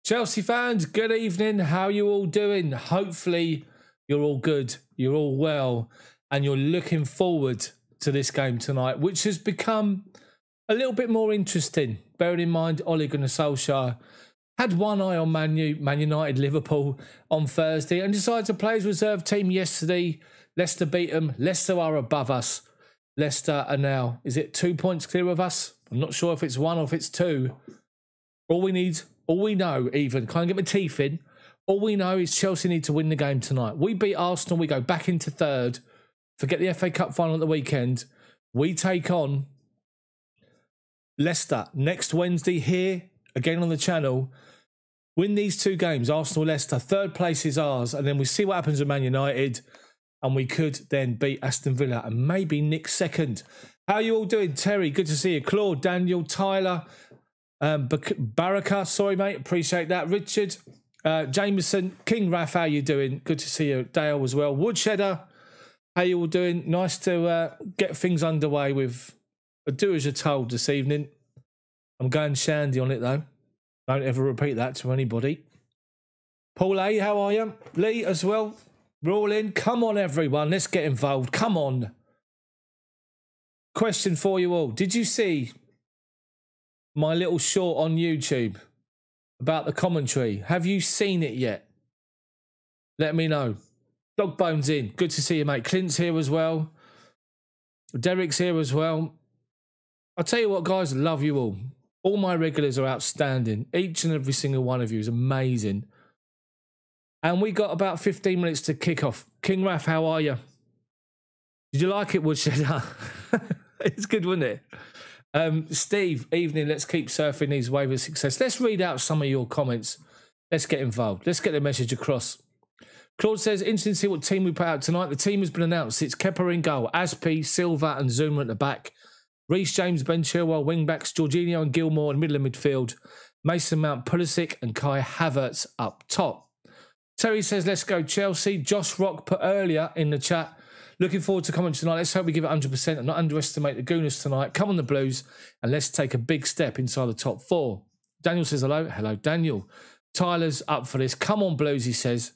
Chelsea fans, good evening. How are you all doing? Hopefully you're all good, you're all well, and you're looking forward to this game tonight, which has become a little bit more interesting. Bearing in mind, Ole Gunnar Solskjaer had one eye on Man United, Liverpool on Thursday, and decided to play his reserve team yesterday. Leicester beat them. Leicester are above us. Leicester are now, is it 2 points clear of us? I'm not sure if it's one or if it's two. All we know even, can't get my teeth in, all we know is Chelsea need to win the game tonight. We beat Arsenal, we go back into third. Forget the FA Cup final at the weekend. We take on Leicester next Wednesday here, again on the channel. Win these two games, Arsenal-Leicester. Third place is ours. And then we see what happens with Man United. And we could then beat Aston Villa and maybe nick second. How are you all doing? Terry, good to see you. Claude, Daniel, Tyler, Baraka, sorry, mate. Appreciate that. Richard, Jameson, King Raf, how you doing? Good to see you. Dale as well. Woodshedder, how you all doing? Nice to get things underway with a do as you're told this evening. I'm going shandy on it, though. Don't ever repeat that to anybody. Paul A, how are you? Lee as well. We're all in. Come on, everyone. Let's get involved. Come on. Question for you all. Did you see my little short on YouTube about the commentary? Have you seen it yet? Let me know. Dogbone's in. Good to see you, mate. Clint's here as well. Derek's here as well. I'll tell you what, guys. Love you all. All my regulars are outstanding. Each and every single one of you is amazing. And we got about 15 minutes to kick off. King Raf, how are you? Did you like it, Woodshed? It's good, wasn't it? Steve, evening. Let's keep surfing these waves of success. Let's read out some of your comments. Let's get involved. Let's get the message across. Claude says, interesting to see what team we put out tonight. The team has been announced. It's Kepa in goal, Aspi, Silva and Zuma at the back. Reece James, Ben Chilwell, wing-backs, Jorginho and Gilmore in middle of midfield. Mason Mount, Pulisic and Kai Havertz up top. Terry says, let's go Chelsea. Josh Rock put earlier in the chat. Looking forward to commenting tonight. Let's hope we give it 100% and not underestimate the Gooners tonight. Come on the Blues and let's take a big step inside the top four. Daniel says hello. Hello, Daniel. Tyler's up for this. Come on, Blues, he says.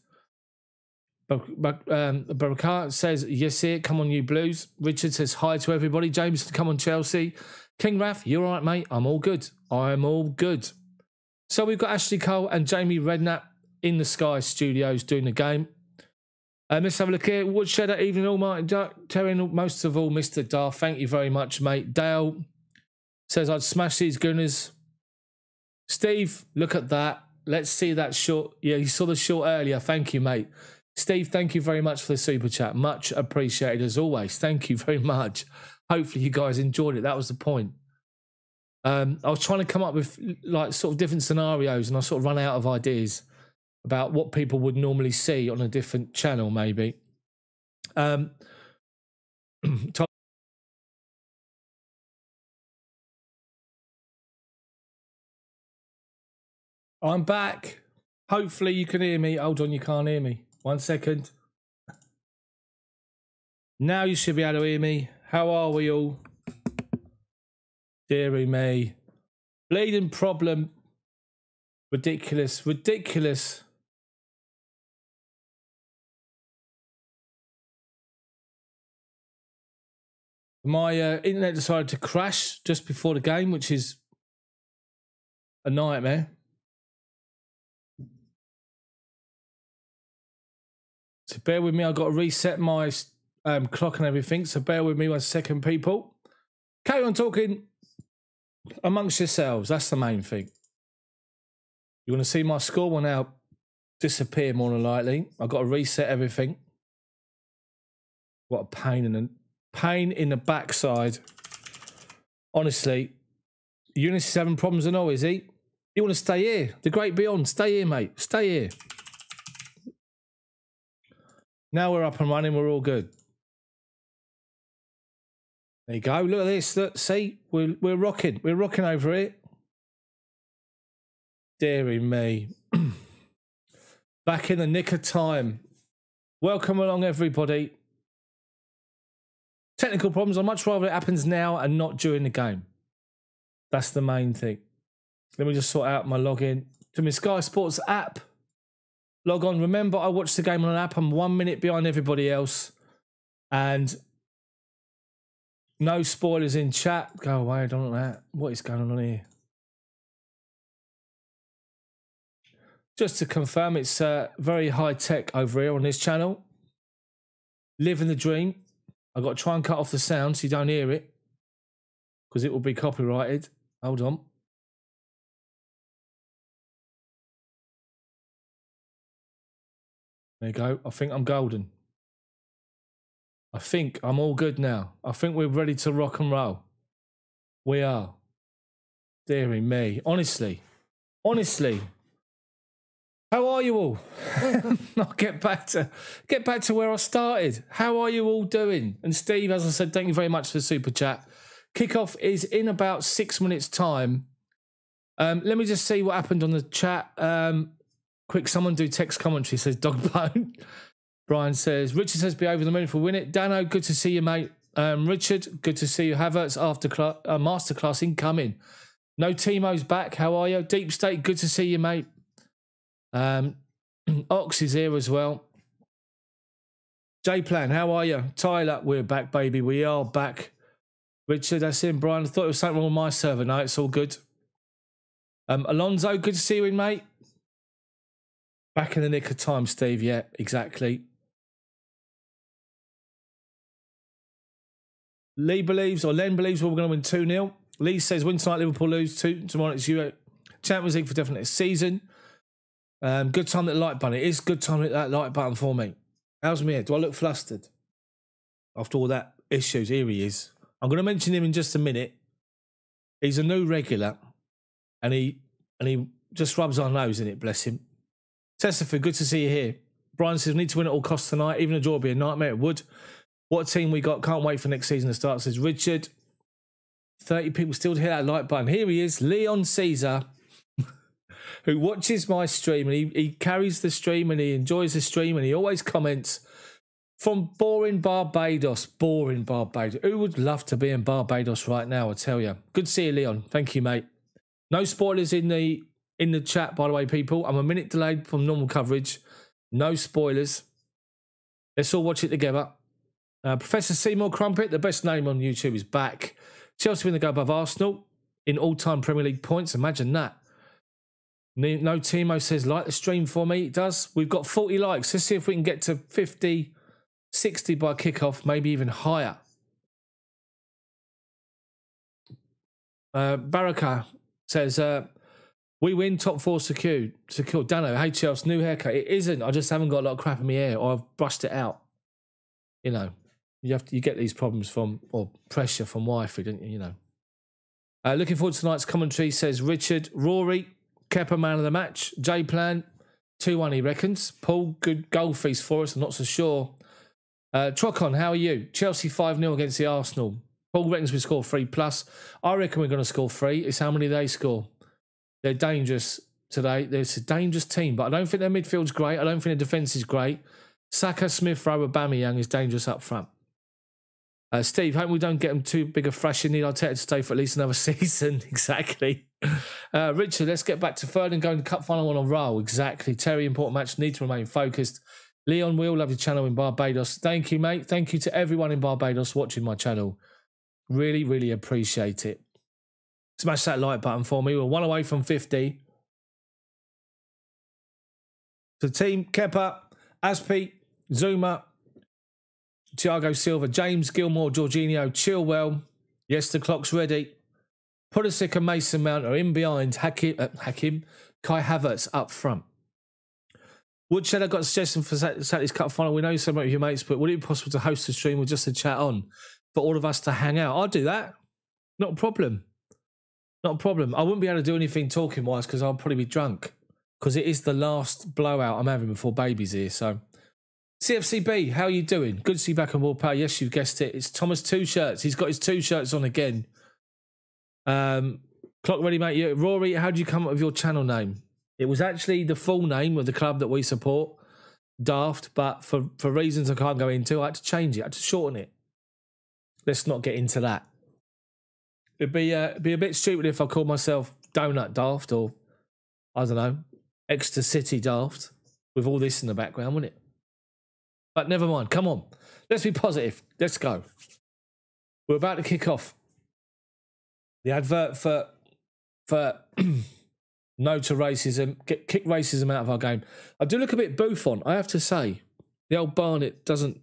Barakat says, yes, here. Come on, you Blues. Richard says, hi to everybody. James, come on, Chelsea. King Raf, you're all right, mate. I'm all good. I'm all good. So we've got Ashley Cole and Jamie Redknapp in the Sky Studios doing the game. Let's have a look here. Woodshedder, evening all, Martin, Terry, most of all, Mr. Daft. Thank you very much, mate. Dale says, I'd smash these Gooners. Steve, look at that. Let's see that short. Yeah, you saw the short earlier. Thank you, mate. Steve, thank you very much for the super chat. Much appreciated as always. Thank you very much. Hopefully you guys enjoyed it. That was the point. I was trying to come up with like sort of different scenarios and I sort of run out of ideas about what people would normally see on a different channel, maybe. I'm back. Hopefully you can hear me. Hold on, you can't hear me. 1 second. Now you should be able to hear me. How are we all? Deary me. Bleeding problem. Ridiculous. Ridiculous. My internet decided to crash just before the game, which is a nightmare. So bear with me. I've got to reset my clock and everything. So bear with me 1 second, people. Carry on talking amongst yourselves. That's the main thing. You want to see my score will now disappear more than likely. I've got to reset everything. What a pain in the backside. Honestly, Unity 7 problems and all, is he? You want to stay here? The great beyond. Stay here, mate. Stay here. Now we're up and running. We're all good. There you go. Look at this. Look, see, we're rocking. We're rocking over it. Deary me. Back in the nick of time. Welcome along, everybody. Technical problems. I'd much rather it happens now and not during the game. That's the main thing. Let me just sort out my login. to my Sky Sports app. Log on. Remember, I watch the game on an app. I'm 1 minute behind everybody else. And no spoilers in chat. Go away, I don't want that. What is going on here? Just to confirm, it's very high tech over here on this channel. Living the dream. I've got to try and cut off the sound so you don't hear it, because it will be copyrighted. Hold on. There you go. I think I'm golden. I think I'm all good now. I think we're ready to rock and roll. We are. Dearie me. Honestly. How are you all? I'll get back to where I started. How are you all doing? And Steve, as I said, thank you very much for the super chat. Kickoff is in about 6 minutes' time. Let me just see what happened on the chat. Quick, someone do text commentary, says Dog Bone. Brian says, Richard says, be over the moon if we win it. Dano, good to see you, mate. Richard, good to see you. Havertz after masterclass incoming. No Timo's back. How are you? Deep State, good to see you, mate. Ox is here as well. J-Plan, how are you? Tyler, we're back, baby. We are back. Richard, that's in. Brian, I thought it was something wrong with my server. No, it's all good. Alonso, good to see you in, mate. Back in the nick of time, Steve. Yeah, exactly. Lee believes, or Len believes, we're going to win 2-0. Lee says, win tonight, Liverpool lose 2 tomorrow. It's Euro Champions League for definite season. Good time at the like button. It is good time at that like button for me. How's me head? Do I look flustered? After all that issues, here he is. I'm going to mention him in just a minute. He's a new regular, and he just rubs our nose in it, bless him. Tessifer, good to see you here. Brian says, we need to win at all costs tonight. Even a draw would be a nightmare. It would. What a team we got. Can't wait for next season to start, says Richard. 30 people still to hit that like button. Here he is, Leon Caesar, who watches my stream, and he carries the stream, and he enjoys the stream, and he always comments from boring Barbados. Boring Barbados. Who would love to be in Barbados right now, I tell you. Good to see you, Leon. Thank you, mate. No spoilers in the chat, by the way, people. I'm a minute delayed from normal coverage. No spoilers. Let's all watch it together. Professor Seymour Crumpet, the best name on YouTube, is back. Chelsea win the go above Arsenal in all-time Premier League points. Imagine that. No Timo says, like the stream for me. It does. We've got 40 likes. Let's see if we can get to 50, 60 by kickoff, maybe even higher. Baraka says, we win, top 4 secured. Dano, hey Chelsea, new haircut. It isn't. I just haven't got a lot of crap in my hair, or I've brushed it out. You know, you get these problems from, or pressure from wifey, don't you? You know. Looking forward to tonight's commentary, says Richard. Rory, Kepa man of the match. J-Plan, 2-1 he reckons. Paul, good goal feast for us. I'm not so sure. Trocon, how are you? Chelsea 5-0 against the Arsenal. Paul reckons we score 3+. I reckon we're going to score 3. It's how many they score. They're dangerous today. It's a dangerous team, but I don't think their midfield's great. I don't think their defence is great. Saka, Smith, Rowe, Aubameyang is dangerous up front. Steve, hope we don't get them too big a thrashing. Need Arteta to stay for at least another season. Exactly. Richard, let's get back to third and go to cup final on a roll. Exactly. Terry, important match. Need to remain focused. Leon, we all love your channel in Barbados. Thank you, mate. Thank you to everyone in Barbados watching my channel. Really, really appreciate it. Smash that like button for me. We're 1 away from 50. So team, Kepa, Aspi, Zuma, Thiago Silva, James, Gilmore, Jorginho, Chilwell. Yes, the clock's ready. Pulisic and Mason Mount are in behind. Hakim, Kai Havertz up front. Woodshed, I've got a suggestion for Saturday's cup final. We know so much of your mates, but would it be possible to host a stream with just a chat on for all of us to hang out? I'll do that. Not a problem. Not a problem. I wouldn't be able to do anything talking-wise because I'll probably be drunk, because it is the last blowout I'm having before baby's here. So, CFCB, how are you doing? Good to see you back on board, pal. Yes, you've guessed it. It's Thomas 2 shirts. He's got his 2 shirts on again. Clock ready, mate. Yeah. Rory, how did you come up with your channel name? It was actually the full name of the club that we support, Daft, but for reasons I can't go into, I had to change it. I had to shorten it. Let's not get into that. It'd be a bit stupid if I called myself Donut Daft or I don't know, Exeter City Daft with all this in the background, wouldn't it? But never mind. Come on. Let's be positive. Let's go. We're about to kick off. The advert for no to racism, kick racism out of our game. I do look a bit bouffant, I have to say. The old Barnet doesn't...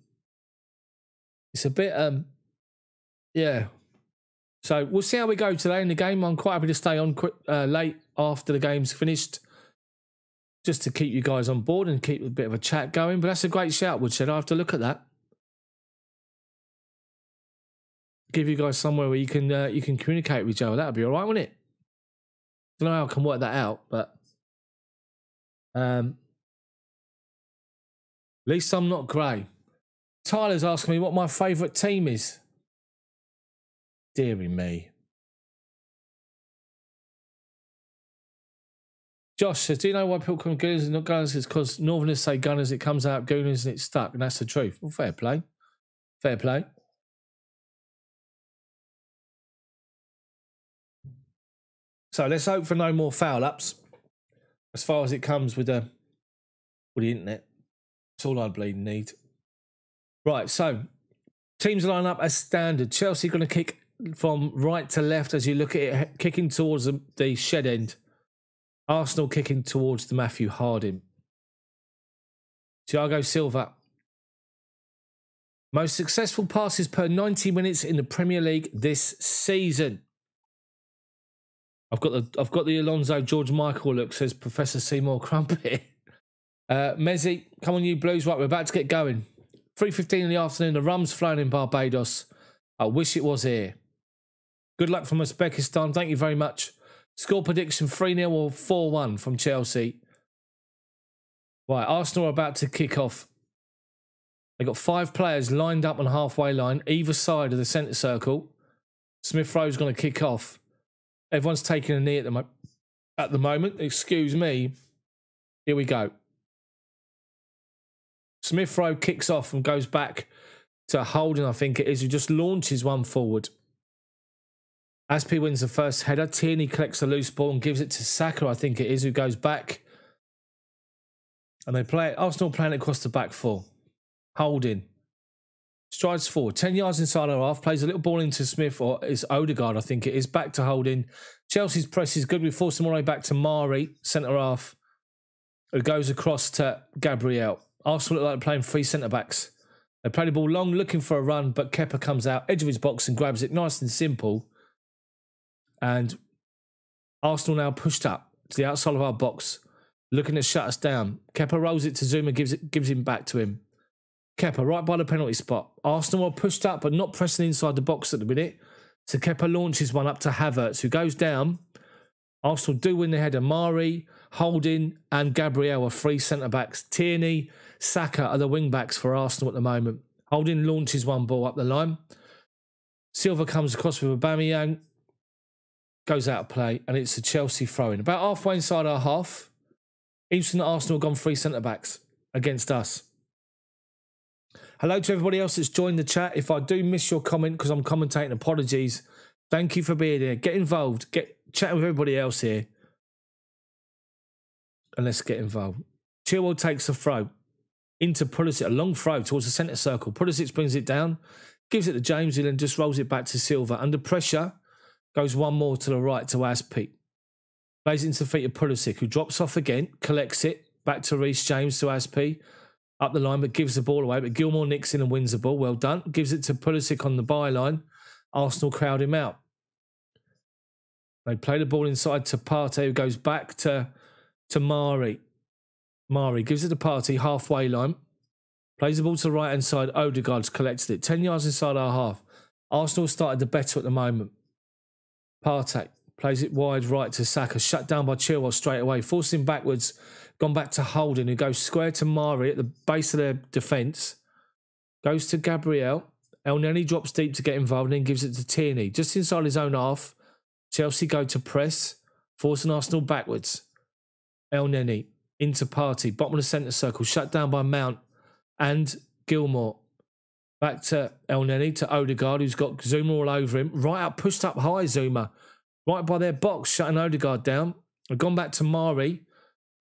It's a bit... yeah. So we'll see how we go today in the game. I'm quite happy to stay on late after the game's finished, just to keep you guys on board and keep a bit of a chat going. But that's a great shout, Woodshed. I have to look at that. Give you guys somewhere where you can communicate with each other. That'd be all right, wouldn't it? Don't know how I can work that out, but at least I'm not grey. Tyler's asking me what my favourite team is. Deary me. Josh says, do you know why people call them Gooners and not Gunners? It's because Northerners say Gunners, it comes out Gooners and it's stuck, and that's the truth. Well, fair play. Fair play. So let's hope for no more foul-ups as far as it comes with the internet. That's all I bleeding need. Right, so teams line up as standard. Chelsea going to kick from right to left as you look at it, kicking towards the shed end. Arsenal kicking towards the Matthew Harding. Thiago Silva. Most successful passes per 90 minutes in the Premier League this season. I've got the Alonso George Michael look, says Professor Seymour Crumpet. Mezzi, come on you Blues. Right, we're about to get going. 3:15 in the afternoon, the rum's flowing in Barbados. I wish it was here. Good luck from Uzbekistan. Thank you very much. Score prediction 3-0 or 4-1 from Chelsea. Right, Arsenal are about to kick off. They've got 5 players lined up on the halfway line, either side of the centre circle. Smith Rowe's going to kick off. Everyone's taking a knee at the moment. Excuse me. Here we go. Smith Rowe kicks off and goes back to Holding, I think it is, who just launches one forward. Aspie wins the first header. Tierney collects a loose ball and gives it to Saka, I think it is, who goes back. And they play it. Arsenal playing it across the back 4. Holding. Strides forward. 10 yards inside our half. Plays a little ball into Smith, or it's Odegaard, I think it is. Back to Holding. Chelsea's press is good. We force them all the way back to Mari, centre half, who goes across to Gabriel. Arsenal look like playing 3 centre-backs. They play the ball long, looking for a run, but Kepa comes out, edge of his box and grabs it nice and simple. And Arsenal now pushed up to the outside of our box, looking to shut us down. Kepa rolls it to Zuma, gives him back to him. Kepa right by the penalty spot. Arsenal are pushed up but not pressing inside the box at the minute. So Kepa launches one up to Havertz, who goes down. Arsenal do win the header. Mari, Holding and Gabriel are 3 centre-backs. Tierney, Saka are the wing-backs for Arsenal at the moment. Holding launches one ball up the line. Silva comes across with Aubameyang. Goes out of play, and it's a Chelsea throw-in. About halfway inside our half. Interesting that Arsenal have gone 3 centre-backs against us. Hello to everybody else that's joined the chat. If I do miss your comment because I'm commentating, apologies. Thank you for being here. Get involved. Get chatting with everybody else here. And let's get involved. Chilwell takes a throw into Pulisic, a long throw towards the centre circle. Pulisic brings it down, gives it to James, who then just rolls it back to Silva. Under pressure, goes one more to the right to Aspie. Plays it into the feet of Pulisic, who drops off again, collects it, back to Reece James to Aspie. Up the line, but gives the ball away. But Gilmour nicks in and wins the ball. Well done. Gives it to Pulisic on the byline. Arsenal crowd him out. They play the ball inside to Partey, who goes back to Mari. Mari gives it to Partey, halfway line. Plays the ball to the right-hand side. Odegaard's collected it. 10 yards inside our half. Arsenal started the better at the moment. Partey plays it wide right to Saka. Shut down by Chilwell straight away. Forced him backwards. Gone back to Holding, who goes square to Mari at the base of their defence. Goes to Gabriel. El Neni drops deep to get involved and then gives it to Tierney. Just inside his own half. Chelsea go to press, forcing Arsenal backwards. El Neni into Partey. Bottom of the centre circle. Shut down by Mount and Gilmour. Back to El Neni, to Odegaard, who's got Zuma all over him. Right up, pushed up high, Zuma. Right by their box, shutting Odegaard down. They've gone back to Mari,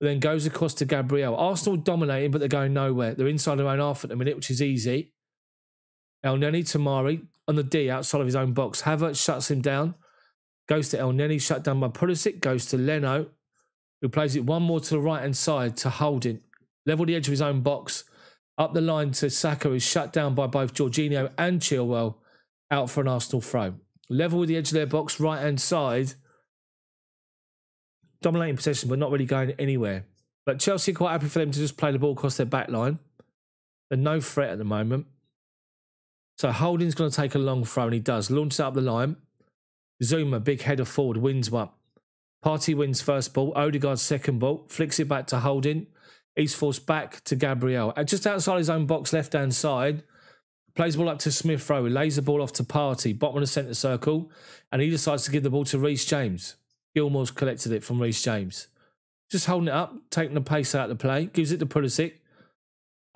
then goes across to Gabriel. Arsenal dominating, but they're going nowhere. They're inside their own half at the minute, which is easy. El Neni to Mari on the D outside of his own box. Havertz shuts him down. Goes to El Neni, shut down by Pulisic. Goes to Leno, who plays it one more to the right-hand side to Holding. Level the edge of his own box. Up the line to Saka, who's shut down by both Jorginho and Chilwell. Out for an Arsenal throw. Level with the edge of their box, right-hand side. Dominating possession, but not really going anywhere. But Chelsea are quite happy for them to just play the ball across their back line. They're no threat at the moment. So Holding's going to take a long throw, and he does. Launches up the line. Zuma, big header forward, wins one. Partey wins first ball. Odegaard's second ball. Flicks it back to Holding. He's forced back to Gabriel. And just outside his own box, left-hand side, plays the ball up to Smith-Rowe. He lays the ball off to Partey, bottom of the centre circle, and he decides to give the ball to Reece James. Gilmore's collected it from Reece James. Just holding it up, taking the pace out of the play, gives it to Pulisic.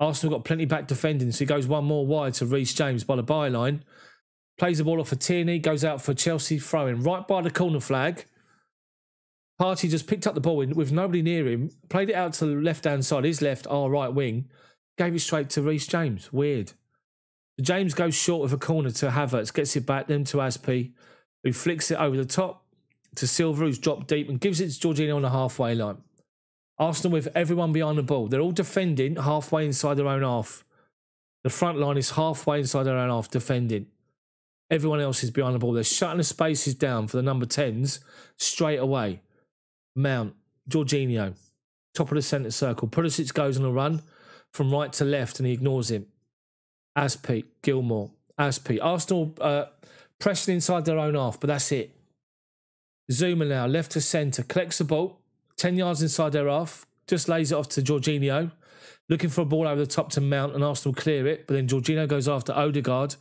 Arsenal got plenty back defending, so he goes one more wide to Reece James by the byline. Plays the ball off for Tierney, goes out for Chelsea throwing right by the corner flag. Partey just picked up the ball with nobody near him, played it out to the left-hand side, his left, our right wing, gave it straight to Reece James. Weird. James goes short of a corner to Havertz, gets it back, then to Aspi, who flicks it over the top to Silva, who's dropped deep, and gives it to Jorginho on the halfway line. Arsenal with everyone behind the ball. They're all defending halfway inside their own half. The front line is halfway inside their own half defending. Everyone else is behind the ball. They're shutting the spaces down for the number 10s straight away. Mount, Jorginho, top of the centre circle. Pulisic goes on a run from right to left and he ignores him. Aspi, Gilmore, Aspi. Arsenal pressing inside their own half, but that's it. Zuma now, left to centre, collects the ball, 10 yards inside their half, just lays it off to Jorginho, looking for a ball over the top to Mount, and Arsenal clear it, but then Jorginho goes after Odegaard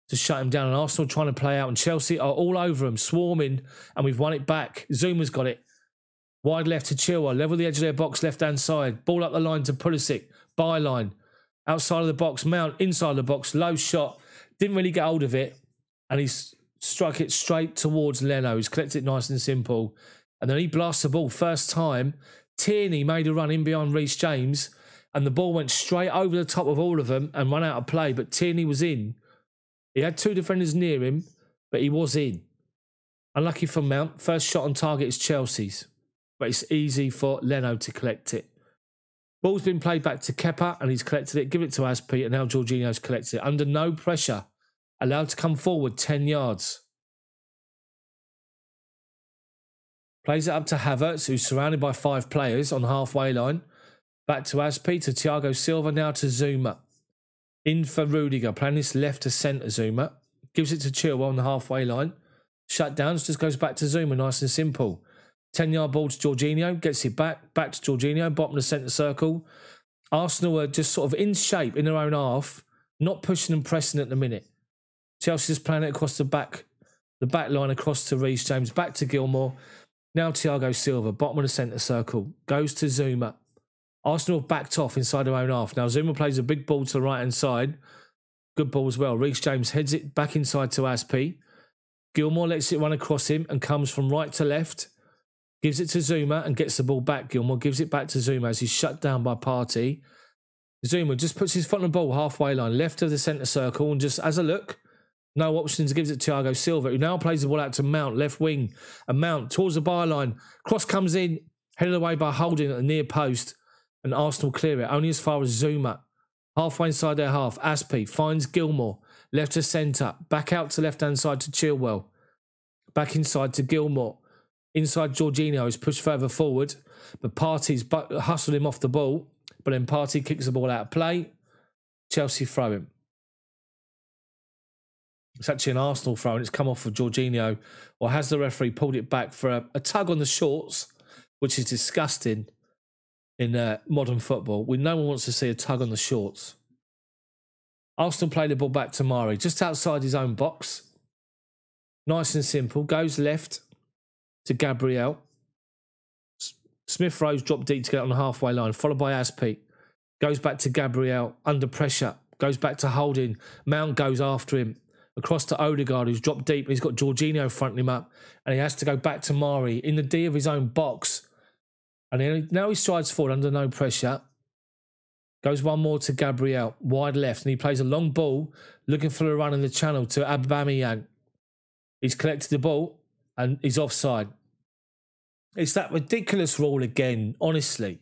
to shut him down, and Arsenal trying to play out, and Chelsea are all over him, swarming, and we've won it back. Zuma's got it. Wide left to Chilwell, level the edge of their box, left-hand side, ball up the line to Pulisic, byline, outside of the box, Mount, inside the box, low shot, didn't really get hold of it, and he's struck it straight towards Leno. He's collected it nice and simple. And then he blasts the ball first time. Tierney made a run in behind Reece James, and the ball went straight over the top of all of them and run out of play, but Tierney was in. He had two defenders near him, but he was in. Unlucky for Mount. First shot on target is Chelsea's, but it's easy for Leno to collect it. Ball's been played back to Kepa, and he's collected it. Give it to Aspi, and now Jorginho's collected it. Under no pressure. Allowed to come forward 10 yards. Plays it up to Havertz, who's surrounded by 5 players on the halfway line. Back to Aspi, to Thiago Silva, now to Zuma. In for Rudiger, playing this left to centre Zuma. Gives it to Chilwell on the halfway line. Shut down, just goes back to Zuma, nice and simple. 10-yard ball to Jorginho, gets it back to Jorginho, bottom of the centre circle. Arsenal are just sort of in shape in their own half, not pushing and pressing at the minute. Chelsea's playing it across the back line across to Reece James, back to Gilmore. Now Thiago Silva, bottom of the centre circle, goes to Zuma. Arsenal backed off inside their own half. Now Zuma plays a big ball to the right-hand side. Good ball as well. Reece James heads it back inside to Aspi. Gilmore lets it run across him and comes from right to left. Gives it to Zuma and gets the ball back. Gilmore gives it back to Zuma as he's shut down by Partey. Zuma just puts his foot on the ball halfway line, left of the centre circle, and just as a look, no options, gives it to Thiago Silva, who now plays the ball out to Mount, left wing, and Mount towards the byline. Cross comes in, headed away by Holding at the near post, and Arsenal clear it, only as far as Zuma. Halfway inside their half, Aspi finds Gilmore, left to centre, back out to left-hand side to Chilwell, back inside to Gilmore. Inside Jorginho is pushed further forward, but Partey's hustled him off the ball, but then Partey kicks the ball out of play. Chelsea throw him. It's actually an Arsenal throw, and it's come off for Jorginho, or has the referee pulled it back for a tug on the shorts, which is disgusting in modern football. No one wants to see a tug on the shorts. Arsenal play the ball back to Mari, just outside his own box. Nice and simple. Goes left to Gabriel. Smith-Rowe's dropped deep to get on the halfway line, followed by Aspi. Goes back to Gabriel, under pressure. Goes back to Holding. Mount goes after him. Across to Odegaard, who's dropped deep, and he's got Jorginho fronting him up, and he has to go back to Mari in the D of his own box. And then, now he strides forward under no pressure. Goes one more to Gabriel, wide left. And he plays a long ball, looking for a run in the channel to Aubameyang. He's collected the ball and he's offside. It's that ridiculous rule again, honestly.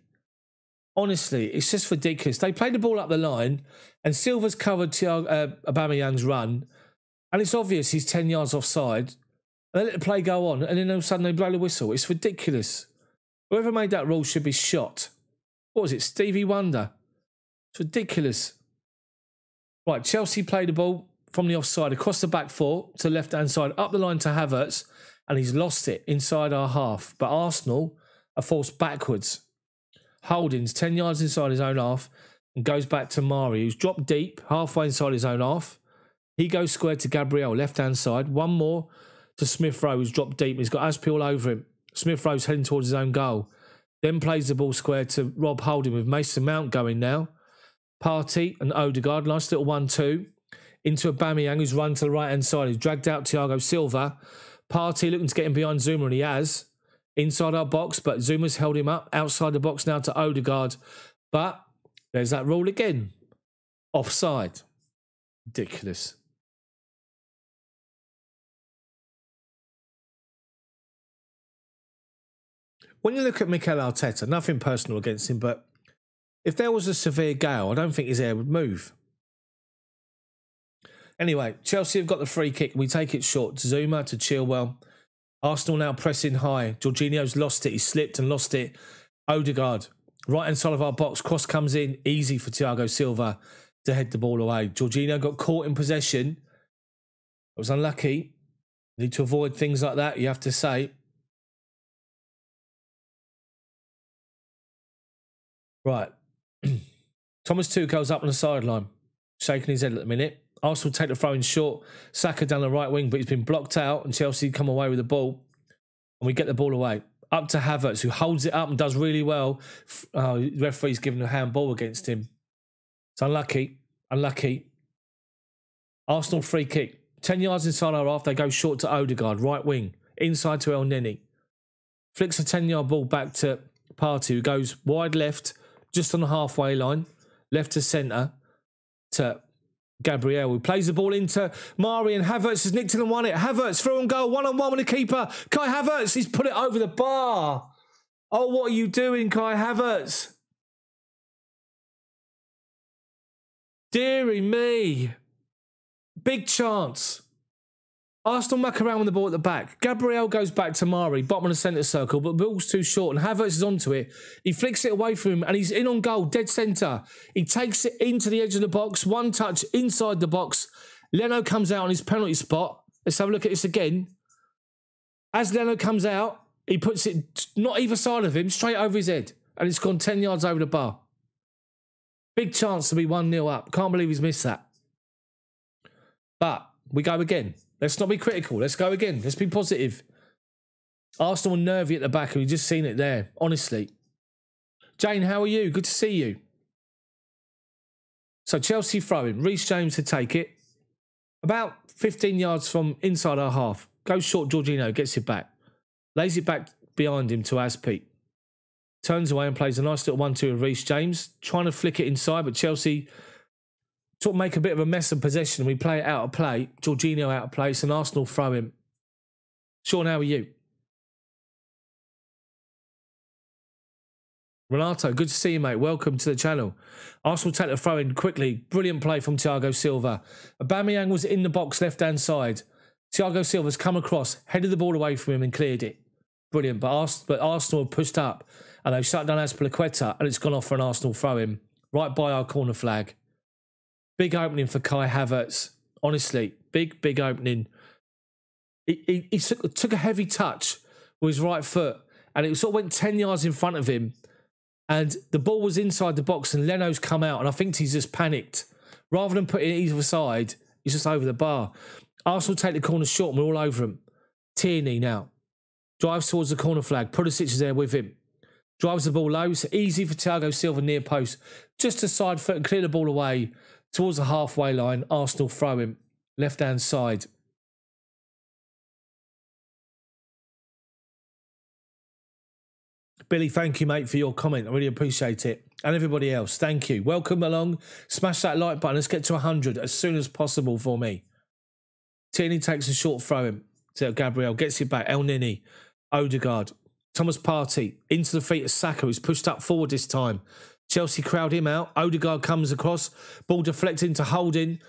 Honestly, it's just ridiculous. They played the ball up the line and Silva's covered Aubameyang's run. And it's obvious he's 10 yards offside. And they let the play go on and then all of a sudden they blow the whistle. It's ridiculous. Whoever made that rule should be shot. What was it, Stevie Wonder? It's ridiculous. Right, Chelsea played the ball from the offside across the back four to the left-hand side, up the line to Havertz, and he's lost it inside our half. But Arsenal are forced backwards. Holdings 10 yards inside his own half and goes back to Mari, who's dropped deep, halfway inside his own half. He goes square to Gabriel, left-hand side. One more to Smith Rowe, who's dropped deep. He's got Aspi all over him. Smith Rowe's heading towards his own goal. Then plays the ball square to Rob Holding with Mason Mount going now. Partey and Odegaard, nice little 1-2. Into Aubameyang, who's run to the right-hand side. He's dragged out Thiago Silva. Partey looking to get him behind Zuma, and he has. Inside our box, but Zuma's held him up. Outside the box now to Odegaard. But there's that rule again. Offside. Ridiculous. When you look at Mikel Arteta, nothing personal against him, but if there was a severe gale, I don't think his hair would move. Anyway, Chelsea have got the free kick. We take it short. Zuma to Chilwell. Arsenal now pressing high. Jorginho's lost it. He slipped and lost it. Odegaard, right-hand side of our box. Cross comes in. Easy for Thiago Silva to head the ball away. Jorginho got caught in possession. It was unlucky. Need to avoid things like that, you have to say. Right. Thomas Tuchel's up on the sideline, shaking his head at the minute. Arsenal take the throw in short. Saka down the right wing, but he's been blocked out and Chelsea come away with the ball. And we get the ball away. Up to Havertz, who holds it up and does really well. The referee's given a handball against him. It's unlucky. Unlucky. Arsenal free kick. 10 yards inside our half. They go short to Odegaard, right wing. Inside to El Neni. Flicks a 10-yard ball back to Partey, who goes wide left, just on the halfway line. Left to centre to Gabriel, who plays the ball into Mari, and Havertz has nicked it and won it. Havertz through on goal, one-on-one with the keeper. Kai Havertz, he's put it over the bar. Oh, what are you doing, Kai Havertz? Deary me. Big chance. Arsenal muck around with the ball at the back. Gabriel goes back to Mari, bottom of the centre circle, but the ball's too short and Havertz is onto it. He flicks it away from him and he's in on goal, dead centre. He takes it into the edge of the box, one touch inside the box. Leno comes out on his penalty spot. Let's have a look at this again. As Leno comes out, he puts it not either side of him, straight over his head. And it's gone 10 yards over the bar. Big chance to be 1-0 up. Can't believe he's missed that. But we go again. Let's not be critical. Let's go again. Let's be positive. Arsenal nervy at the back, and we've just seen it there, honestly. Jane, how are you? Good to see you. So Chelsea throwing. Reece James to take it. About 15 yards from inside our half. Goes short, Jorginho gets it back. Lays it back behind him to Aspi. Turns away and plays a nice little 1-2 with Reece James. Trying to flick it inside, but Chelsea sort of make a bit of a mess of possession. We play it out of play. Jorginho out of place and Arsenal throw him. Sean, how are you? Renato, good to see you, mate. Welcome to the channel. Arsenal take the throw in quickly. Brilliant play from Thiago Silva. Aubameyang was in the box left-hand side. Thiago Silva's come across, headed the ball away from him and cleared it. Brilliant. But Arsenal have pushed up and they've shut down Azpilicueta and it's gone off for an Arsenal throw-in right by our corner flag. Big opening for Kai Havertz. Honestly, big opening. He took a heavy touch with his right foot and it sort of went 10 yards in front of him and the ball was inside the box and Leno's come out and I think he's just panicked. Rather than putting it either side, he's just over the bar. Arsenal take the corner short and we're all over him. Tierney now. Drives towards the corner flag. Pulisic is there with him. Drives the ball low. It's easy for Thiago Silva near post. Just a side foot and clear the ball away. Towards the halfway line, Arsenal throw him. Left-hand side. Billy, thank you, mate, for your comment. I really appreciate it. And everybody else, thank you. Welcome along. Smash that like button. Let's get to 100 as soon as possible for me. Tierney takes a short throw in to Gabriel, gets it back. El Nini, Odegaard, Thomas Partey into the feet of Saka, who's pushed up forward this time. Chelsea crowd him out. Odegaard comes across, ball deflected into Holding.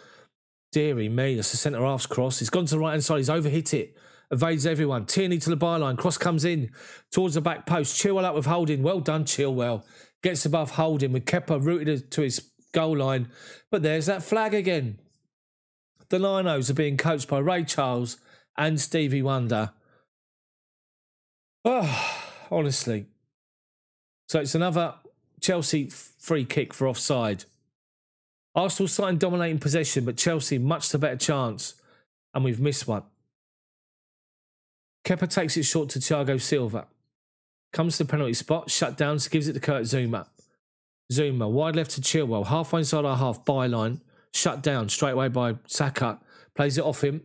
Deary me, that's the centre-half's cross. He's gone to the right-hand side. He's overhit it. Evades everyone. Tierney to the byline. Cross comes in towards the back post. Chilwell up with Holding. Well done, Chilwell. Gets above Holding with Kepa rooted to his goal line. But there's that flag again. The Linos are being coached by Ray Charles and Stevie Wonder. Oh, honestly. So it's another Chelsea free kick for offside. Arsenal starting dominating possession, but Chelsea much the better chance. And we've missed one. Kepa takes it short to Thiago Silva. Comes to the penalty spot, shut down, so gives it to Kurt Zouma. Zouma, wide left to Chilwell, halfway inside our half, byline, shut down straight away by Saka. Plays it off him.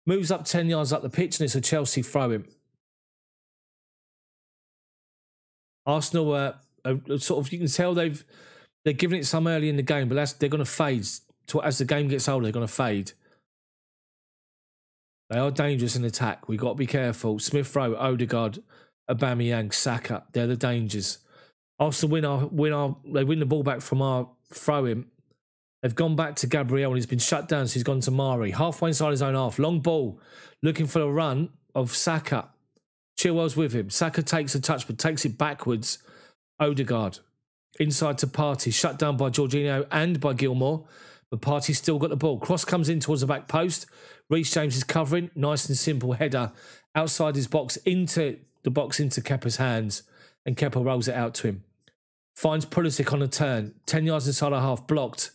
Moves up 10 yards up the pitch, and it's a Chelsea throw-in. Arsenal are sort of, you can tell they're giving it some early in the game, but they're going to fade. As the game gets older, they're going to fade. They are dangerous in attack. We've got to be careful. Smith Rowe, Odegaard, Aubameyang, Saka. They're the dangers. Arsenal they win the ball back from our throw-in. They've gone back to Gabriel and he's been shut down, so he's gone to Mari. Halfway inside his own half. Long ball. Looking for a run of Saka. Chilwell's with him. Saka takes a touch but takes it backwards. Odegaard. Inside to Partey. Shut down by Jorginho and by Gilmour. But Partey's still got the ball. Cross comes in towards the back post. Reece James is covering. Nice and simple header. Outside his box, into Kepa's hands. And Kepa rolls it out to him. Finds Pulisic on a turn. 10 yards inside our half. Blocked.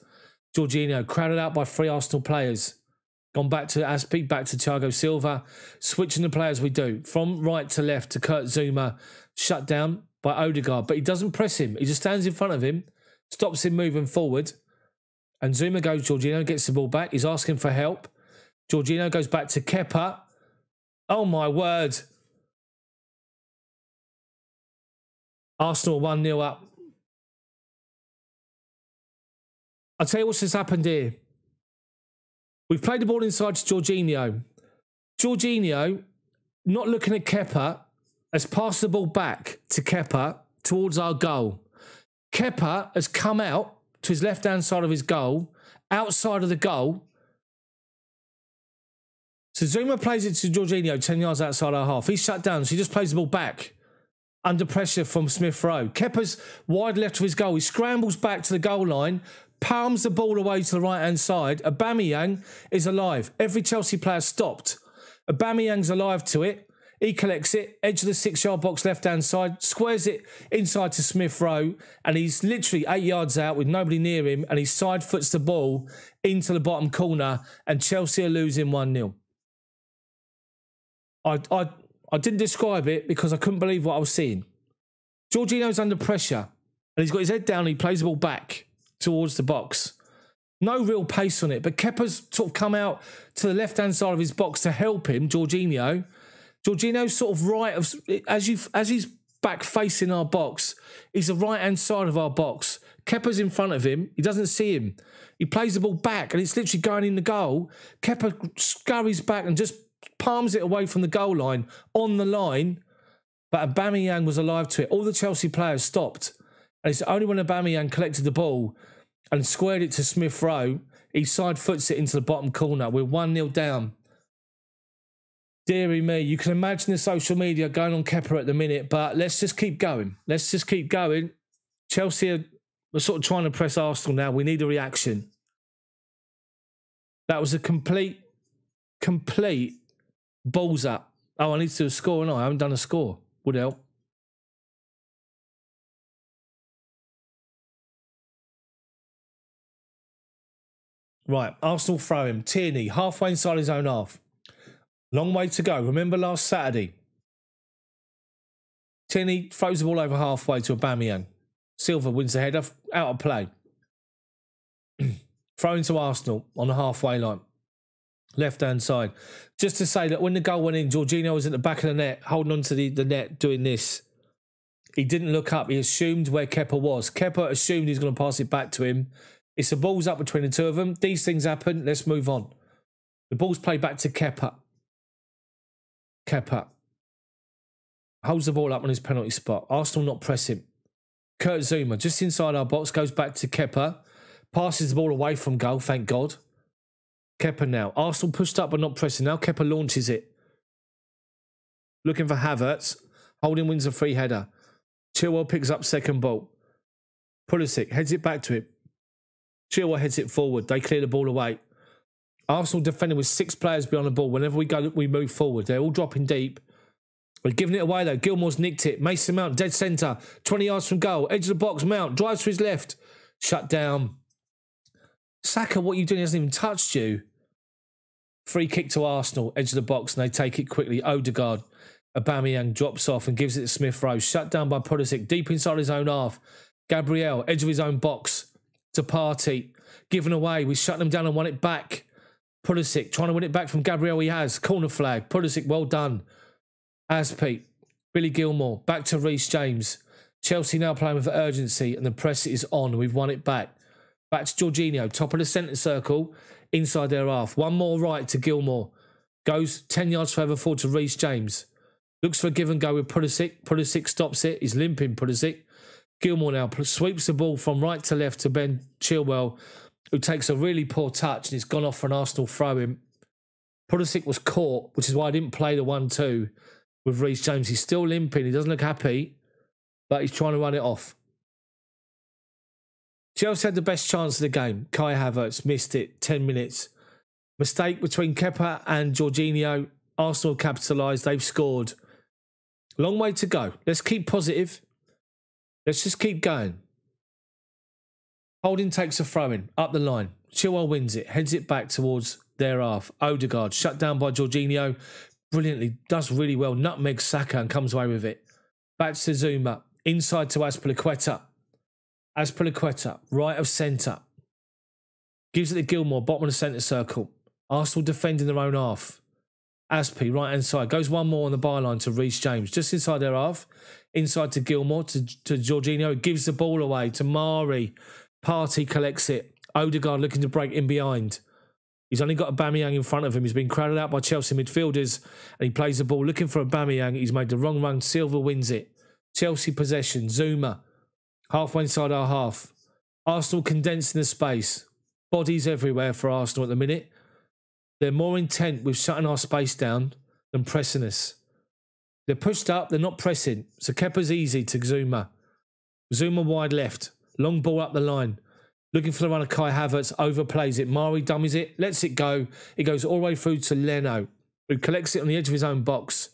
Jorginho crowded out by 3 Arsenal players. Gone back to Aspie, back to Thiago Silva. Switching the players we do. From right to left to Kurt Zouma. Shut down by Odegaard. But he doesn't press him. He just stands in front of him. Stops him moving forward. And Zouma goes, Jorginho gets the ball back. He's asking for help. Jorginho goes back to Kepa. Oh, my word. Arsenal 1-0 up. I'll tell you what's just happened here. We've played the ball inside to Jorginho. Jorginho, not looking at Kepa, has passed the ball back to Kepa towards our goal. Kepa has come out to his left-hand side of his goal, outside of the goal. So Zouma plays it to Jorginho, 10 yards outside our half. He's shut down, so he just plays the ball back. Under pressure from Smith Rowe. Kepa's wide left of his goal. He scrambles back to the goal line, palms the ball away to the right-hand side. Aubameyang is alive. Every Chelsea player stopped. Aubameyang's alive to it. He collects it, edge of the 6-yard box left-hand side, squares it inside to Smith Rowe, and he's literally 8 yards out with nobody near him, and he side foots the ball into the bottom corner, and Chelsea are losing 1-0. I didn't describe it because I couldn't believe what I was seeing. Jorginho's under pressure, and he's got his head down, and he plays the ball back towards the box. No real pace on it, but Kepa's sort of come out to the left-hand side of his box to help him, Jorginho. Jorginho's sort of right, as he's back facing our box, he's the right-hand side of our box. Kepa's in front of him. He doesn't see him. He plays the ball back, and it's literally going in the goal. Kepa scurries back and just palms it away from the goal line, on the line, but Aubameyang was alive to it. All the Chelsea players stopped, and it's only when Aubameyang collected the ball and squared it to Smith Rowe, he side foots it into the bottom corner. We're 1-0 down. Deary me, you can imagine the social media going on Kepa at the minute, but let's just keep going. Let's just keep going. Chelsea are sort of trying to press Arsenal now. We need a reaction. That was a complete balls up. Oh, I need to do a score, and I haven't done a score. Would help. Right, Arsenal throw him. Tierney, halfway inside his own half. Long way to go. Remember last Saturday? Tierney throws the ball over halfway to Aubameyang. Silva wins the header, out of play. Throw into Arsenal on the halfway line. Left-hand side. Just to say that when the goal went in, Jorginho was at the back of the net, holding on to the net, doing this. He didn't look up. He assumed where Kepa was. Kepa assumed he's going to pass it back to him. It's the ball's up between the two of them. These things happen. Let's move on. The ball's played back to Kepa. Kepa holds the ball up on his penalty spot. Arsenal not pressing. Kurt Zouma, just inside our box, goes back to Kepa. Passes the ball away from goal, thank God. Kepa now. Arsenal pushed up but not pressing. Now Kepa launches it. Looking for Havertz. Holding wins a free header. Chilwell picks up second ball. Pulisic heads it back to him. Chilwell heads it forward. They clear the ball away. Arsenal defending with 6 players behind the ball. Whenever we go, we move forward. They're all dropping deep. We're giving it away though. Gilmore's nicked it. Mason Mount, dead centre. 20 yards from goal. Edge of the box. Mount drives to his left. Shut down. Saka, what are you doing? He hasn't even touched you. Free kick to Arsenal. Edge of the box and they take it quickly. Odegaard. Aubameyang drops off and gives it to Smith Rowe. Shut down by Pulisic. Deep inside his own half. Gabriel, edge of his own box. To Partey. Given away. We shut them down and won it back. Pulisic trying to win it back from Gabriel. He has. Corner flag. Pulisic, well done. Azpi. Billy Gilmore. Back to Reece James. Chelsea now playing with urgency and the press is on. We've won it back. Back to Jorginho. Top of the centre circle. Inside their half. One more right to Gilmore. Goes 10 yards further forward to Reece James. Looks for a give and go with Pulisic. Pulisic stops it. He's limping, Pulisic. Gilmore now sweeps the ball from right to left to Ben Chilwell, who takes a really poor touch and it's gone off for an Arsenal throw-in. Pulisic was caught, which is why I didn't play the 1-2 with Reece James. He's still limping. He doesn't look happy, but he's trying to run it off. Chelsea had the best chance of the game. Kai Havertz missed it. 10 minutes. Mistake between Kepa and Jorginho. Arsenal capitalised. They've scored. Long way to go. Let's keep positive. Let's just keep going. Holding takes a throw-in. Up the line. Chilwell wins it. Heads it back towards their half. Odegaard shut down by Jorginho. Brilliantly. Does really well. Nutmeg Saka and comes away with it. Back to Zouma. Inside to Azpilicueta. Azpilicueta. Right of centre. Gives it to Gilmore. Bottom of the centre circle. Arsenal defending their own half. Azpi, right-hand side. Goes one more on the byline to Reece James. Just inside their half. Inside to Gilmore, to Jorginho. Gives the ball away to Mari. Partey collects it. Odegaard looking to break in behind. He's only got Aubameyang in front of him. He's been crowded out by Chelsea midfielders. And he plays the ball looking for Aubameyang. He's made the wrong run. Silva wins it. Chelsea possession. Zouma. Halfway inside our half. Arsenal condensing the space. Bodies everywhere for Arsenal at the minute. They're more intent with shutting our space down than pressing us. They're pushed up, they're not pressing. So Kepa's easy to Zouma. Zouma wide left. Long ball up the line. Looking for the run of Kai Havertz. Overplays it. Mari dummies it. Lets it go. It goes all the way through to Leno, who collects it on the edge of his own box.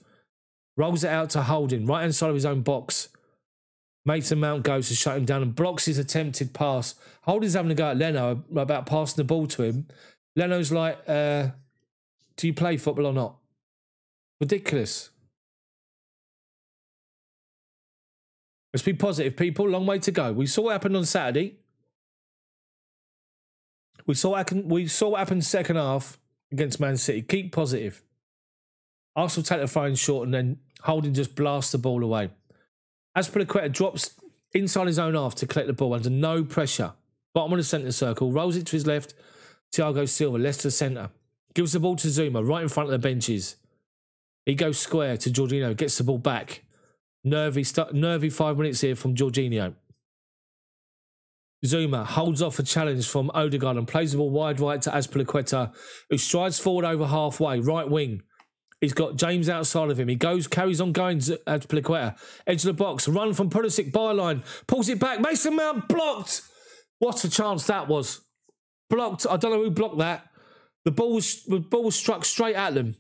Rolls it out to Holding. Right hand side of his own box. Mason Mount goes to shut him down and blocks his attempted pass. Holding's having a go at Leno about passing the ball to him. Leno's like, do you play football or not? Ridiculous. Let's be positive, people. Long way to go. We saw what happened on Saturday. We saw what happened second half against Man City. Keep positive. Arsenal take the throw-in short and then Holding just blasts the ball away. Azpilicueta drops inside his own half to collect the ball under no pressure. Bottom of the centre circle. Rolls it to his left. Thiago Silva, left to the centre. Gives the ball to Zouma, right in front of the benches. He goes square to Jorginho, gets the ball back. Nervy 5 minutes here from Jorginho. Zouma holds off a challenge from Odegaard and plays the ball wide right to Azpilicueta, who strides forward over halfway, right wing. He's got James outside of him. He carries on going to Azpilicueta. Edge of the box, run from Pulisic, byline, pulls it back. Mason Mount blocked. What a chance that was. Blocked. I don't know who blocked that. The ball was struck straight at them.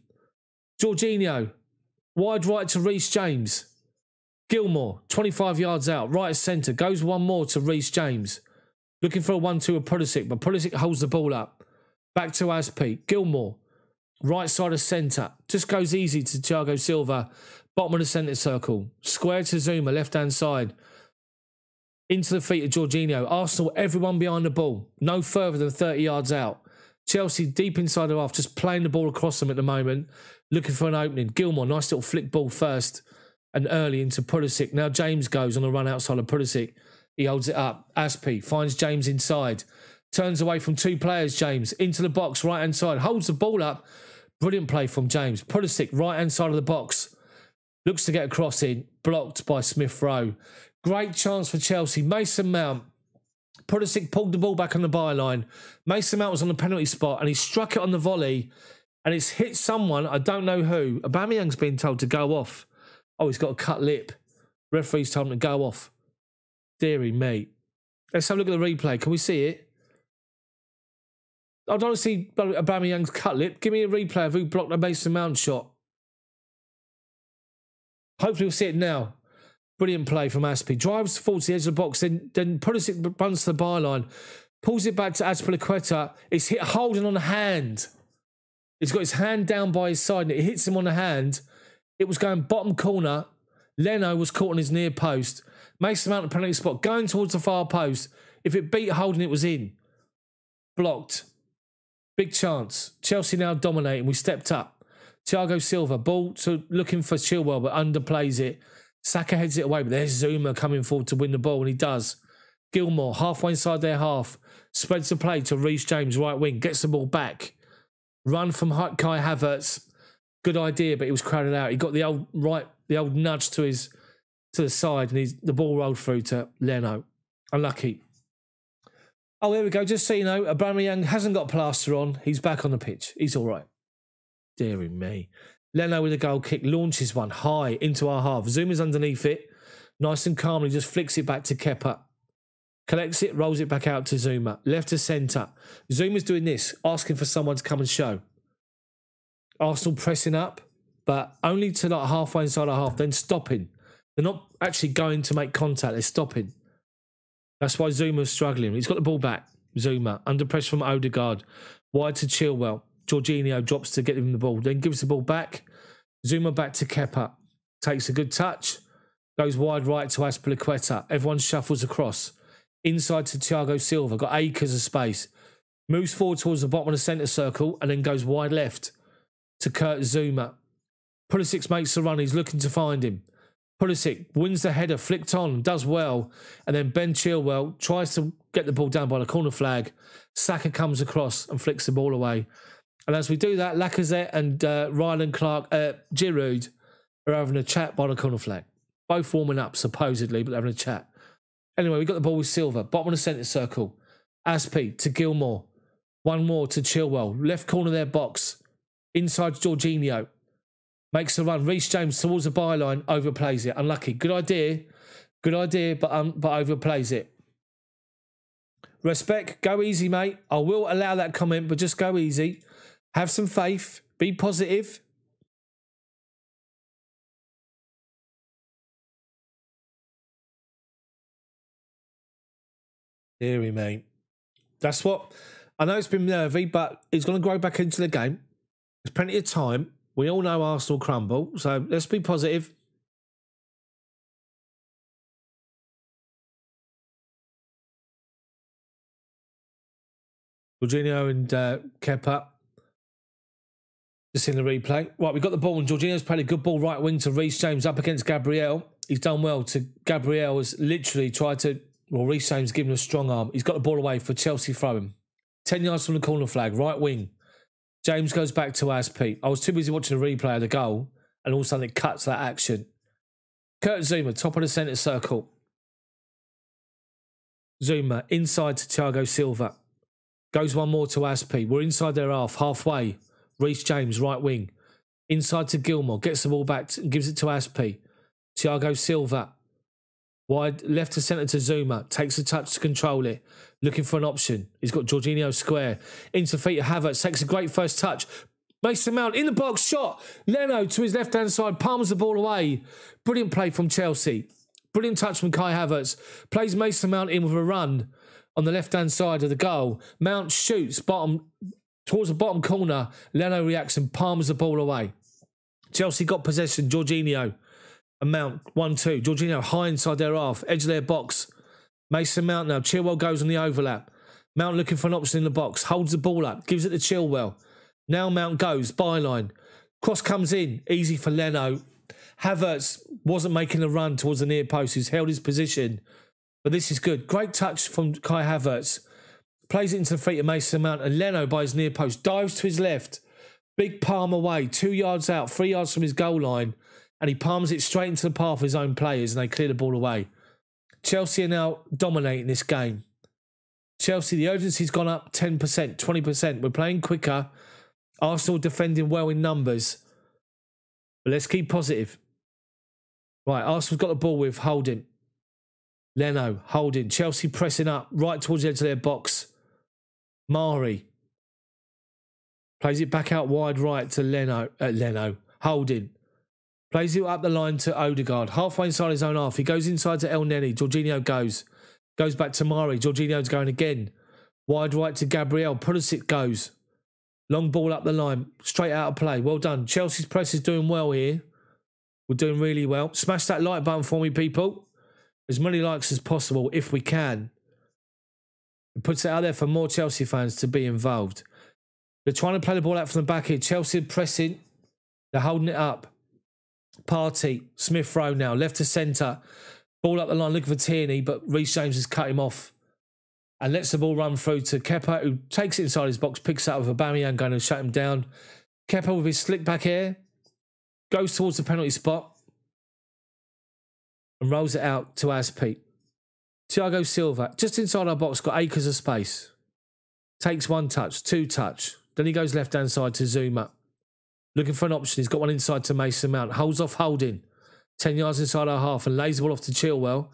Jorginho. Wide right to Reece James. Gilmore. 25 yards out. Right centre. Goes one more to Reece James. Looking for a 1-2 with Pulisic. But Pulisic holds the ball up. Back to Azpi. Gilmore. Right side of centre. Just goes easy to Thiago Silva. Bottom of the centre circle. Square to Zouma. Left hand side. Into the feet of Jorginho. Arsenal, everyone behind the ball. No further than 30 yards out. Chelsea deep inside the half, just playing the ball across them at the moment. Looking for an opening. Gilmore, nice little flick ball first. and early into Pulisic. Now James goes on a run outside of Pulisic. He holds it up. Aspie finds James inside. Turns away from two players, James. Into the box, right-hand side. Holds the ball up. Brilliant play from James. Pulisic, right-hand side of the box. Looks to get a cross in. Blocked by Smith-Rowe. Great chance for Chelsea. Mason Mount. Pulisic pulled the ball back on the byline. Mason Mount was on the penalty spot and he struck it on the volley and it's hit someone, I don't know who. Aubameyang's been told to go off. Oh, he's got a cut lip. Referee's told him to go off. Deary me. Let's have a look at the replay. Can we see it? I don't see Aubameyang's cut lip. Give me a replay of who blocked the Mason Mount shot. Hopefully we'll see it now. Brilliant play from Aspie. Drives towards the edge of the box. Then Pulisic runs to the byline. Pulls it back to Azpilicueta. It's hit holding on the hand. He's got his hand down by his side and it hits him on the hand. It was going bottom corner. Leno was caught on his near post. Mason Mount the penalty spot. Going towards the far post. If it beat Holding, it was in. Blocked. Big chance. Chelsea now dominating. We stepped up. Thiago Silva. Ball to looking for Chilwell but underplays it. Saka heads it away, but there's Zuma coming forward to win the ball, and he does. Gilmore, halfway inside their half, spreads the play to Reece James, right wing, gets the ball back. Run from Kai Havertz. Good idea, but he was crowded out. He got the old nudge to the side, and the ball rolled through to Leno. Unlucky. Oh, there we go. Just so you know, Aubameyang hasn't got plaster on. He's back on the pitch. He's all right. Deary me. Leno with a goal kick, launches one high into our half. Zuma's underneath it. Nice and calmly just flicks it back to Kepa. Collects it, rolls it back out to Zuma. Left to centre. Zuma's doing this, asking for someone to come and show. Arsenal pressing up, but only to like halfway inside our half, then stopping. They're not actually going to make contact, they're stopping. That's why Zuma's struggling. He's got the ball back. Zuma, under pressure from Odegaard. Wide to Chilwell. Jorginho drops to get him the ball, then gives the ball back. Zuma back to Kepa. Takes a good touch. Goes wide right to Azpilicueta. Everyone shuffles across. Inside to Thiago Silva. Got acres of space. Moves forward towards the bottom of the centre circle and then goes wide left to Kurt Zuma. Pulisic makes the run. He's looking to find him. Pulisic wins the header, flicked on, does well. And then Ben Chilwell tries to get the ball down by the corner flag. Saka comes across and flicks the ball away. And as we do that, Lacazette and Ryland Clark, Giroud are having a chat by the corner flag. Both warming up, supposedly, but they're having a chat. Anyway, we got the ball with Silva. Bottom of the centre circle. Aspie to Gilmore. One more to Chilwell. Left corner of their box. Inside Jorginho. Makes a run. Reece James towards the byline. Overplays it. Unlucky. Good idea. Good idea, but overplays it. Respect. Go easy, mate. I will allow that comment, but just go easy. Have some faith. Be positive. Deary me. That's what... I know it's been nervy, but he's going to grow back into the game. There's plenty of time. We all know Arsenal crumble, so let's be positive. Jorginho and Kepa. Just in the replay. Right, we've got the ball, and Jorginho's played a good ball right wing to Reece James up against Gabriel. He's done well to Gabriel, has literally tried to... Well, Reece James giving him a strong arm. He's got the ball away for Chelsea throwing. 10 yards from the corner flag, right wing. James goes back to Aspie. I was too busy watching the replay of the goal, and all of a sudden it cuts that action. Kurt Zuma, top of the centre circle. Zuma, inside to Thiago Silva. Goes one more to Aspie. We're inside their half, halfway. Reece James, right wing. Inside to Gilmore. Gets the ball back and gives it to Aspie. Thiago Silva. Wide left to centre to Zuma. Takes a touch to control it. Looking for an option. He's got Jorginho square. Into feet of Havertz. Takes a great first touch. Mason Mount in the box. Shot. Leno to his left-hand side. Palms the ball away. Brilliant play from Chelsea. Brilliant touch from Kai Havertz. Plays Mason Mount in with a run on the left-hand side of the goal. Mount shoots towards the bottom corner. Leno reacts and palms the ball away. Chelsea got possession. Jorginho. And Mount, 1-2. Jorginho high inside their half, edge of their box. Mason Mount now. Chilwell goes on the overlap. Mount looking for an option in the box. Holds the ball up. Gives it to Chilwell. Now Mount goes. Byline. Cross comes in. Easy for Leno. Havertz wasn't making a run towards the near post. He's held his position. But this is good. Great touch from Kai Havertz. Plays it into the feet of Mason Mount. And Leno, by his near post, dives to his left. Big palm away. 2 yards out. 3 yards from his goal line. And he palms it straight into the path of his own players. And they clear the ball away. Chelsea are now dominating this game. Chelsea, the urgency's gone up 10%, 20%. We're playing quicker. Arsenal defending well in numbers. But let's keep positive. Right, Arsenal's got the ball with Holding. Leno, Holding. Chelsea pressing up right towards the edge of their box. Mari. Plays it back out wide right to Leno. Holding. Plays it up the line to Odegaard. Halfway inside his own half. He goes inside to El Neni. Jorginho goes. Goes back to Mari. Jorginho's going again. Wide right to Gabriel. Pulisic goes. Long ball up the line. Straight out of play. Well done. Chelsea's press is doing well here. We're doing really well. Smash that like button for me, people. As many likes as possible, if we can. It puts it out there for more Chelsea fans to be involved. They're trying to play the ball out from the back here. Chelsea pressing. They're holding it up. Partey. Smith Rowe now. Left to centre. Ball up the line. Looking for Tierney, but Reece James has cut him off. And lets the ball run through to Kepa, who takes it inside his box, picks it up with Aubameyang going to shut him down. Kepa with his slick back hair. Goes towards the penalty spot. And rolls it out to Aspi. Thiago Silva, just inside our box, got acres of space. Takes one touch, two touch. Then he goes left-hand side to Zuma. Looking for an option. He's got one inside to Mason Mount. Holds off Holding. 10 yards inside our half and lays the ball off to Chilwell.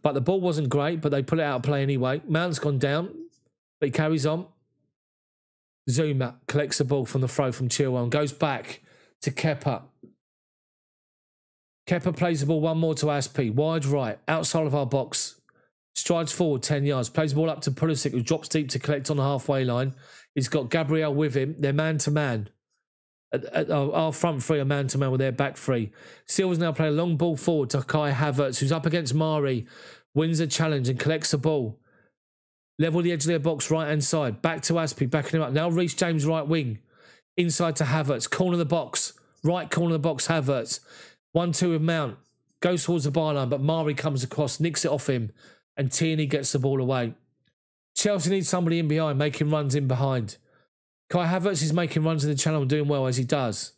But the ball wasn't great, but they put it out of play anyway. Mount's gone down, but he carries on. Zuma collects the ball from the throw from Chilwell and goes back to Kepa. Kepa plays the ball one more to Aspi. Wide right, outside of our box. Strides forward 10 yards. Plays the ball up to Pulisic, who drops deep to collect on the halfway line. He's got Gabriel with him. They're man-to-man. Our front three are man-to-man with their back three. Silva's now playing a long ball forward to Kai Havertz, who's up against Mari. Wins the challenge and collects the ball. Level the edge of their box, right-hand side. Back to Aspi, backing him up. Now Reece James, right wing. Inside to Havertz. Corner of the box. Right corner of the box, Havertz. 1-2 with Mount. Goes towards the byline, but Mari comes across, nicks it off him, and Tierney gets the ball away. Chelsea needs somebody in behind, making runs in behind. Kai Havertz is making runs in the channel and doing well as he does.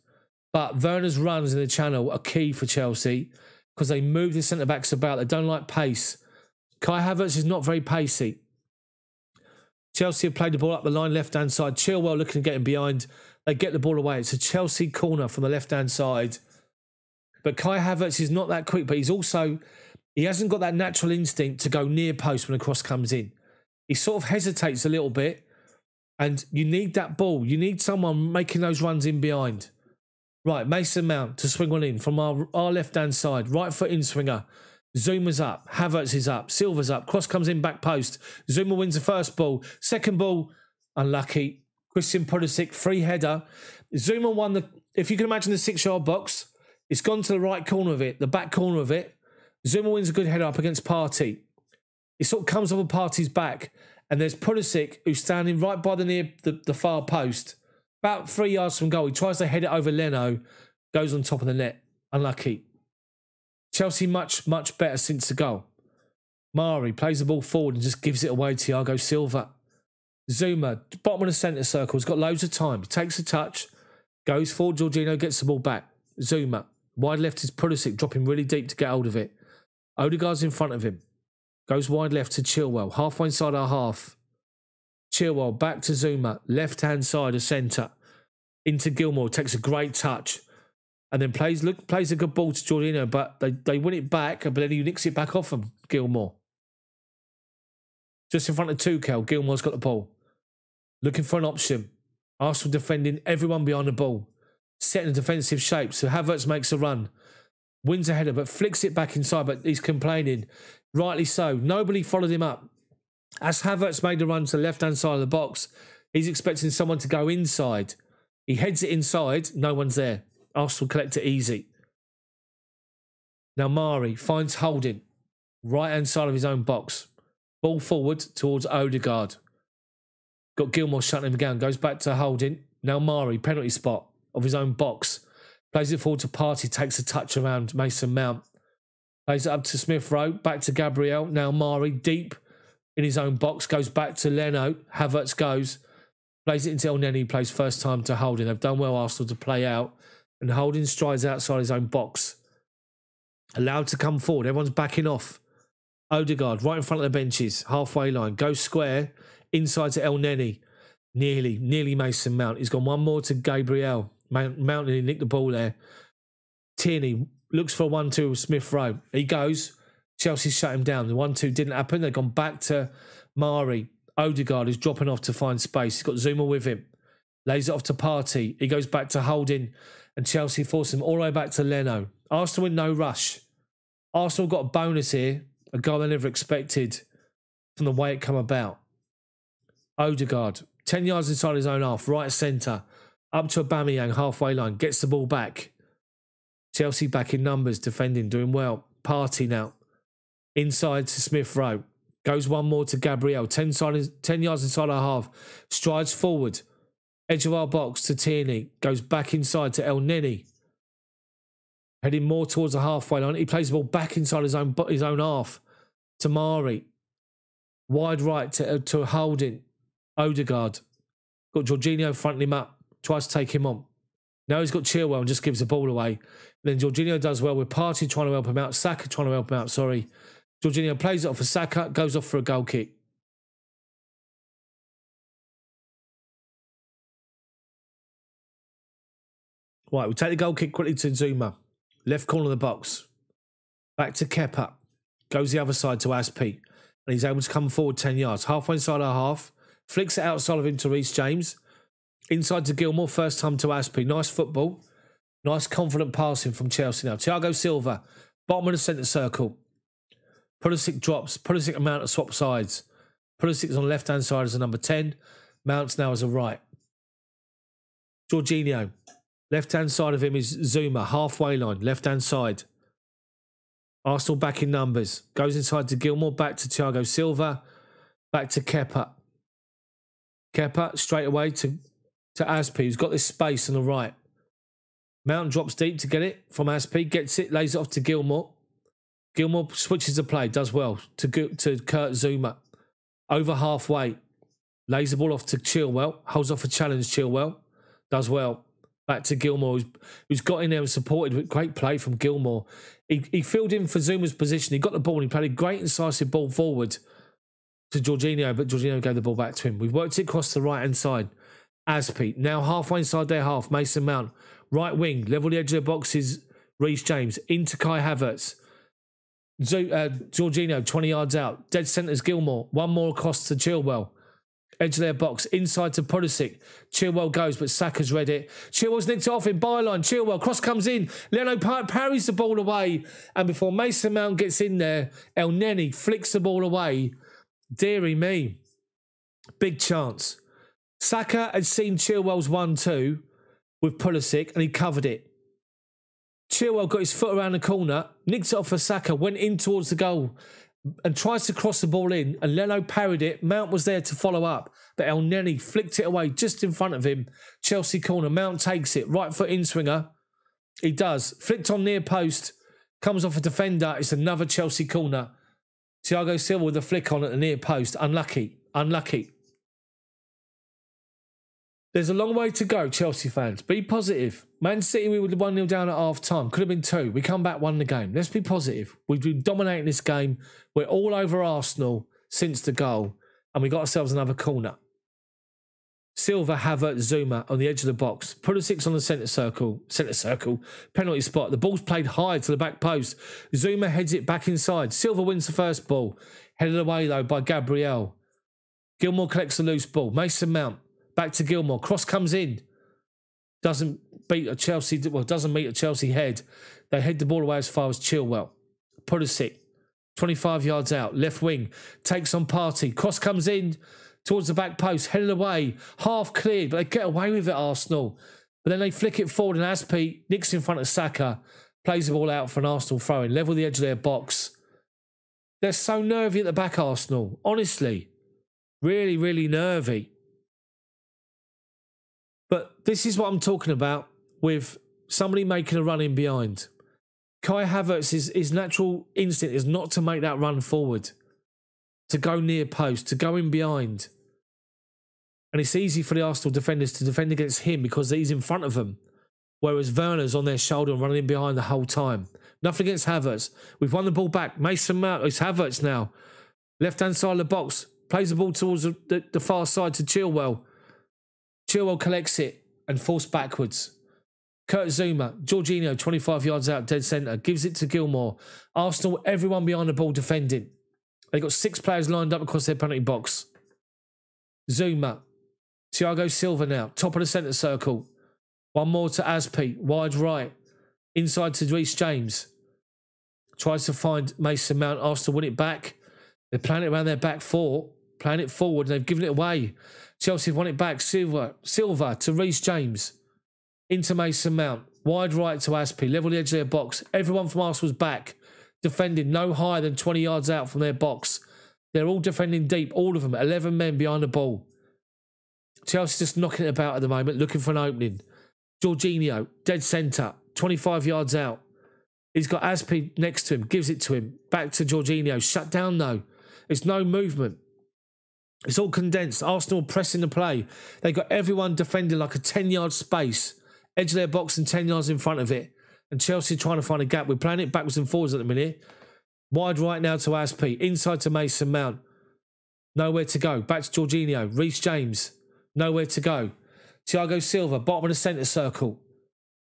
But Werner's runs in the channel are key for Chelsea because they move the centre-backs about. They don't like pace. Kai Havertz is not very pacey. Chelsea have played the ball up the line, left-hand side. Chilwell looking to get him behind. They get the ball away. It's a Chelsea corner from the left-hand side. But Kai Havertz is not that quick, but he hasn't got that natural instinct to go near post when a cross comes in. He sort of hesitates a little bit, and you need that ball. You need someone making those runs in behind. Right, Mason Mount to swing one in from our left-hand side. Right foot in swinger. Zuma's up. Havertz is up. Silva's up. Cross comes in back post. Zuma wins the first ball. Second ball, unlucky. Christian Pulisic, free header. Zuma won the... If you can imagine the 6-yard box... It's gone to the right corner of it, the back corner of it. Zuma wins a good header up against Partey. It sort of comes over Partey's back. And there's Pulisic, who's standing right by the far post. About 3 yards from goal. He tries to head it over Leno. Goes on top of the net. Unlucky. Chelsea much, much better since the goal. Mari plays the ball forward and just gives it away to Thiago Silva. Zuma, bottom of the centre circle. He's got loads of time. He takes a touch. Goes forward. Jorginho gets the ball back. Zuma. Wide left is Pulisic, dropping really deep to get hold of it. Odegaard's in front of him. Goes wide left to Chilwell. Halfway inside our half. Chilwell back to Zuma. Left-hand side of centre. Into Gilmour. Takes a great touch. And then plays a good ball to Jorginho, but they win it back, but then he nicks it back off him, Gilmour. Just in front of Tuchel, Gilmour's got the ball. Looking for an option. Arsenal defending everyone behind the ball. Setting a defensive shape, so Havertz makes a run. Wins a header, but flicks it back inside, but he's complaining. Rightly so. Nobody followed him up. As Havertz made the run to the left-hand side of the box, he's expecting someone to go inside. He heads it inside, no one's there. Arsenal collect it easy. Now Mari finds Holding. Right-hand side of his own box. Ball forward towards Odegaard. Got Gilmour shutting him down. Goes back to Holding. Now Mari, penalty spot of his own box. Plays it forward to Partey, takes a touch around Mason Mount. Plays it up to Smith Rowe, back to Gabriel. Now Mari, deep in his own box, goes back to Leno. Havertz goes, plays it into El Neni, plays first time to Holding. They've done well, Arsenal, to play out. And Holding strides outside his own box. Allowed to come forward. Everyone's backing off. Odegaard, right in front of the benches, halfway line. Goes square, inside to El Neni. Nearly Mason Mount. He's gone one more to Gabriel. Mount nearly nicked the ball there. Tierney looks for a 1-2 with Smith Rowe. He goes. Chelsea shut him down. The 1-2 didn't happen. They've gone back to Mari. Odegaard is dropping off to find space. He's got Zuma with him. Lays it off to Partey. He goes back to Holding. And Chelsea force him all the way back to Leno. Arsenal with no rush. Arsenal got a bonus here. A goal they never expected from the way it come about. Odegaard, 10 yards inside his own half, right centre. Up to Aubameyang, halfway line. Gets the ball back. Chelsea back in numbers, defending, doing well. Partey now. Inside to Smith Rowe. Goes one more to Gabriel. 10 yards inside our half. Strides forward. Edge of our box to Tierney. Goes back inside to El Neni. Heading more towards the halfway line. He plays the ball back inside his own half to Mari. Wide right to Holding. Odegaard. Got Jorginho fronting him up. Tries to take him on. Now he's got Chilwell and just gives the ball away. Then Jorginho does well with Partey trying to help him out. Saka trying to help him out, sorry. Jorginho plays it off for Saka. Goes off for a goal kick. Right, we'll take the goal kick quickly to Zuma. Left corner of the box. Back to Kepa. Goes the other side to Aspi. And he's able to come forward 10 yards. Halfway inside our half. Flicks it outside of him to Reece James. Inside to Gilmour. First time to Aspi. Nice football. Nice confident passing from Chelsea now. Thiago Silva. Bottom of the centre circle. Pulisic drops. Pulisic and Mount swap sides. Pulisic is on the left-hand side as a number 10. Mount's now as a right. Jorginho. Left-hand side of him is Zuma, halfway line, left-hand side. Arsenal back in numbers. Goes inside to Gilmour, back to Thiago Silva, back to Kepa. Kepa straight away to Aspi, who's got this space on the right. Mount drops deep to get it from Aspi, gets it, lays it off to Gilmour. Gilmour switches the play, does well, to Kurt Zuma. Over halfway, lays the ball off to Chilwell, holds off a challenge, Chilwell, does well. Back to Gilmour, who's got in there and supported with great play from Gilmour. He filled in for Zuma's position. He got the ball and he played a great incisive ball forward to Jorginho, but Jorginho gave the ball back to him. We've worked it across the right-hand side. Aspi, now halfway inside their half. Mason Mount, right wing, level the edge of the boxes. Reece James, into Kai Havertz. Jorginho, 20 yards out. Dead centre's Gilmour. One more across to Chilwell. Edge of their box, inside to Pulisic. Chilwell goes, but Saka's read it. Chilwell's nicked it off in byline. Chilwell, cross comes in. Leno parries the ball away. And before Mason Mount gets in there, El Neni flicks the ball away. Deary me. Big chance. Saka had seen Chilwell's 1-2 with Pulisic, and he covered it. Chilwell got his foot around the corner, nicked it off for Saka, went in towards the goal, and tries to cross the ball in, and Leno parried it. Mount was there to follow up, but El Neni flicked it away just in front of him. Chelsea corner. Mount takes it. Right foot in swinger. He does. Flicked on near post. Comes off a defender. It's another Chelsea corner. Thiago Silva with a flick on at the near post. Unlucky. Unlucky. There's a long way to go, Chelsea fans. Be positive. Man City, we were 1-0 down at half time. Could have been 2. We come back, won the game. Let's be positive. We've been dominating this game. We're all over Arsenal since the goal. And we got ourselves another corner. Silva, Havertz, Zuma on the edge of the box. Pulisic's on the centre circle. Penalty spot. The ball's played high to the back post. Zuma heads it back inside. Silva wins the first ball. Headed away, though, by Gabriel. Gilmour collects the loose ball. Mason Mount. Back to Gilmour. Cross comes in. Doesn't meet a Chelsea head. They head the ball away as far as Chilwell. Pulisic, 25 yards out. Left wing. Takes on Partey. Cross comes in towards the back post. Headed away. Half cleared, but they get away with it, Arsenal. But then they flick it forward and Aspi nicks in front of Saka. Plays the ball out for an Arsenal throw-in. Level the edge of their box. They're so nervy at the back, Arsenal. Honestly. Really, really nervy. But this is what I'm talking about with Somebody making a run in behind. Kai Havertz, his natural instinct is not to make that run forward, to go near post, to go in behind. And it's easy for the Arsenal defenders to defend against him because he's in front of them. Whereas Werner's on their shoulder and running in behind the whole time. Nothing against Havertz. We've won the ball back. Mason Mount, it's Havertz now. Left-hand side of the box. Plays the ball towards the far side to Chilwell. Chilwell collects it and forced backwards. Kurt Zuma, Jorginho, 25 yards out, dead centre. Gives it to Gilmour. Arsenal, everyone behind the ball defending. They've got 6 players lined up across their penalty box. Zuma. Thiago Silva now. Top of the centre circle. One more to Aspi. Wide right. Inside to Reece James. Tries to find Mason Mount. Arsenal win it back. They're playing it around their back four. Playing it forward. And they've given it away. Chelsea won it back. Silva to Reece James. Into Mason Mount. Wide right to Aspi. Level the edge of their box. Everyone from Arsenal's back. Defending no higher than 20 yards out from their box. They're all defending deep. All of them. 11 men behind the ball. Chelsea just knocking it about at the moment. Looking for an opening. Jorginho. Dead centre. 25 yards out. He's got Aspi next to him. Gives it to him. Back to Jorginho. Shut down though. There's no movement. It's all condensed. Arsenal pressing the play. They've got everyone defending like a 10-yard space. Edge of their box and 10 yards in front of it. And Chelsea trying to find a gap. We're playing it backwards and forwards at the minute. Wide right now to Aspi. Inside to Mason Mount. Nowhere to go. Back to Jorginho. Reece James. Nowhere to go. Thiago Silva. Bottom of the centre circle.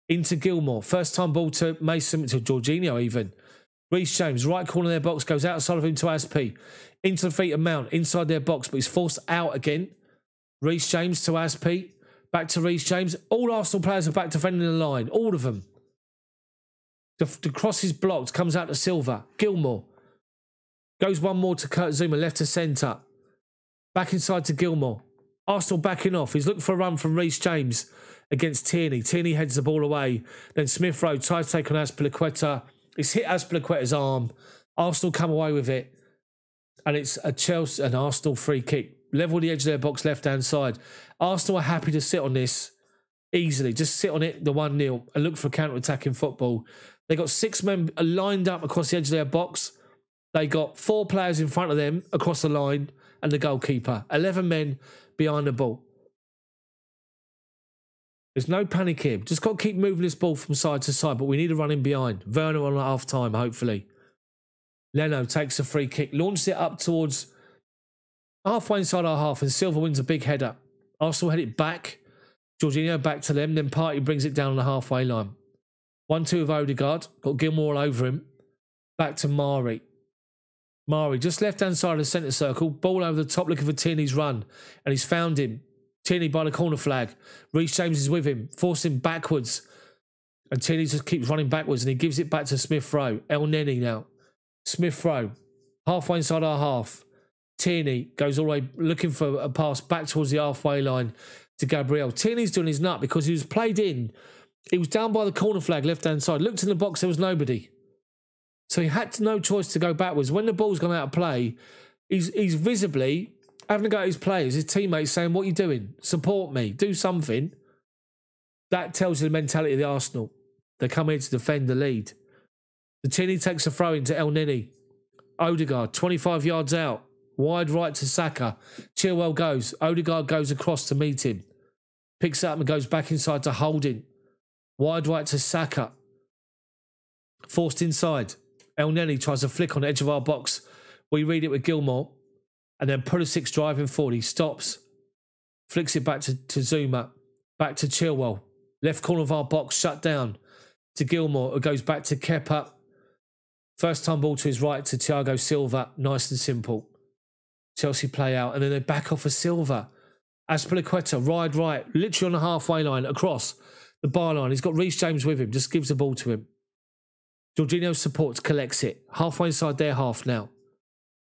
Into Gilmour. First time ball to Mason, to Jorginho even. Reece James. Right corner of their box. Goes outside of him to Aspi. Into the feet of Mount. Inside their box. But he's forced out again. Reece James to Aspi. Back to Reece James. All Arsenal players are back defending the line. All of them. The cross is blocked. Comes out to Silva. Gilmour. Goes one more to Kurt Zuma. Left to centre. Back inside to Gilmour. Arsenal backing off. He's looking for a run from Reece James against Tierney. Tierney heads the ball away. Then Smith Rowe tries to take on Azpilicueta. It's hit Azpilicueta's arm. Arsenal come away with it. And it's a Chelsea and Arsenal free kick. Level the edge of their box left-hand side. Arsenal are happy to sit on this easily. Just sit on it, the 1-0, and look for counter-attacking football. They got 6 men lined up across the edge of their box. They got 4 players in front of them across the line and the goalkeeper. 11 men behind the ball. There's no panic here. Just got to keep moving this ball from side to side, but we need to run in behind. Werner on half-time, hopefully. Leno takes a free kick, launches it up towards halfway inside our half, and Silva wins a big header. Arsenal head it back. Jorginho back to them. Then Partey brings it down on the halfway line. 1-2 of Odegaard. Got Gilmour all over him. Back to Mari. Mari just left-hand side of the centre circle. Ball over the top looking for Tierney's run. And he's found him. Tierney by the corner flag. Reece James is with him. Forcing backwards. And Tierney just keeps running backwards. And he gives it back to Smith Rowe. El Neni now. Smith Rowe. Halfway inside our half. Tierney goes all the way looking for a pass back towards the halfway line to Gabriel. Tierney's doing his nut because he was played in. He was down by the corner flag left-hand side. Looked in the box, there was nobody. So he had no choice to go backwards. When the ball's gone out of play, he's visibly having to go at his players, his teammates saying, what are you doing? Support me. Do something. That tells you the mentality of the Arsenal. They come here to defend the lead. The Tierney takes a throw into El Neni. Odegaard, 25 yards out. Wide right to Saka. Chilwell goes. Odegaard goes across to meet him. Picks it up and goes back inside to Holding. Wide right to Saka. Forced inside. El Neni tries to flick on the edge of our box. We read it with Gilmour. And then Pulisic driving forward. He stops. Flicks it back to Zuma. Back to Chilwell. Left corner of our box shut down. To Gilmour. It goes back to Kepa. First time ball to his right to Thiago Silva. Nice and simple. Chelsea play out. And then they back off for Silva. Azpilicueta, right. Literally on the halfway line. Across the bar line. He's got Reece James with him. Just gives the ball to him. Jorginho supports. Collects it. Halfway inside their half now.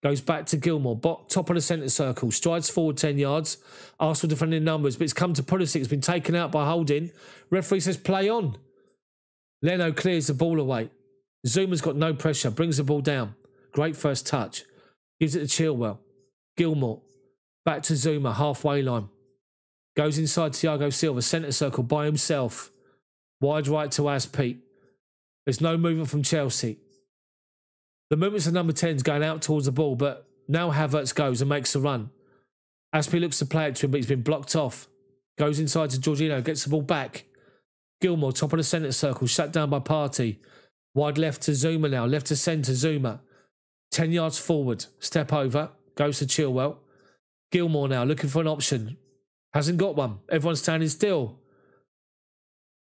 Goes back to Gilmour. Top of the centre circle. Strides forward 10 yards. Arsenal defending numbers. But it's come to Pulisic. It's been taken out by Holding. Referee says play on. Leno clears the ball away. Zuma's got no pressure. Brings the ball down. Great first touch. Gives it to Chilwell. Gilmour. Back to Zuma. Halfway line. Goes inside Thiago Silva. Centre circle by himself. Wide right to Aspie. There's no movement from Chelsea. The movements of number 10's going out towards the ball, but now Havertz goes and makes a run. Aspie looks to play it to him, but he's been blocked off. Goes inside to Jorginho, gets the ball back. Gilmour, top of the centre circle, shut down by Partey. Wide left to Zuma now, left to centre, Zuma. 10 yards forward, step over, goes to Chilwell. Gilmour now, looking for an option. Hasn't got one. Everyone's standing still.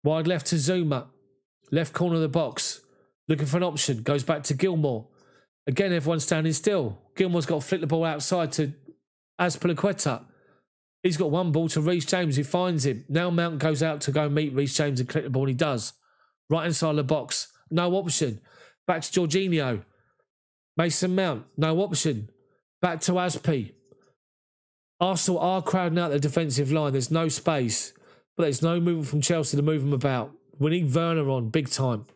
Wide left to Zuma. Left corner of the box. Looking for an option. Goes back to Gilmour. Again, everyone's standing still. Gilmour's got to flick the ball outside to Azpilicueta. He's got one ball to Reece James, who finds him. Now Mount goes out to go meet Reece James and click the ball, and he does. Right inside of the box. No option. Back to Jorginho. Mason Mount. No option. Back to Aspie. Arsenal are crowding out the defensive line. There's no space. But there's no movement from Chelsea to move them about. We need Werner on big time.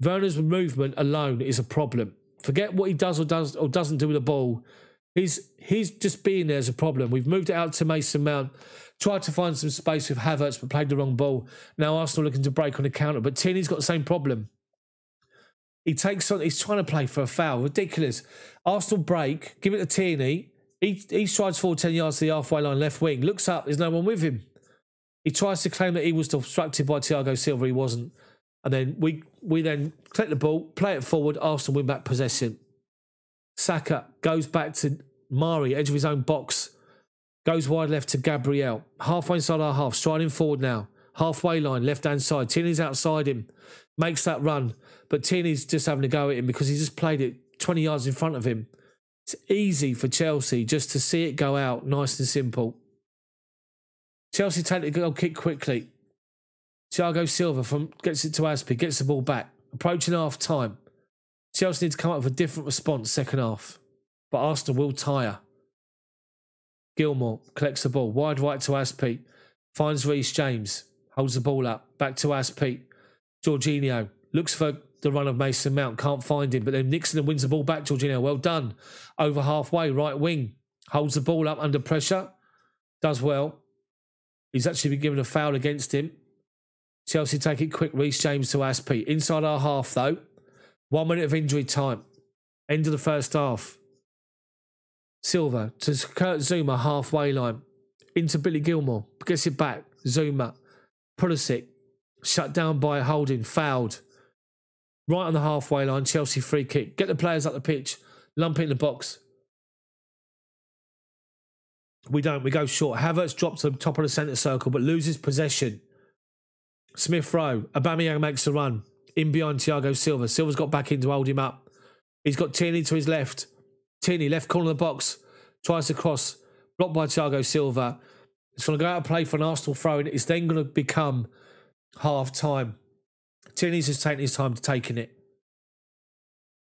Werner's movement alone is a problem. Forget what he does or doesn't do with the ball. He's just being there as a problem. We've moved it out to Mason Mount. Tried to find some space with Havertz, but played the wrong ball. Now Arsenal looking to break on the counter. But Tierney's got the same problem. He's trying to play for a foul. Ridiculous. Arsenal break. Give it to Tierney. He strides forward 10 yards to the halfway line, left wing. Looks up. There's no one with him. He tries to claim that he was obstructed by Thiago Silva. He wasn't. And then we then collect the ball, play it forward. Arsenal win back possession. Saka goes back to Mari, edge of his own box. Goes wide left to Gabriel. Halfway inside our half. Striding forward now. Halfway line, left-hand side. Tierney's outside him. Makes that run. But Tierney's just having a go at him because he just played it 20 yards in front of him. It's easy for Chelsea just to see it go out, nice and simple. Chelsea take the goal kick quickly. Thiago Silva gets it to Aspie, gets the ball back. Approaching half time. Chelsea need to come up with a different response second half. But Arsenal will tire. Gilmour collects the ball. Wide right to Aspie. Finds Reece James. Holds the ball up. Back to Aspie. Jorginho looks for the run of Mason Mount. Can't find him. But then Nixon wins the ball back. Jorginho, well done. Over halfway, right wing. Holds the ball up under pressure. Does well. He's actually been given a foul against him. Chelsea take it quick. Reece James to Aspie. Inside our half, though. 1 minute of injury time. End of the first half. Silva to Kurt Zuma, halfway line. Into Billy Gilmour. Gets it back. Zuma. Pulisic. Shut down by Holding. Fouled. Right on the halfway line. Chelsea free kick. Get the players up the pitch. Lump it in the box. We don't. We go short. Havertz drops to the top of the centre circle but loses possession. Smith Rowe. Aubameyang makes a run. In behind Thiago Silva. Silva's got back in to hold him up. He's got Tierney to his left. Tierney, left corner of the box. Tries to cross. Blocked by Thiago Silva. It's going to go out of play for an Arsenal throw-in. It's then going to become half-time. Tierney's just taking his time to taking it.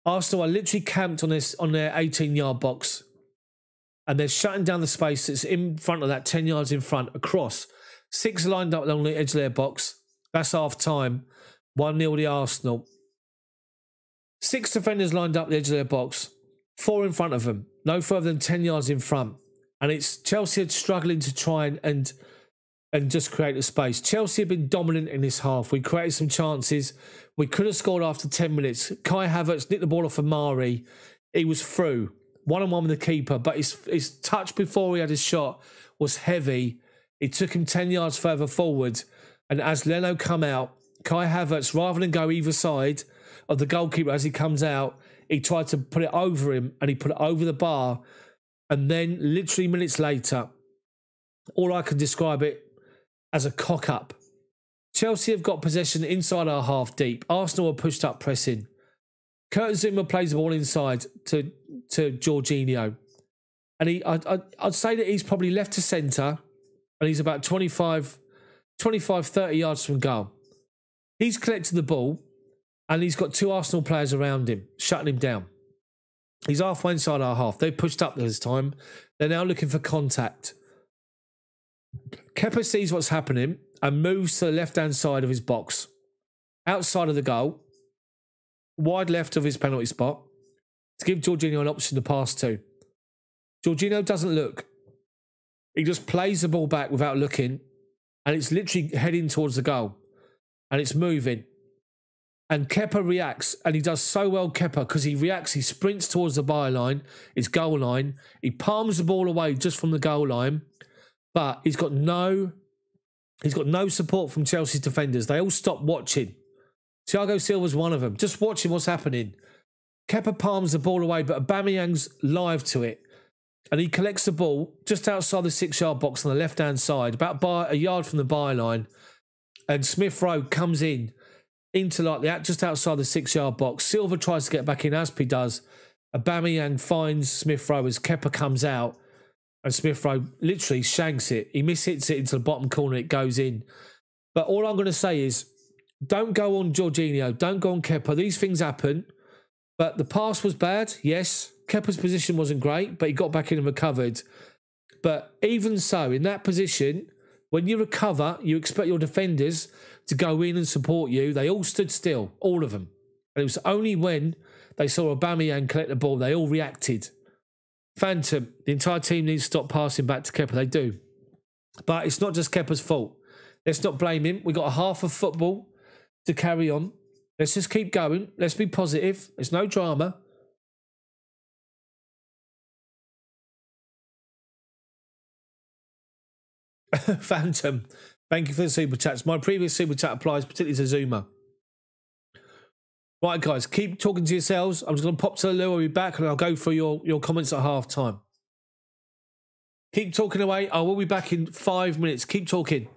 Arsenal are literally camped on their 18-yard box. And they're shutting down the space that's in front of that, 10 yards in front, across. 6 lined up along the edge of their box. That's half-time. 1-0 the Arsenal. 6 defenders lined up the edge of their box. 4 in front of them. No further than 10 yards in front. And it's Chelsea struggling to try and just create a space. Chelsea have been dominant in this half. We created some chances. We could have scored after 10 minutes. Kai Havertz nicked the ball off of Mari. He was through. 1-on-1 with the keeper. But his touch before he had his shot was heavy. It took him 10 yards further forward. And as Leno come out, Kai Havertz, rather than go either side of the goalkeeper as he comes out, he tried to put it over him and he put it over the bar. And then literally minutes later, all I can describe it as a cock-up. Chelsea have got possession inside our half deep. Arsenal are pushed up pressing. Kurt Zuma plays the ball inside to Jorginho. And I'd say that he's probably left to centre and he's about 25, 30 yards from goal. He's collected the ball and he's got 2 Arsenal players around him, shutting him down. He's halfway inside our half. They've pushed up this time. They're now looking for contact. Kepa sees what's happening and moves to the left-hand side of his box. Outside of the goal. Wide left of his penalty spot. To give Jorginho an option to pass to. Jorginho doesn't look. He just plays the ball back without looking. And it's literally heading towards the goal. and it's moving. And Kepa reacts, and he does so well, Kepa, because he reacts, he sprints towards the byline, his goal line. He palms the ball away just from the goal line, but he's got no support from Chelsea's defenders. They all stop watching. Thiago Silva's one of them, just watching what's happening. Kepa palms the ball away, but Aubameyang's live to it. And he collects the ball just outside the 6-yard box on the left-hand side, about a yard from the byline. And Smith Rowe comes into like that, just outside the 6-yard box. Silva tries to get back in, Aspi does. Aubameyang finds Smith Rowe as Kepa comes out. And Smith Rowe literally shanks it. He mishits it into the bottom corner, it goes in. But all I'm going to say is, don't go on Jorginho, don't go on Kepa. These things happen. But the pass was bad, yes. Kepa's position wasn't great, but he got back in and recovered. But even so, in that position, when you recover, you expect your defenders to go in and support you. They all stood still, all of them. And it was only when they saw Aubameyang collect the ball, they all reacted. Phantom, the entire team needs to stop passing back to Kepa. They do. But it's not just Kepa's fault. Let's not blame him. We've got a half of football to carry on. Let's just keep going. Let's be positive. There's no drama. Phantom, thank you for the super chats. My previous super chat applies particularly to Zuma. Right, guys, keep talking to yourselves. I'm just going to pop to the loo. I'll be back and I'll go for your comments at half time. Keep talking away. I will be back in 5 minutes. Keep talking.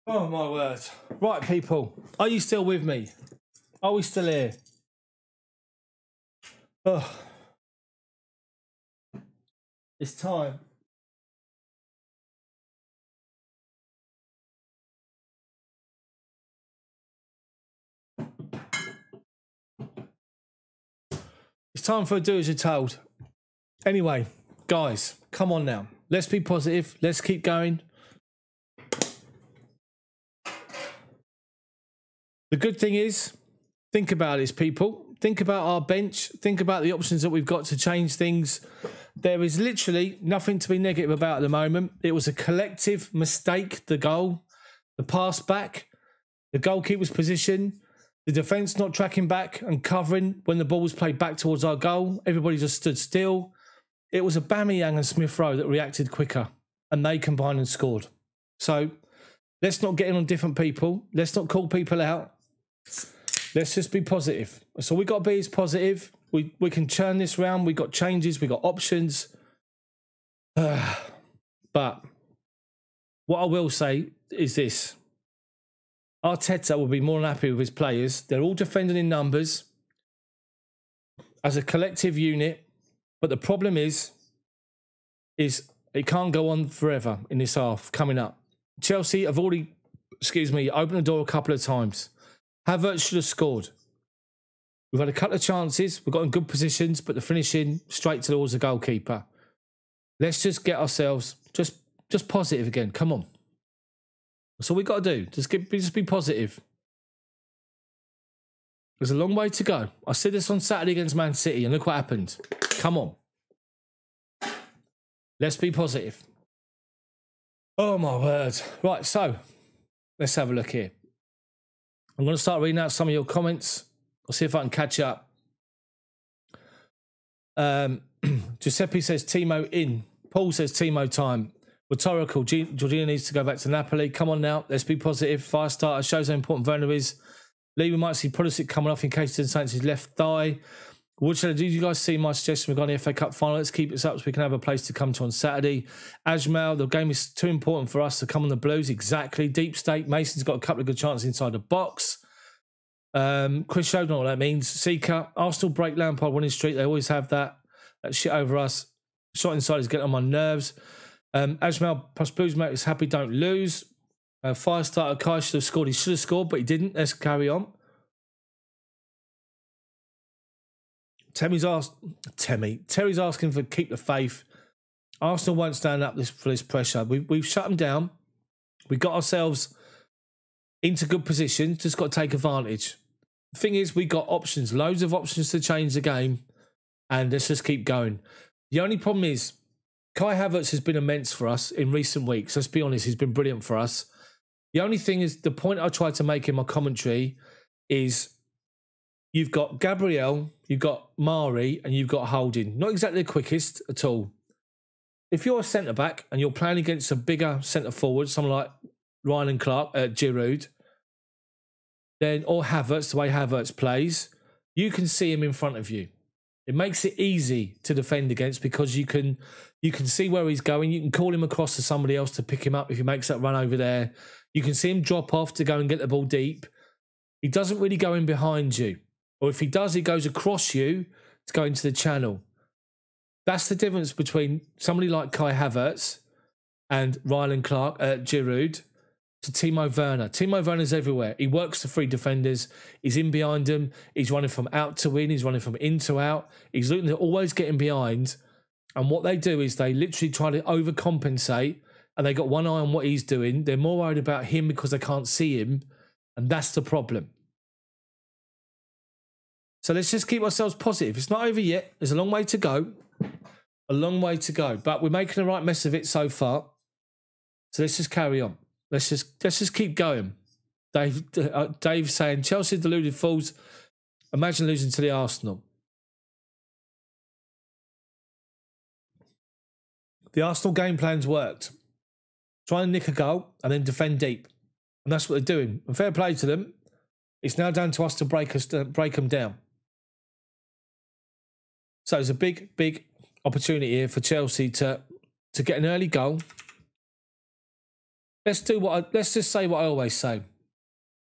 Oh, my word. Right, people. Are you still with me? Are we still here? Oh. It's time. It's time for a do as you're told. Anyway, guys, come on now. Let's be positive. Let's keep going. The good thing is, think about this, people. Think about our bench. Think about the options that we've got to change things. There is literally nothing to be negative about at the moment. It was a collective mistake, the goal, the pass back, the goalkeeper's position, the defence not tracking back and covering when the ball was played back towards our goal. Everybody just stood still. It was Aubameyang and Smith Rowe that reacted quicker. and they combined and scored. So let's not get in on different people. Let's not call people out. Let's just be positive. So we got to be as positive. We can churn this round. We got changes. We got options. But what I will say is this. Arteta will be more than happy with his players. They're all defending in numbers as a collective unit. But the problem is it can't go on forever in this half coming up. Chelsea have already, opened the door a couple of times. Havertz should have scored. We've had a couple of chances. We've got in good positions, but the finishing straight towards the goalkeeper. Let's just get ourselves just positive again. Come on. That's all we got to do. Just be positive. There's a long way to go. I said this on Saturday against Man City, and look what happened. Come on. Let's be positive. Oh, my word. Right, so let's have a look here. I'm going to start reading out some of your comments. I'll see if I can catch up. Giuseppe says Timo in. Paul says Timo time. Rhetorical. Jorginho needs to go back to Napoli. Come on now. Let's be positive. Fire starter shows how important Werner is. Lee, we might see Pulisic coming off in case he doesn't his left thigh. Did you guys see my suggestion regarding the FA Cup final? Let's keep this up so we can have a place to come to on Saturday. Ajmal, the game is too important for us to come on the Blues. Exactly. Deep state. Mason's got a couple of good chances inside the box. Chris showed what that means. Seeker. Arsenal break Lampard winning streak. They always have that shit over us. Shot inside is getting on my nerves. Ajmal plus Blues mate is happy don't lose. Fire starter Kai should have scored. He should have scored, but he didn't. Let's carry on. Terry's asking for keep the faith. Arsenal won't stand up for this pressure. We've shut them down. We got ourselves into good position. Just got to take advantage. The thing is, we got options, loads of options to change the game, and let's just keep going. The only problem is, Kai Havertz has been immense for us in recent weeks. Let's be honest, he's been brilliant for us. The only thing is, the point I tried to make in my commentary is you've got Gabriel, you've got Mari, and you've got Holding. Not exactly the quickest at all. If you're a centre-back and you're playing against a bigger centre-forward, someone like Ryan Clark, Giroud, then, or Havertz, the way Havertz plays, you can see him in front of you. It makes it easy to defend against because you can see where he's going. You can call him across to somebody else to pick him up if he makes that run over there. You can see him drop off to go and get the ball deep. He doesn't really go in behind you. Or if he does, he goes across you to go into the channel. That's the difference between somebody like Kai Havertz and Rylan Clark, Giroud, to Timo Werner. Timo Werner's everywhere. He works the three defenders. He's in behind them. He's running from out to in. He's running from in to out. He's looking to always getting behind. And what they do is they literally try to overcompensate, and they got one eye on what he's doing. They're more worried about him because they can't see him. And that's the problem. So let's just keep ourselves positive. It's not over yet. There's a long way to go. A long way to go. But we're making the right mess of it so far. So let's just carry on. Let's just keep going. Dave's saying, Chelsea deluded fools. Imagine losing to the Arsenal. The Arsenal game plan's worked. Try and nick a goal and then defend deep. And that's what they're doing. And fair play to them. It's now down to us to break them down. So there's a big opportunity here for Chelsea to get an early goal. Let's just say what I always say.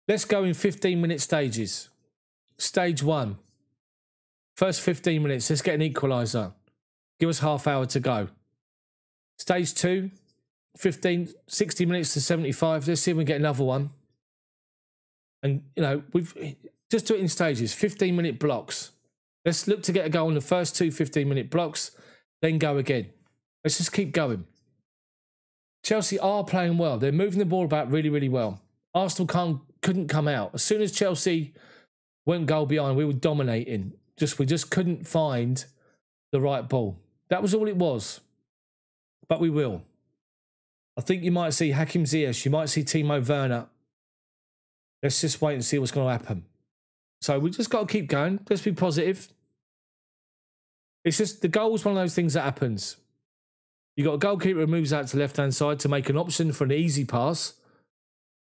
Let's go in 15-minute stages. Stage 1. First 15 minutes, let's get an equaliser. Give us half hour to go. Stage 2, 60 minutes to 75. Let's see if we can get another one. And, we've just do it in stages, 15-minute blocks. Let's look to get a goal in the first 2 15-minute blocks, then go again. Let's just keep going. Chelsea are playing well. They're moving the ball about really, really well. Arsenal couldn't come out. As soon as Chelsea went goal behind, we were dominating. We just couldn't find the right ball. That was all it was. But we will. I think you might see Hakim Ziyech. You might see Timo Werner. Let's just wait and see what's going to happen. So we just got to keep going. Let's be positive. It's just the goal is one of those things that happens. You got a goalkeeper who moves out to the left-hand side to make an option for an easy pass.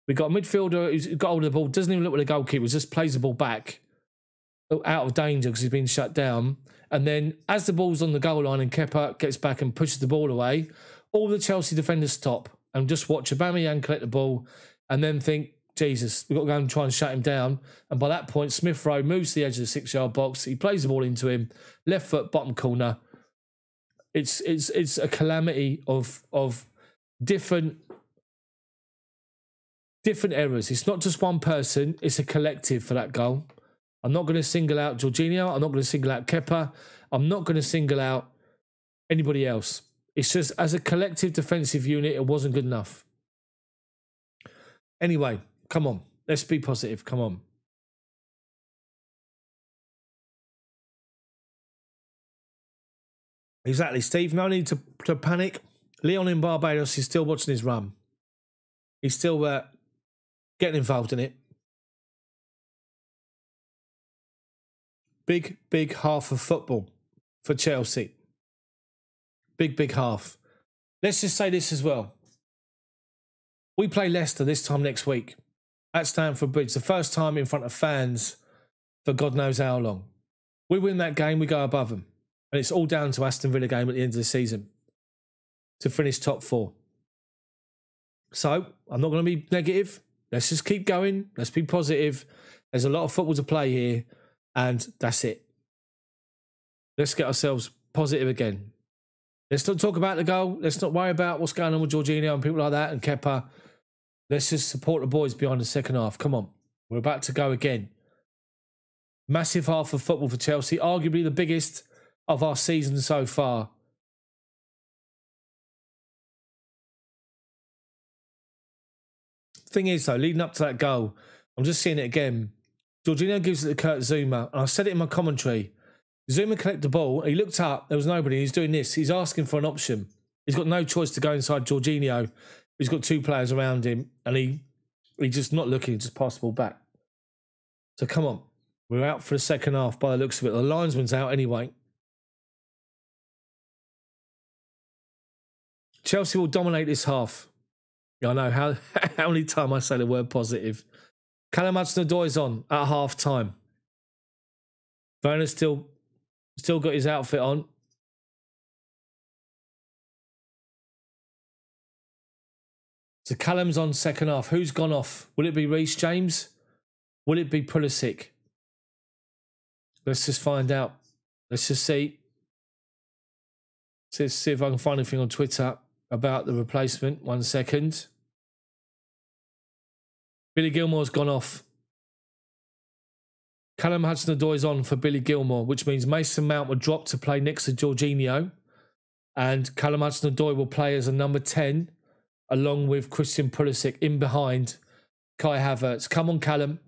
We got a midfielder who's got hold of the ball, doesn't even look at the goalkeeper, just plays the ball back out of danger because he's been shut down. And then as the ball's on the goal line and Kepa gets back and pushes the ball away, all the Chelsea defenders stop and just watch Aubameyang collect the ball and then think, Jesus, we've got to go and try and shut him down. And by that point, Smith Rowe moves to the edge of the 6-yard box. He plays the ball into him, left foot, bottom corner. It's a calamity of different errors. It's not just one person. It's a collective for that goal. I'm not going to single out Jorginho. I'm not going to single out Kepa. I'm not going to single out anybody else. It's just as a collective defensive unit, it wasn't good enough. Anyway, come on. Let's be positive. Come on. Exactly, Steve. No need to panic. Leon in Barbados is still watching his run. He's still getting involved in it. Big half of football for Chelsea. Big half. Let's just say this as well. We play Leicester this time next week at Stamford Bridge. The first time in front of fans for God knows how long. We win that game, we go above them. And it's all down to Aston Villa game at the end of the season to finish top 4. So, I'm not going to be negative. Let's just keep going. Let's be positive. There's a lot of football to play here. And that's it. Let's get ourselves positive again. Let's not talk about the goal. Let's not worry about what's going on with Jorginho and people like that and Kepa. Let's just support the boys beyond the second half. Come on. We're about to go again. Massive half of football for Chelsea. Arguably the biggest of our season so far. Thing is, though, leading up to that goal, I'm just seeing it again. Jorginho gives it to Kurt Zouma, and I said it in my commentary. Zouma collected the ball, he looked up, there was nobody, he's doing this. He's asking for an option. He's got no choice to go inside Jorginho. He's got 2 players around him, and he's just not looking, he just passed the ball back. So come on, we're out for the second half by the looks of it. The linesman's out anyway. Chelsea will dominate this half. I know how many times I say the word positive. Callum Hudson-Odoi's on at half time. Werner's still got his outfit on. So Callum's on second half. Who's gone off? Will it be Reece James? Will it be Pulisic? Let's just find out. Let's just see. Let's see if I can find anything on Twitter about the replacement. 1 second. Billy Gilmore's gone off. Callum Hudson-Odoi's on for Billy Gilmore, which means Mason Mount will drop to play next to Jorginho. And Callum Hudson-Odoi will play as a number 10, along with Christian Pulisic in behind Kai Havertz. Come on, Callum.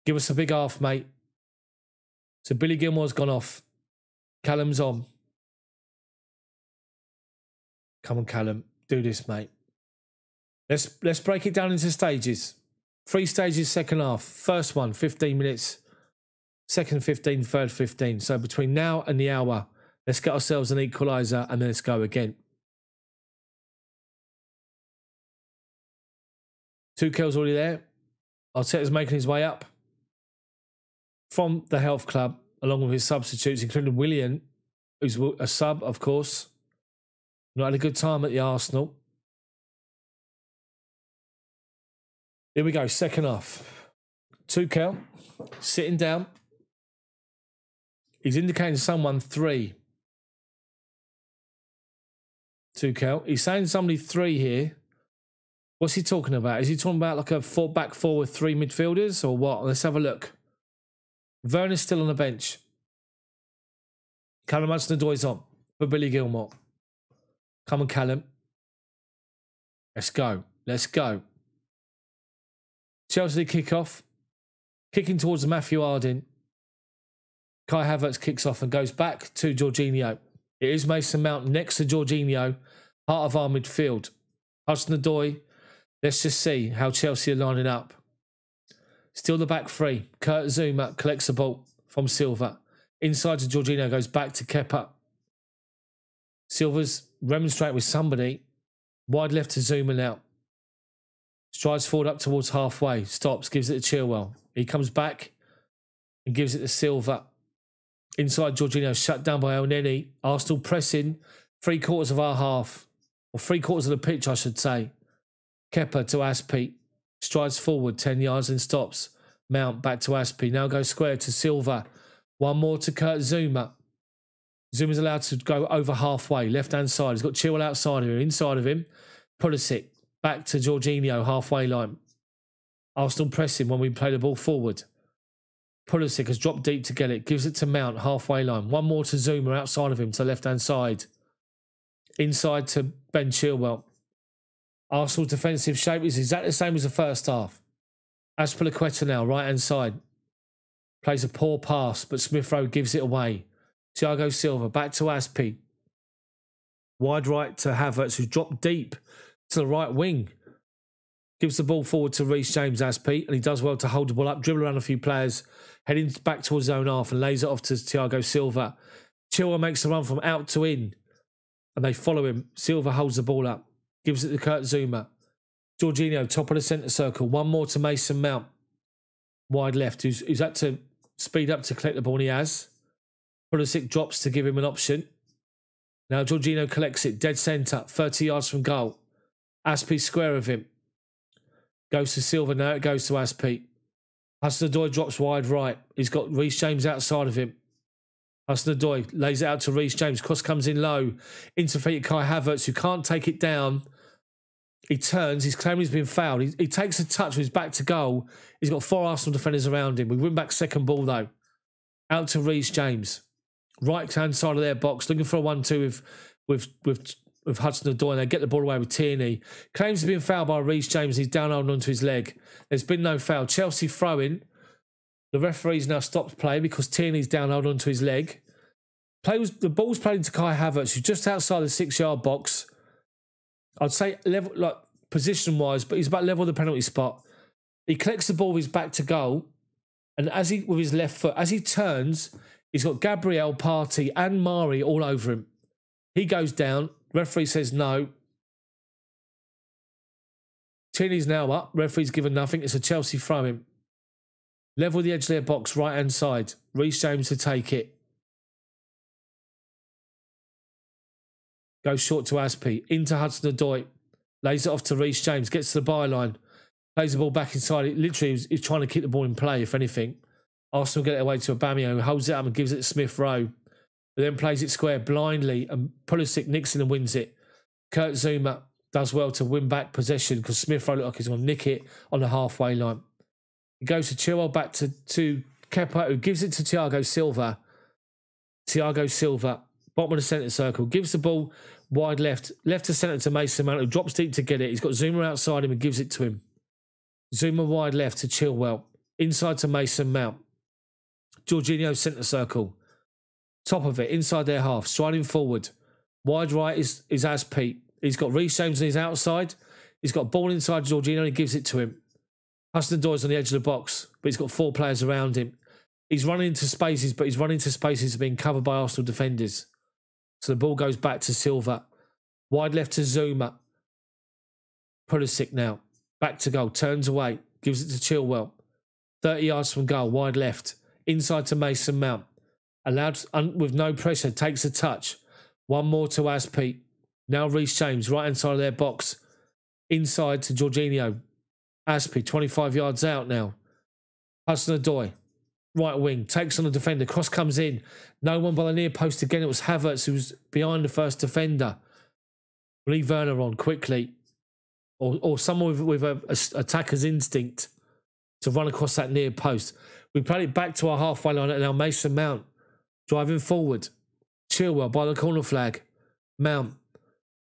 Give us a big half, mate. So Billy Gilmore's gone off. Callum's on. Come on, Callum. Do this, mate. Let's break it down into stages. 3 stages, second half. First one, 15 minutes. Second 15, third 15. So between now and the hour, let's get ourselves an equaliser and then let's go again. Tuchel's already there. Arteta's making his way up from the health club, along with his substitutes, including Willian, who's a sub, of course. Not had a good time at the Arsenal. Here we go, second half. Tuchel, sitting down. He's indicating to someone 3. Tuchel. He's saying somebody 3 here. What's he talking about? Is he talking about like a back four with 3 midfielders or what? Let's have a look. Werner's still on the bench. Callum Hudson-Odoi's on for Billy Gilmore. Come on, Callum. Let's go. Let's go. Chelsea kick off. Kicking towards Matthew Harding. Kai Havertz kicks off and goes back to Jorginho. It is Mason Mount next to Jorginho, part of our midfield. Hudson-Odoi. Let's just see how Chelsea are lining up. Still the back 3. Kurt Zouma collects the ball from Silva. Inside to Jorginho, goes back to Kepa. Silva's remonstrate with somebody. Wide left to Zuma now. Strides forward up towards halfway. Stops, gives it to Chilwell. He comes back and gives it to Silva. Inside, Jorginho shut down by El Neni. Arsenal pressing 3/4 of our half. Or 3/4 of the pitch, I should say. Kepa to Aspi. Strides forward 10 yards and stops. Mount back to Aspi. Now goes square to Silva. One more to Kurt Zuma. Zuma's allowed to go over halfway. Left-hand side. He's got Chilwell outside of him. Inside of him. Pulisic. Back to Jorginho. Halfway line. Arsenal pressing when we play the ball forward. Pulisic has dropped deep to get it. Gives it to Mount. Halfway line. One more to Zuma outside of him to the left-hand side. Inside to Ben Chilwell. Arsenal's defensive shape is exactly the same as the first half. Azpilicueta now, right-hand side. Plays a poor pass, but Smith Rowe gives it away. Thiago Silva back to Aspi. Wide right to Havertz, who's dropped deep to the right wing. Gives the ball forward to Reece James, Aspi, and he does well to hold the ball up, dribble around a few players, heading back towards his own half and lays it off to Thiago Silva. Chilwell makes the run from out to in, and they follow him. Silva holds the ball up. Gives it to Kurt Zuma. Jorginho, top of the centre circle. One more to Mason Mount. Wide left, who's had to speed up to collect the ball, and he has. Pulisic drops to give him an option. Now Jorginho collects it. Dead centre, 30 yards from goal. Aspi square of him. Goes to Silva, now it goes to Aspi. Hudson-Odoi drops wide right. He's got Reece James outside of him. Hudson-Odoi lays it out to Reece James. Cross comes in low. Into feet Kai Havertz, who can't take it down. He turns. He's claiming he's been fouled. He takes a touch with his back to goal. He's got 4 Arsenal defenders around him. We win back second ball, though. Out to Reece James. Right-hand side of their box. Looking for a 1-2 with Hudson-Odoi. And they get the ball away with Tierney. Claims he's been fouled by Reece James. He's down holding onto his leg. There's been no foul. Chelsea throwing. The referee's now stopped play because Tierney's down holding onto his leg. The ball's played into Kai Havertz, who's just outside the 6-yard box. I'd say level, like position-wise, but he's about level of the penalty spot. He collects the ball with his back to goal, and with his left foot, as he turns, he's got Gabriel, Partey, and Mari all over him. He goes down. Referee says no. Tierney's now up. Referee's given nothing. It's a Chelsea throw-in. Level the edge of their box, right-hand side. Reece James to take it. Goes short to Aspi. Into Hudson-Odoi. Lays it off to Reece James. Gets to the byline. Plays the ball back inside. It literally is trying to keep the ball in play, if anything. Arsenal get it away to Aubameyang, who holds it up and gives it to Smith Rowe. But then plays it square blindly, and Pulisic nicks it and wins it. Kurt Zuma does well to win back possession because Smith Rowe looks like he's going to nick it on the halfway line. He goes to Chilwell, back to Kepa, who gives it to Thiago Silva. Thiago Silva, bottom of the centre circle, gives the ball wide left to centre to Mason Mount, who drops deep to get it. He's got Zuma outside him and gives it to him. Zuma wide left to Chilwell. Inside to Mason Mount. Jorginho centre circle. Top of it, inside their half, striding forward. Wide right is Aspi. He's got Reece James on his outside. He's got ball inside Jorginho and he gives it to him. Hudson-Odoi's on the edge of the box, but he's got 4 players around him. He's running into spaces, but he's running into spaces being covered by Arsenal defenders. So the ball goes back to Silva. Wide left to Zuma. Pulisic now. Back to goal. Turns away. Gives it to Chilwell. 30 yards from goal. Wide left. Inside to Mason Mount. Allowed with no pressure. Takes a touch. One more to Aspi. Now Reece James. Right hand side of their box. Inside to Jorginho. Aspi. 25 yards out now. Hudson-Odoi. Right wing. Takes on the defender. Cross comes in. No one by the near post again. It was Havertz who was behind the first defender. Leave Werner on quickly. Or someone with a attacker's instinct to run across that near post. We played it back to our halfway line and now Mason Mount driving forward. Chilwell by the corner flag. Mount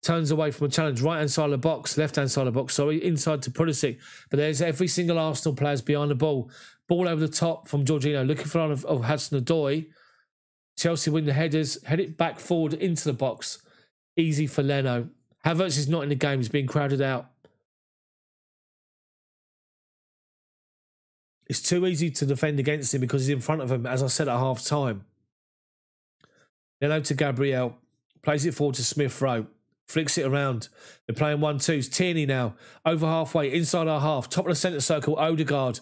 turns away from a challenge. Right-hand side of the box. Left-hand side of the box. Sorry, inside to Pulisic. But there's every single Arsenal player's behind the ball. Ball over the top from Jorginho. Looking for one of Hudson-Odoi. Chelsea win the headers. Head it back forward into the box. Easy for Leno. Havertz is not in the game. He's being crowded out. It's too easy to defend against him because he's in front of him, as I said at half time. Leno to Gabriel. Plays it forward to Smith Rowe. Flicks it around. They're playing 1-2s. Tierney now. Over halfway. Inside our half. Top of the centre circle. Odegaard.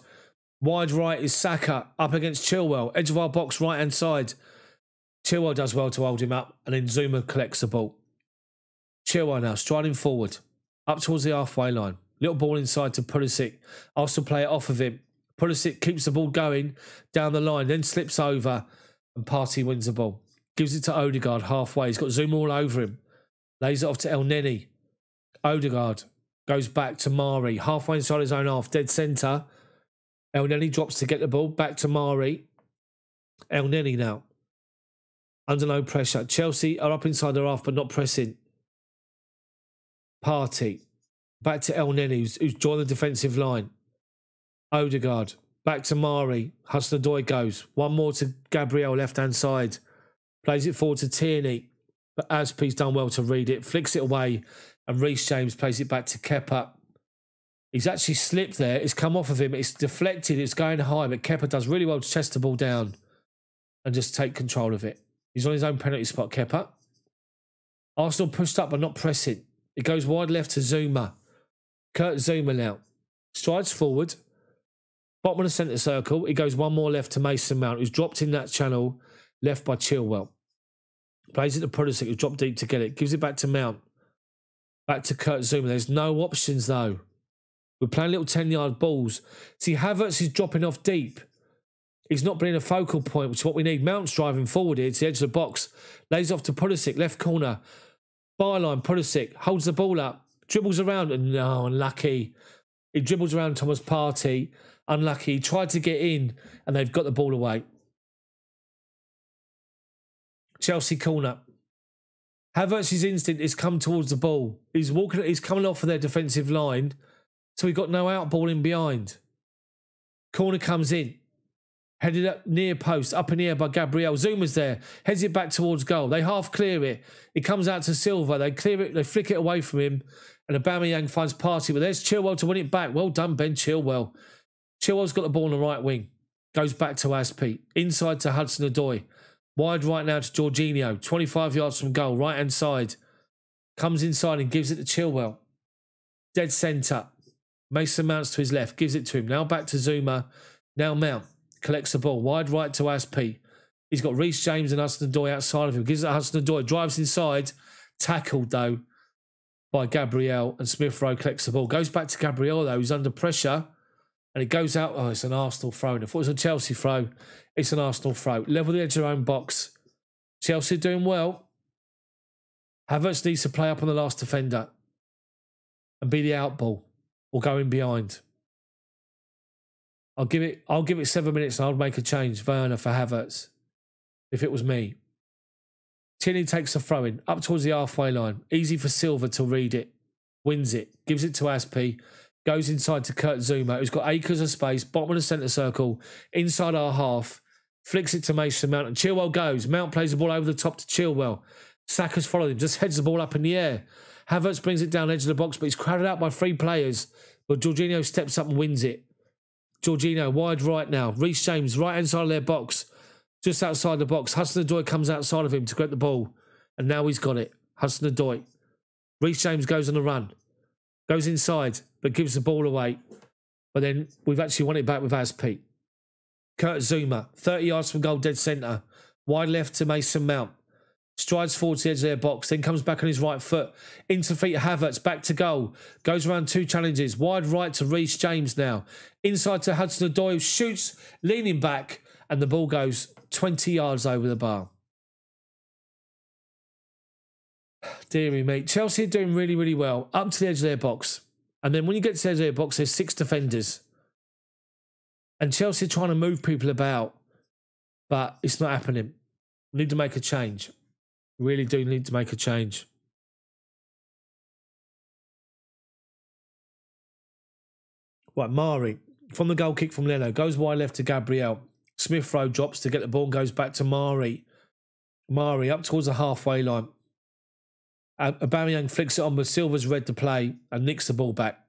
Wide right is Saka. Up against Chilwell. Edge of our box. Right hand side. Chilwell does well to hold him up. And then Zuma collects the ball. Chilwell now. Striding forward. Up towards the halfway line. Little ball inside to Pulisic. Arsenal play it off of him. Pulisic keeps the ball going down the line. Then slips over. And Partey wins the ball. Gives it to Odegaard halfway. He's got Zuma all over him. Lays it off to El Neni. Odegaard goes back to Mari. Halfway inside his own half. Dead centre. El Neni drops to get the ball. Back to Mari. El Neni now. Under no pressure. Chelsea are up inside their half but not pressing. Partey. Back to El Neni who's joined the defensive line. Odegaard. Back to Mari. Hudson-Odoi goes. One more to Gabriel left-hand side. Plays it forward to Tierney. But Azpi's done well to read it. Flicks it away. And Reece James plays it back to Kepa. He's actually slipped there. It's come off of him. It's deflected. It's going high. But Kepa does really well to chest the ball down. And just take control of it. He's on his own penalty spot, Kepa. Arsenal pushed up but not pressing. It goes wide left to Zuma. Kurt Zuma now. Strides forward. Bottom of the centre circle. He goes one more left to Mason Mount, who's dropped in that channel, left by Chilwell. Plays it to Pulisic, who's dropped deep to get it. Gives it back to Mount. Back to Kurt Zuma. There's no options, though. We're playing little 10-yard balls. See, Havertz is dropping off deep. He's not being a focal point, which is what we need. Mount's driving forward here to the edge of the box. Lays off to Pulisic, left corner. Byline, Pulisic, holds the ball up. Dribbles around, and no, unlucky. He dribbles around Thomas Partey. Unlucky. He tried to get in, and they've got the ball away. Chelsea corner. Havertz's instinct is come towards the ball. He's coming off of their defensive line, so he got no out ball in behind. Corner comes in. Headed up near post, up in the air by Gabriel. Zuma's there. Heads it back towards goal. They half clear it. It comes out to Silva. They clear it. They flick it away from him. And Aubameyang finds Partey. But there's Chilwell to win it back. Well done, Ben Chilwell. Chilwell's got the ball on the right wing. Goes back to Azpi. Inside to Hudson-Odoi. Wide right now to Jorginho. 25 yards from goal. Right hand side. Comes inside and gives it to Chilwell. Dead centre. Mason Mount's to his left. Gives it to him. Now back to Zuma. Now Mount. Collects the ball. Wide right to Azpi. He's got Reece James and Hudson-Odoi outside of him. Gives it to Hudson-Odoi. Drives inside. Tackled, though, by Gabriel. And Smith Rowe collects the ball. Goes back to Gabriel, though, who's under pressure. And it goes out. Oh, it's an Arsenal throw. And if it was a Chelsea throw, it's an Arsenal throw. Level the edge of their own box. Chelsea doing well. Havertz needs to play up on the last defender. And be the out ball. Or go in behind. I'll give it 7 minutes and I'll make a change. Werner for Havertz. If it was me. Tierney takes the throw in. Up towards the halfway line. Easy for Silva to read it. Wins it. Gives it to Azpi. Goes inside to Kurt Zuma, who's got acres of space. Bottom of the centre circle. Inside our half. Flicks it to Mason Mount. And Chilwell goes. Mount plays the ball over the top to Chilwell. Saka's followed him. Just heads the ball up in the air. Havertz brings it down edge of the box, but he's crowded out by 3 players. But Jorginho steps up and wins it. Jorginho, wide right now. Reece James, right hand side of their box. Just outside the box. Hudson-Odoi comes outside of him to get the ball. And now he's got it. Hudson-Odoi. Reece James goes on the run. Goes inside, but gives the ball away. But then we've actually won it back with Azpi. Kurt Zuma, 30 yards from goal, dead centre. Wide left to Mason Mount. Strides forward to the edge of their box, then comes back on his right foot. Into feet of Havertz, back to goal. Goes around 2 challenges. Wide right to Reece James now. Inside to Hudson-Odoi, shoots, leaning back, and the ball goes 20 yards over the bar. Deary me. Chelsea are doing really, really well. Up to the edge of their box. And then when you get to the edge of their box, there's 6 defenders. And Chelsea are trying to move people about. But it's not happening. We need to make a change. Really do need to make a change. Right, Mari. From the goal kick from Leno. Goes wide left to Gabriel. Smith Rowe drops to get the ball and goes back to Mari. Mari up towards the halfway line. Aubameyang flicks it on, but Silva's read the play and nicks the ball back.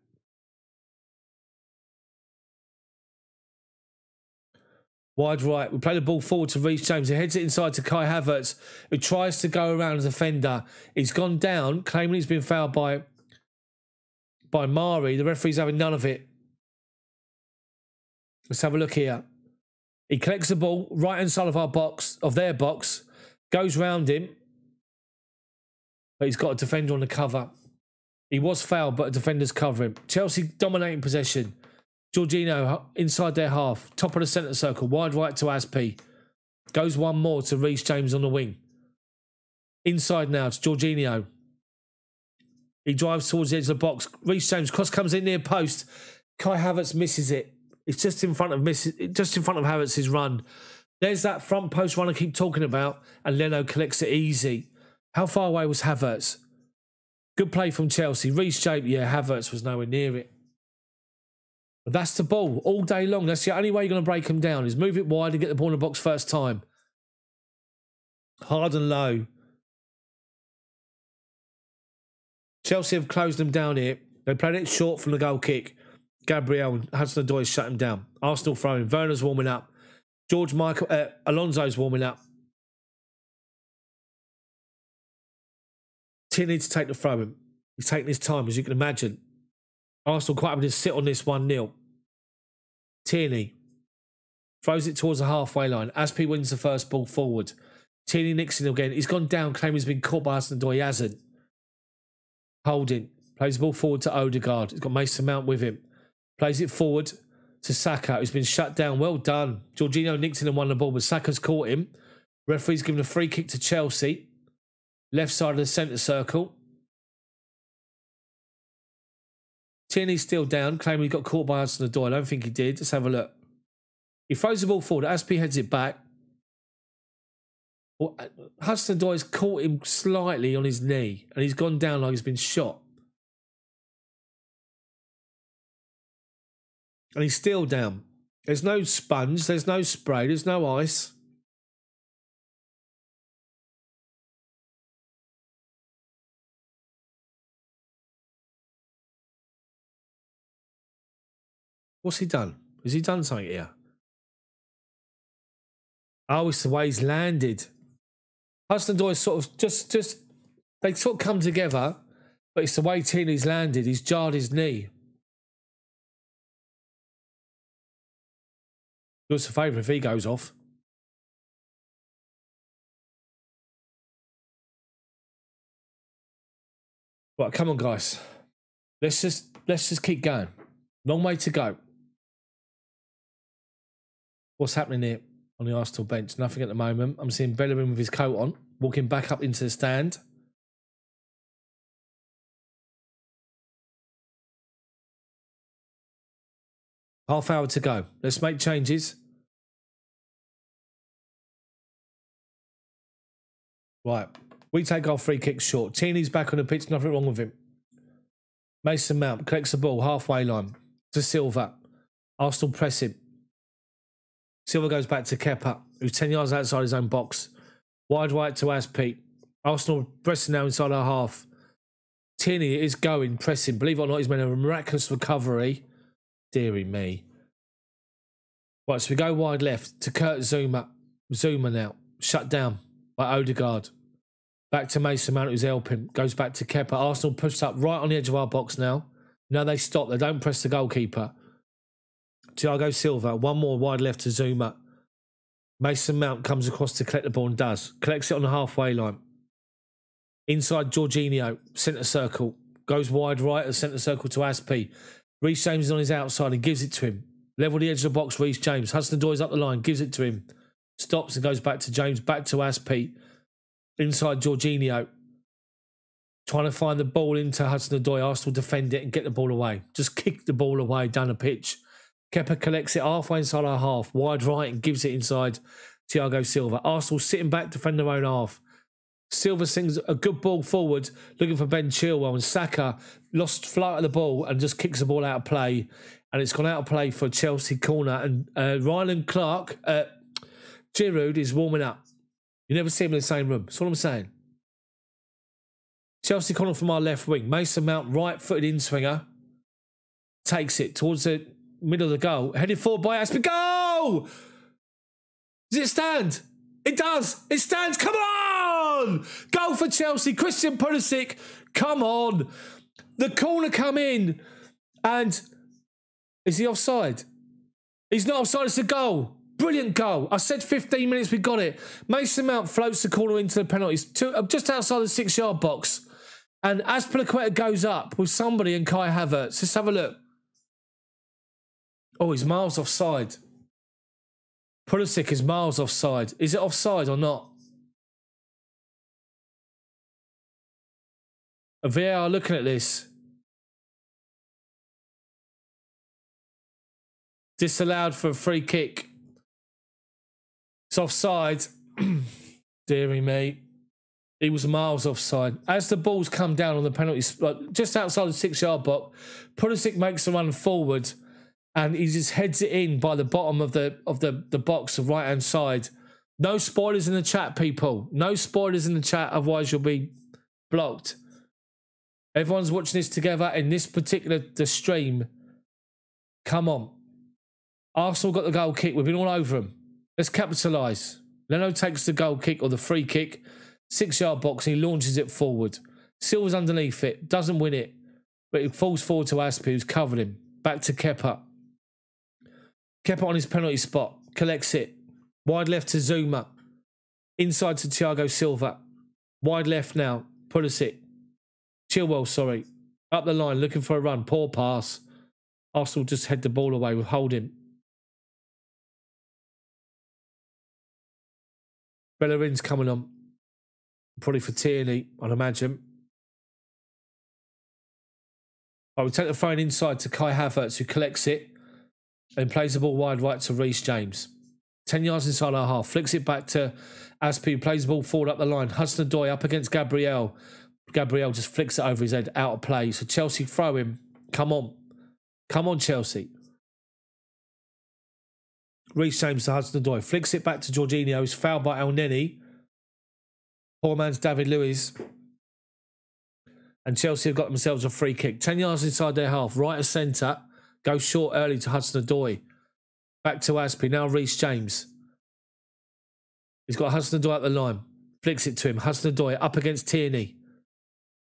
Wide right. We play the ball forward to Reece James. He heads it inside to Kai Havertz, who tries to go around the defender. He's gone down, claiming he's been fouled by Mari. The referee's having none of it. Let's have a look here. He collects the ball right inside of their box, goes round him, but he's got a defender on the cover. He was fouled, but a defender's covering. Chelsea dominating possession. Jorginho inside their half, top of the centre circle, wide right to Aspi. Goes one more to Reece James on the wing. Inside now to Jorginho. He drives towards the edge of the box. Reece James cross comes in near post. Kai Havertz misses it. It's just in front of Havertz's run. There's that front post run I keep talking about, and Leno collects it easy. How far away was Havertz? Good play from Chelsea. Reece James, yeah, Havertz was nowhere near it. But that's the ball all day long. That's the only way you're going to break them down, is move it wide and get the ball in the box first time. Hard and low. Chelsea have closed them down here. They played it short from the goal kick. Gabriel and Hudson-Odoi shut him down. Arsenal throwing. Werner's warming up. Alonso's warming up. Tierney to take the throw-in. He's taking his time, as you can imagine. Arsenal quite happy to sit on this 1-0. Tierney throws it towards the halfway line. Aspi wins the first ball forward. Tierney nicks it again. He's gone down, claiming he's been caught by Hudson-Odoi. He hasn't. Holding. Plays the ball forward to Odegaard. He's got Mason Mount with him. Plays it forward to Saka, who's been shut down. Well done. Jorginho nicked in and won the ball, but Saka's caught him. Referee's given a free kick to Chelsea. Left side of the centre circle. Tierney's still down, claiming he got caught by Hudson-Odoi. I don't think he did. Let's have a look. He throws the ball forward. Aspi heads it back. Well, Hudson-Odoi's caught him slightly on his knee, and he's gone down like he's been shot. And he's still down. There's no sponge. There's no spray. There's no ice. What's he done? Has he done something here? Oh, it's the way he's landed. Hudson-Odoi sort of just they sort of come together, but it's the way Tierney's landed. He's jarred his knee. Do us a favour if he goes off. Right, come on, guys. Let's just keep going. Long way to go. What's happening here on the Arsenal bench? Nothing at the moment. I'm seeing Bellerin with his coat on, walking back up into the stand. Half hour to go. Let's make changes. Right. We take our free kick short. Tierney's back on the pitch. Nothing wrong with him. Mason Mount collects the ball. Halfway line to Silva. Arsenal press him. Silva goes back to Kepa, who's 10 yards outside his own box. Wide right to Aspi. Arsenal pressing now inside our half. Tierney is going, pressing. Believe it or not, he's made a miraculous recovery. Deary me. Right, so we go wide left to Kurt Zuma. Zuma now. Shut down by Odegaard. Back to Mason Mount, who's helping. Goes back to Kepa. Arsenal pushed up right on the edge of our box now. Now they stop. They don't press the goalkeeper. Thiago Silva. One more wide left to Zuma. Mason Mount comes across to collect the ball and does. Collects it on the halfway line. Inside Jorginho. Centre circle. Goes wide right at centre circle to Aspi. Reece James is on his outside and gives it to him. Level the edge of the box, Reece James. Hudson-Odoi's up the line. Gives it to him. Stops and goes back to James. Back to Aspi. Inside Jorginho. Trying to find the ball into Hudson-Odoi. Arsenal defend it and get the ball away. Just kick the ball away down the pitch. Kepa collects it halfway inside our half. Wide right and gives it inside Thiago Silva. Arsenal sitting back, defend their own half. Silva sings a good ball forward, looking for Ben Chilwell. And Saka lost flight of the ball and just kicks the ball out of play. And it's gone out of play for Chelsea corner. And Ryland Clark, Giroud is warming up. You never see him in the same room. That's what I'm saying. Chelsea corner from our left wing. Mason Mount, right-footed in-swinger. Takes it towards the middle of the goal. Headed forward by Aspi. Goal! Does it stand? It does. It stands. Come on! Goal for Chelsea. Christian Pulisic. Come on. The corner come in. And is he offside? He's not offside. It's a goal. Brilliant goal. I said 15 minutes. We got it. Mason Mount floats the corner into the penalties. Just outside the 6-yard box. And Azpilicueta goes up with somebody and Kai Havertz. Let's have a look. Oh, he's miles offside. Pulisic is miles offside. Is it offside or not? A VAR looking at this. Disallowed for a free kick. It's offside. Deary me. He was miles offside. As the ball's come down on the penalty spot, just outside the 6-yard box, Pulisic makes a run forward and he just heads it in by the bottom of the box, the right-hand side. No spoilers in the chat, people. No spoilers in the chat, otherwise you'll be blocked. Everyone's watching this together in this particular stream. Come on. Arsenal got the goal kick. We've been all over them. Let's capitalise. Leno takes the goal kick or the free kick. 6-yard box, and he launches it forward. Silva's underneath it, doesn't win it, but it falls forward to Aspi, who's covered him. Back to Kepa. Kepa on his penalty spot, collects it. Wide left to Zuma. Inside to Thiago Silva. Wide left now, Pulisic. Chilwell, sorry. Up the line, looking for a run. Poor pass. Arsenal just head the ball away with holding. Bellerin's coming on. Probably for Tierney, I'd imagine. I would take the phone inside to Kai Havertz, who collects it and plays the ball wide right to Reece James. 10 yards inside our half. Flicks it back to Aspi, who plays the ball forward up the line. Hudson-Odoi up against Gabriel. Gabriel just flicks it over his head, out of play. So Chelsea throw him. Come on. Come on, Chelsea. Reece James to Hudson-Odoi. Flicks it back to Jorginho, who's fouled by El Neni. Poor man's David Luiz. And Chelsea have got themselves a free kick. 10 yards inside their half. Right of centre. Goes short early to Hudson-Odoi. Back to Aspi. Now Reece James. He's got Hudson-Odoi at the line. Flicks it to him. Hudson-Odoi up against Tierney.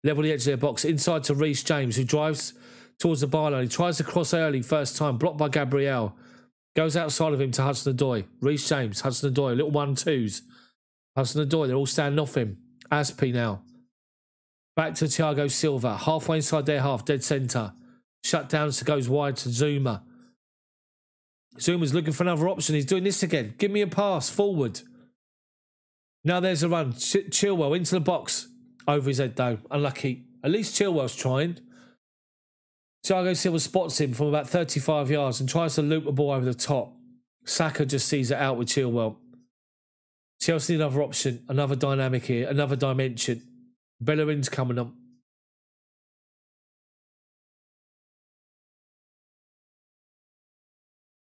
Level the edge of their box. Inside to Reece James, who drives towards the byline. He tries to cross early first time. Blocked by Gabriel. Goes outside of him to Hudson-Odoi. Reece James. Hudson-Odoi. Little 1-2s. Hudson-Odoi, they're all standing off him. Aspi now. Back to Thiago Silva. Halfway inside their half, dead centre. Shut down, so goes wide to Zuma. Zuma's looking for another option. He's doing this again. Give me a pass, forward. Now there's a run. Chilwell into the box. Over his head though. Unlucky. At least Chilwell's trying. Thiago Silva spots him from about 35 yards and tries to loop the ball over the top. Saka just sees it out with Chilwell. Chelsea need another option, another dynamic here, another dimension. Bellerin's coming on.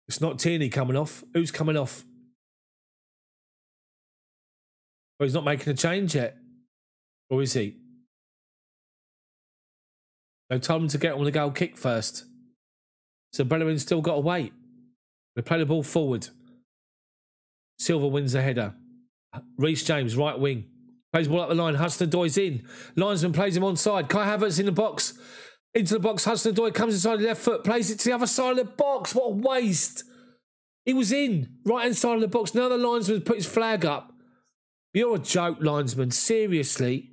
It's not Tierney coming off. Who's coming off? Well, he's not making a change yet. Or is he? They told him to get on the goal kick first. So Bellerin's still got to wait. They play the ball forward. Silva wins the header. Reece James, right wing. Plays the ball up the line. Hudson-Odoi's in. Linesman plays him onside. Kai Havertz in the box. Into the box. Hudson-Odoi comes inside the left foot. Plays it to the other side of the box. What a waste. He was in. Right inside of the box. Now the linesman put his flag up. You're a joke, linesman. Seriously.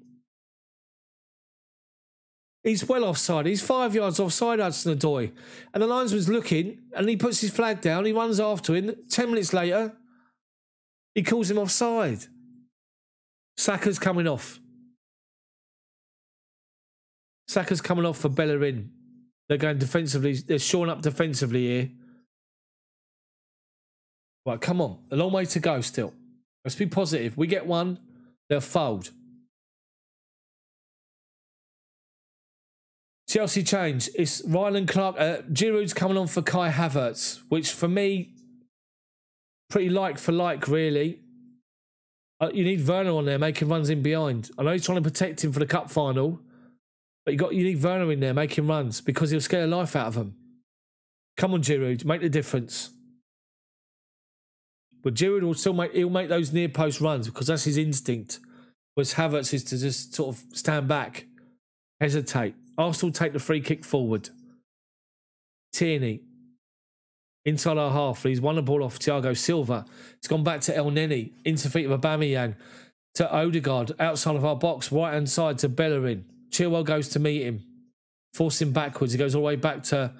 He's well offside. He's 5 yards offside, Hudson-Odoi. And the linesman's looking and he puts his flag down. He runs after him. 10 minutes later, he calls him offside. Saka's coming off. Saka's coming off for Bellerin. They're going defensively. They're shoring up defensively here. Right, come on. A long way to go still. Let's be positive. We get one, they'll fold. Chelsea change. It's Ryland Clark. Giroud's coming on for Kai Havertz, which for me, pretty like for like, really. You need Werner on there making runs in behind. I know he's trying to protect him for the cup final, but you need Werner in there making runs because he'll scare the life out of them. Come on, Giroud, make the difference. But Giroud will still he'll make those near post runs because that's his instinct. Whereas Havertz is to just sort of stand back, hesitate. Arsenal take the free kick forward. Tierney inside our half. He's won the ball off Thiago Silva. It's gone back to El Neni into feet of Aubameyang to Odegaard outside of our box, right hand side to Bellerin. Chilwell goes to meet him, force him backwards. He goes all the way back to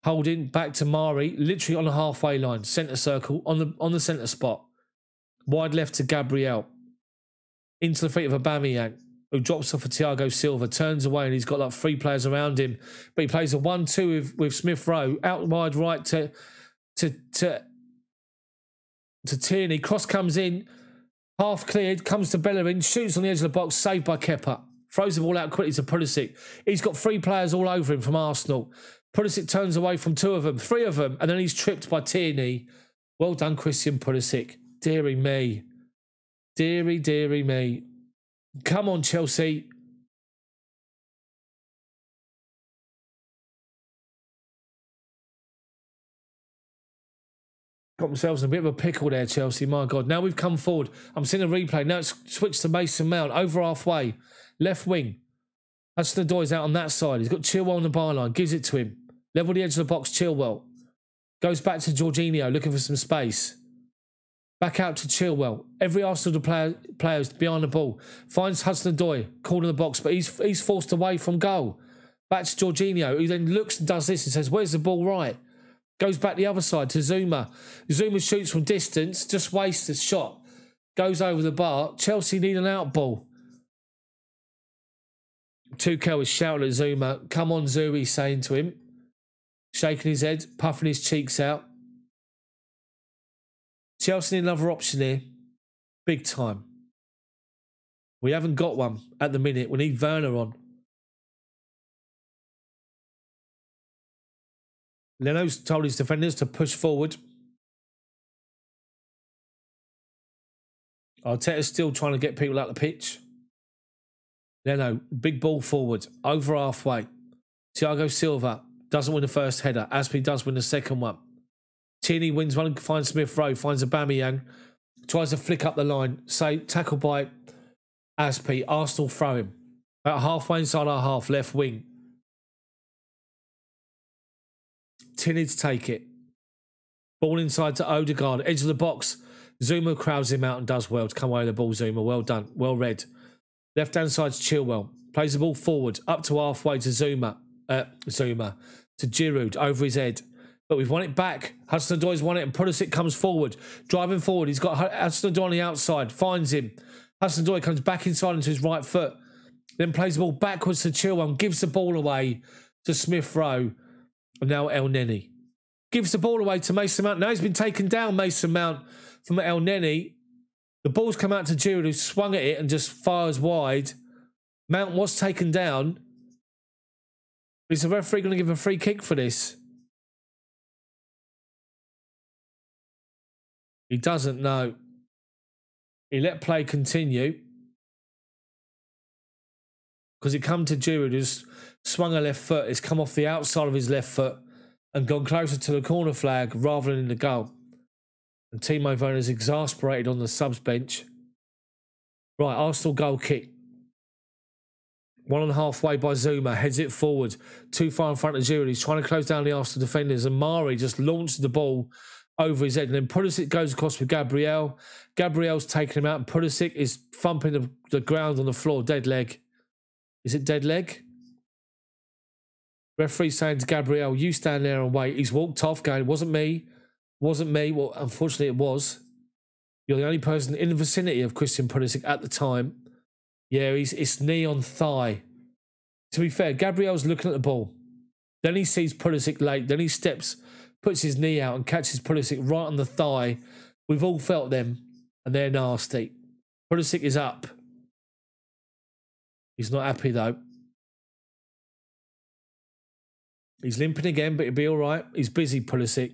Holding, back to Mari, literally on the halfway line, centre circle, on the centre spot. Wide left to Gabriel. Into the feet of Aubameyang, who drops off for Thiago Silva, turns away, and he's got like 3 players around him. But he plays a 1-2 with Smith Rowe, out wide right to Tierney. Cross comes in, half cleared, comes to Bellerin, shoots on the edge of the box, saved by Kepa. Throws the ball out quickly to Pulisic. He's got 3 players all over him from Arsenal. Pulisic turns away from 2 of them, 3 of them, and then he's tripped by Tierney. Well done, Christian Pulisic. Deary me. Deary, deary me. Come on, Chelsea. Got themselves in a bit of a pickle there, Chelsea. My God. Now we've come forward. I'm seeing a replay. Now it's switched to Mason Mount. Over halfway. Left wing. Hudson-Odoi's out on that side. He's got Chilwell on the byline. Gives it to him. Level the edge of the box, Chilwell. Goes back to Jorginho, looking for some space. Back out to Chilwell. Every Arsenal players behind the ball. Finds Hudson-Odoi, caught in the box, but he's forced away from goal. Back to Jorginho, who then looks and does this and says, where's the ball right? Goes back the other side to Zuma. Zuma shoots from distance, just wastes the shot. Goes over the bar. Chelsea need an out ball. Tuchel is shouting at Zuma. Come on, Zoo, he's saying to him. Shaking his head, puffing his cheeks out. Chelsea need another option here. Big time. We haven't got one at the minute. We need Werner on. Leno's told his defenders to push forward. Arteta's still trying to get people out the pitch. Leno, big ball forward, over halfway. Thiago Silva doesn't win the first header. Aspi does win the second one. Tierney wins one, finds Smith Rowe, finds Aubameyang, tries to flick up the line. Tackled by Aspi. Arsenal throw him. About halfway inside our half, left wing. Tierney to take it. Ball inside to Odegaard, edge of the box. Zuma crowds him out and does well to come away with the ball, Zuma. Well done. Well read. Left-hand side's Chilwell. Plays the ball forward, up to halfway to Zuma. To Giroud, over his head. But we've won it back. Hudson-Odoi's won it, and Pulisic comes forward. Driving forward. He's got Hudson-Odoi on the outside. Finds him. Hudson-Odoi comes back inside into his right foot. Then plays the ball backwards to Chilwell and gives the ball away to Smith Rowe. And now El Neni. Gives the ball away to Mason Mount. Now he's been taken down, Mason Mount, from El Neni. The ball's come out to Giroud, who swung at it and just fires wide. Mount was taken down. Is the referee going to give a free kick for this? He doesn't know. He let play continue. Because it come to Giroud, who's swung a left foot. It's come off the outside of his left foot and gone closer to the corner flag rather than in the goal. And Timo Werner's exasperated on the subs bench. Right, Arsenal goal kick. 1.5 way by Zuma. Heads it forward. Too far in front of Giroud. He's trying to close down the Arsenal defenders. And Mari just launched the ball over his head. And then Pulisic goes across with Gabriel. Gabriel's taking him out. And Pulisic is thumping the ground on the floor. Dead leg. Is it dead leg? Referee saying to Gabriel, you stand there and wait. He's walked off going, wasn't me. Wasn't me. Well, unfortunately it was. You're the only person in the vicinity of Christian Pulisic at the time. Yeah, it's knee on thigh. To be fair, Gabriel's looking at the ball. Then he sees Pulisic late. Then he steps, puts his knee out and catches Pulisic right on the thigh. We've all felt them, and they're nasty. Pulisic is up. He's not happy, though. He's limping again, but he'll be all right. He's busy, Pulisic.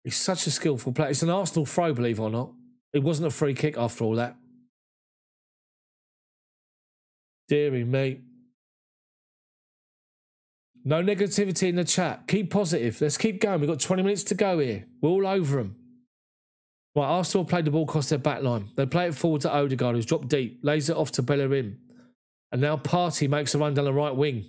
He's such a skillful player. It's an Arsenal throw, believe it or not. It wasn't a free kick after all that. Deary me. No negativity in the chat. Keep positive. Let's keep going. We've got 20 minutes to go here. We're all over them. Right, Arsenal played the ball across their back line. They play it forward to Odegaard, who's dropped deep, lays it off to Bellerin. And now Partey makes a run down the right wing.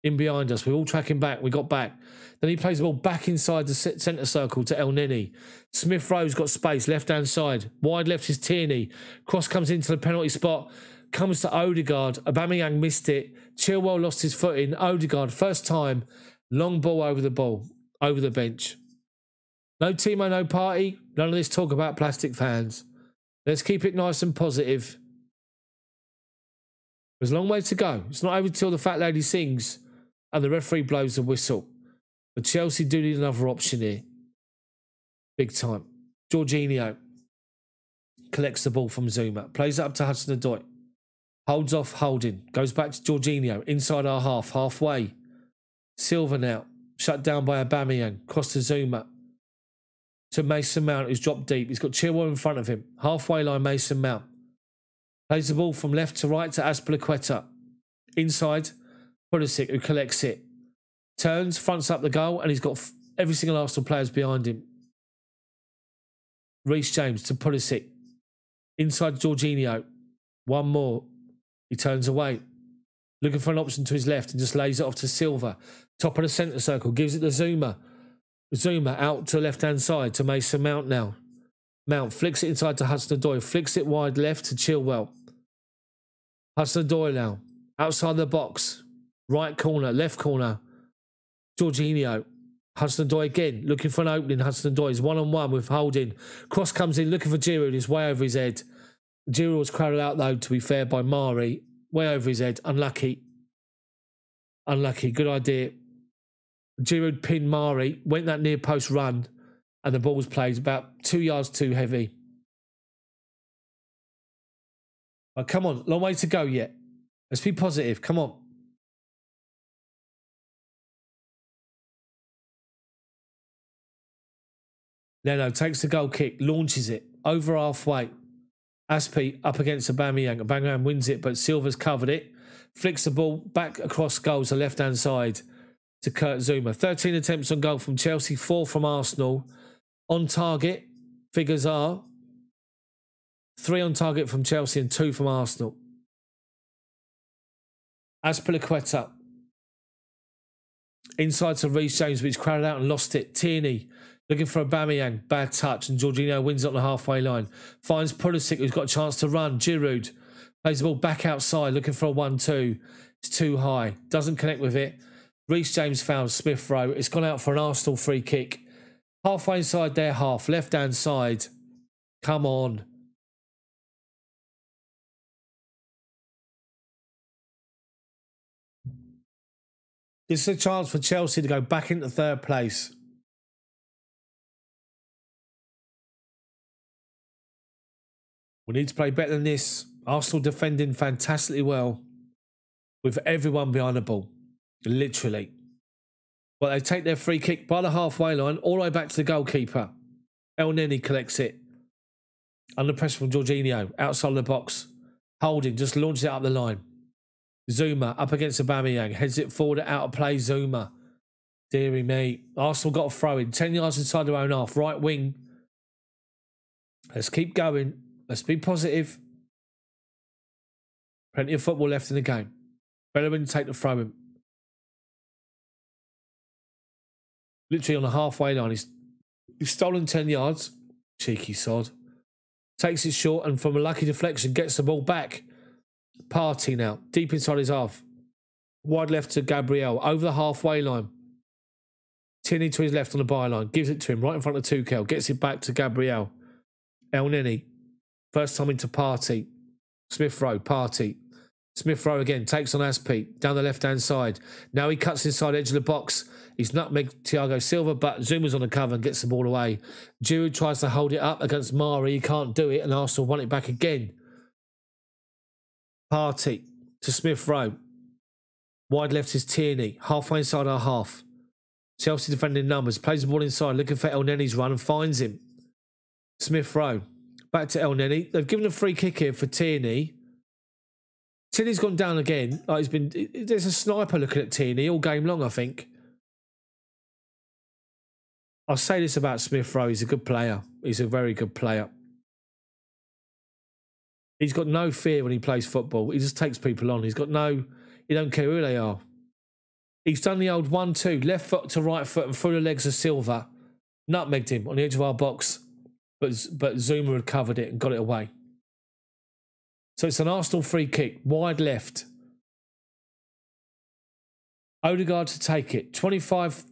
In behind us. We're all tracking back. We got back. Then he plays the ball back inside the centre circle to El Neni. Smith Rowe's got space, left-hand side. Wide left is Tierney. Cross comes into the penalty spot. Comes to Odegaard. Aubameyang missed it. Chilwell lost his footing. Odegaard, first time. Long ball, over the bench. No Timo, no Partey. None of this talk about plastic fans. Let's keep it nice and positive. There's a long way to go. It's not over till the fat lady sings and the referee blows the whistle. But Chelsea do need another option here. Big time. Jorginho collects the ball from Zuma. Plays it up to Hudson-Odoi. Holds off Holding. Goes back to Jorginho. Inside our half. Halfway. Silva now. Shut down by Aubameyang. Cross to Zuma. To Mason Mount, who's dropped deep. He's got Chilwell in front of him. Halfway line, Mason Mount. Plays the ball from left to right to Azpilicueta. Inside, Pulisic, who collects it. Turns, fronts up the goal, and he's got every single Arsenal players behind him. Reece James to Pulisic. Inside Jorginho. One more. He turns away. Looking for an option to his left and just lays it off to Silva. Top of the centre circle. Gives it to Zuma. Zuma out to left-hand side to Mason Mount now. Mount flicks it inside to Hudson-Odoi. Flicks it wide left to Chilwell. Hudson-Odoi now. Outside the box. Right corner. Left corner. Jorginho. Hudson-Odoi again. Looking for an opening. Hudson-Odoi is one-on-one with Holding. Cross comes in. Looking for Giroud. He's way over his head. Giroud was crowded out though, to be fair, by Mari. Way over his head. Unlucky. Unlucky. Good idea. Giroud pinned Mari. Went that near post run. And the ball was played about 2 yards too heavy. But come on. Long way to go yet. Let's be positive. Come on. Leno takes the goal kick. Launches it. Over halfway. Aspi up against Aubameyang. Aubameyang wins it, but Silva's covered it. Flicks the ball back across goals to left-hand side to Kurt Zuma. 13 attempts on goal from Chelsea, 4 from Arsenal. On target, figures are 3 on target from Chelsea and 2 from Arsenal. Azpilicueta. Inside to Reece James, but he's crowded out and lost it. Tierney looking for Aubameyang. Bad touch, and Jorginho wins it on the halfway line. Finds Pulisic, who's got a chance to run. Giroud plays the ball back outside, looking for a 1-2. It's too high. Doesn't connect with it. Reece James found Smith Rowe. It's gone out for an Arsenal free kick. Halfway inside their half. Left-hand side. Come on. This is a chance for Chelsea to go back into third place. We need to play better than this. Arsenal defending fantastically well with everyone behind the ball. Literally. Well, they take their free kick by the halfway line all the way back to the goalkeeper. El Neni collects it. Under pressure from Jorginho. Outside the box. Holding. Just launches it up the line. Zuma up against Aubameyang. Heads it forward out of play. Zuma. Deary me. Arsenal got a throw in. 10 yards inside their own half. Right wing. Let's keep going. Let's be positive. Plenty of football left in the game. Bellerin take the throw in. Literally on the halfway line. He's stolen 10 yards. Cheeky sod. Takes it short and from a lucky deflection gets the ball back. Partey now. Deep inside his half. Wide left to Gabriel. Over the halfway line. Tierney to his left on the byline. Gives it to him right in front of Tuchel. Gets it back to Gabriel. El Neni. First time into Partey. Smith Rowe. Partey. Smith Rowe again. Takes on Aspi. Down the left-hand side. Now he cuts inside edge of the box. He's nutmegged Thiago Silva, but Zuma's on the cover and gets the ball away. Giroud tries to hold it up against Mari. He can't do it, and Arsenal want it back again. Partey to Smith Rowe. Wide left is Tierney. Halfway inside our half. Chelsea defending numbers. Plays the ball inside, looking for El Neni's run and finds him. Smith Rowe. Back to El Neni. They've given a free kick here for Tierney. Tierney's gone down again. Like there's a sniper looking at Tierney all game long, I think. I'll say this about Smith Rowe. He's a good player. He's a very good player. He's got no fear when he plays football. He just takes people on. He don't care who they are. He's done the old 1-2, left foot to right foot and through the legs of Silva. Nutmegged him on the edge of our box. But Zuma had covered it and got it away. So it's an Arsenal free kick, wide left. Odegaard to take it, 25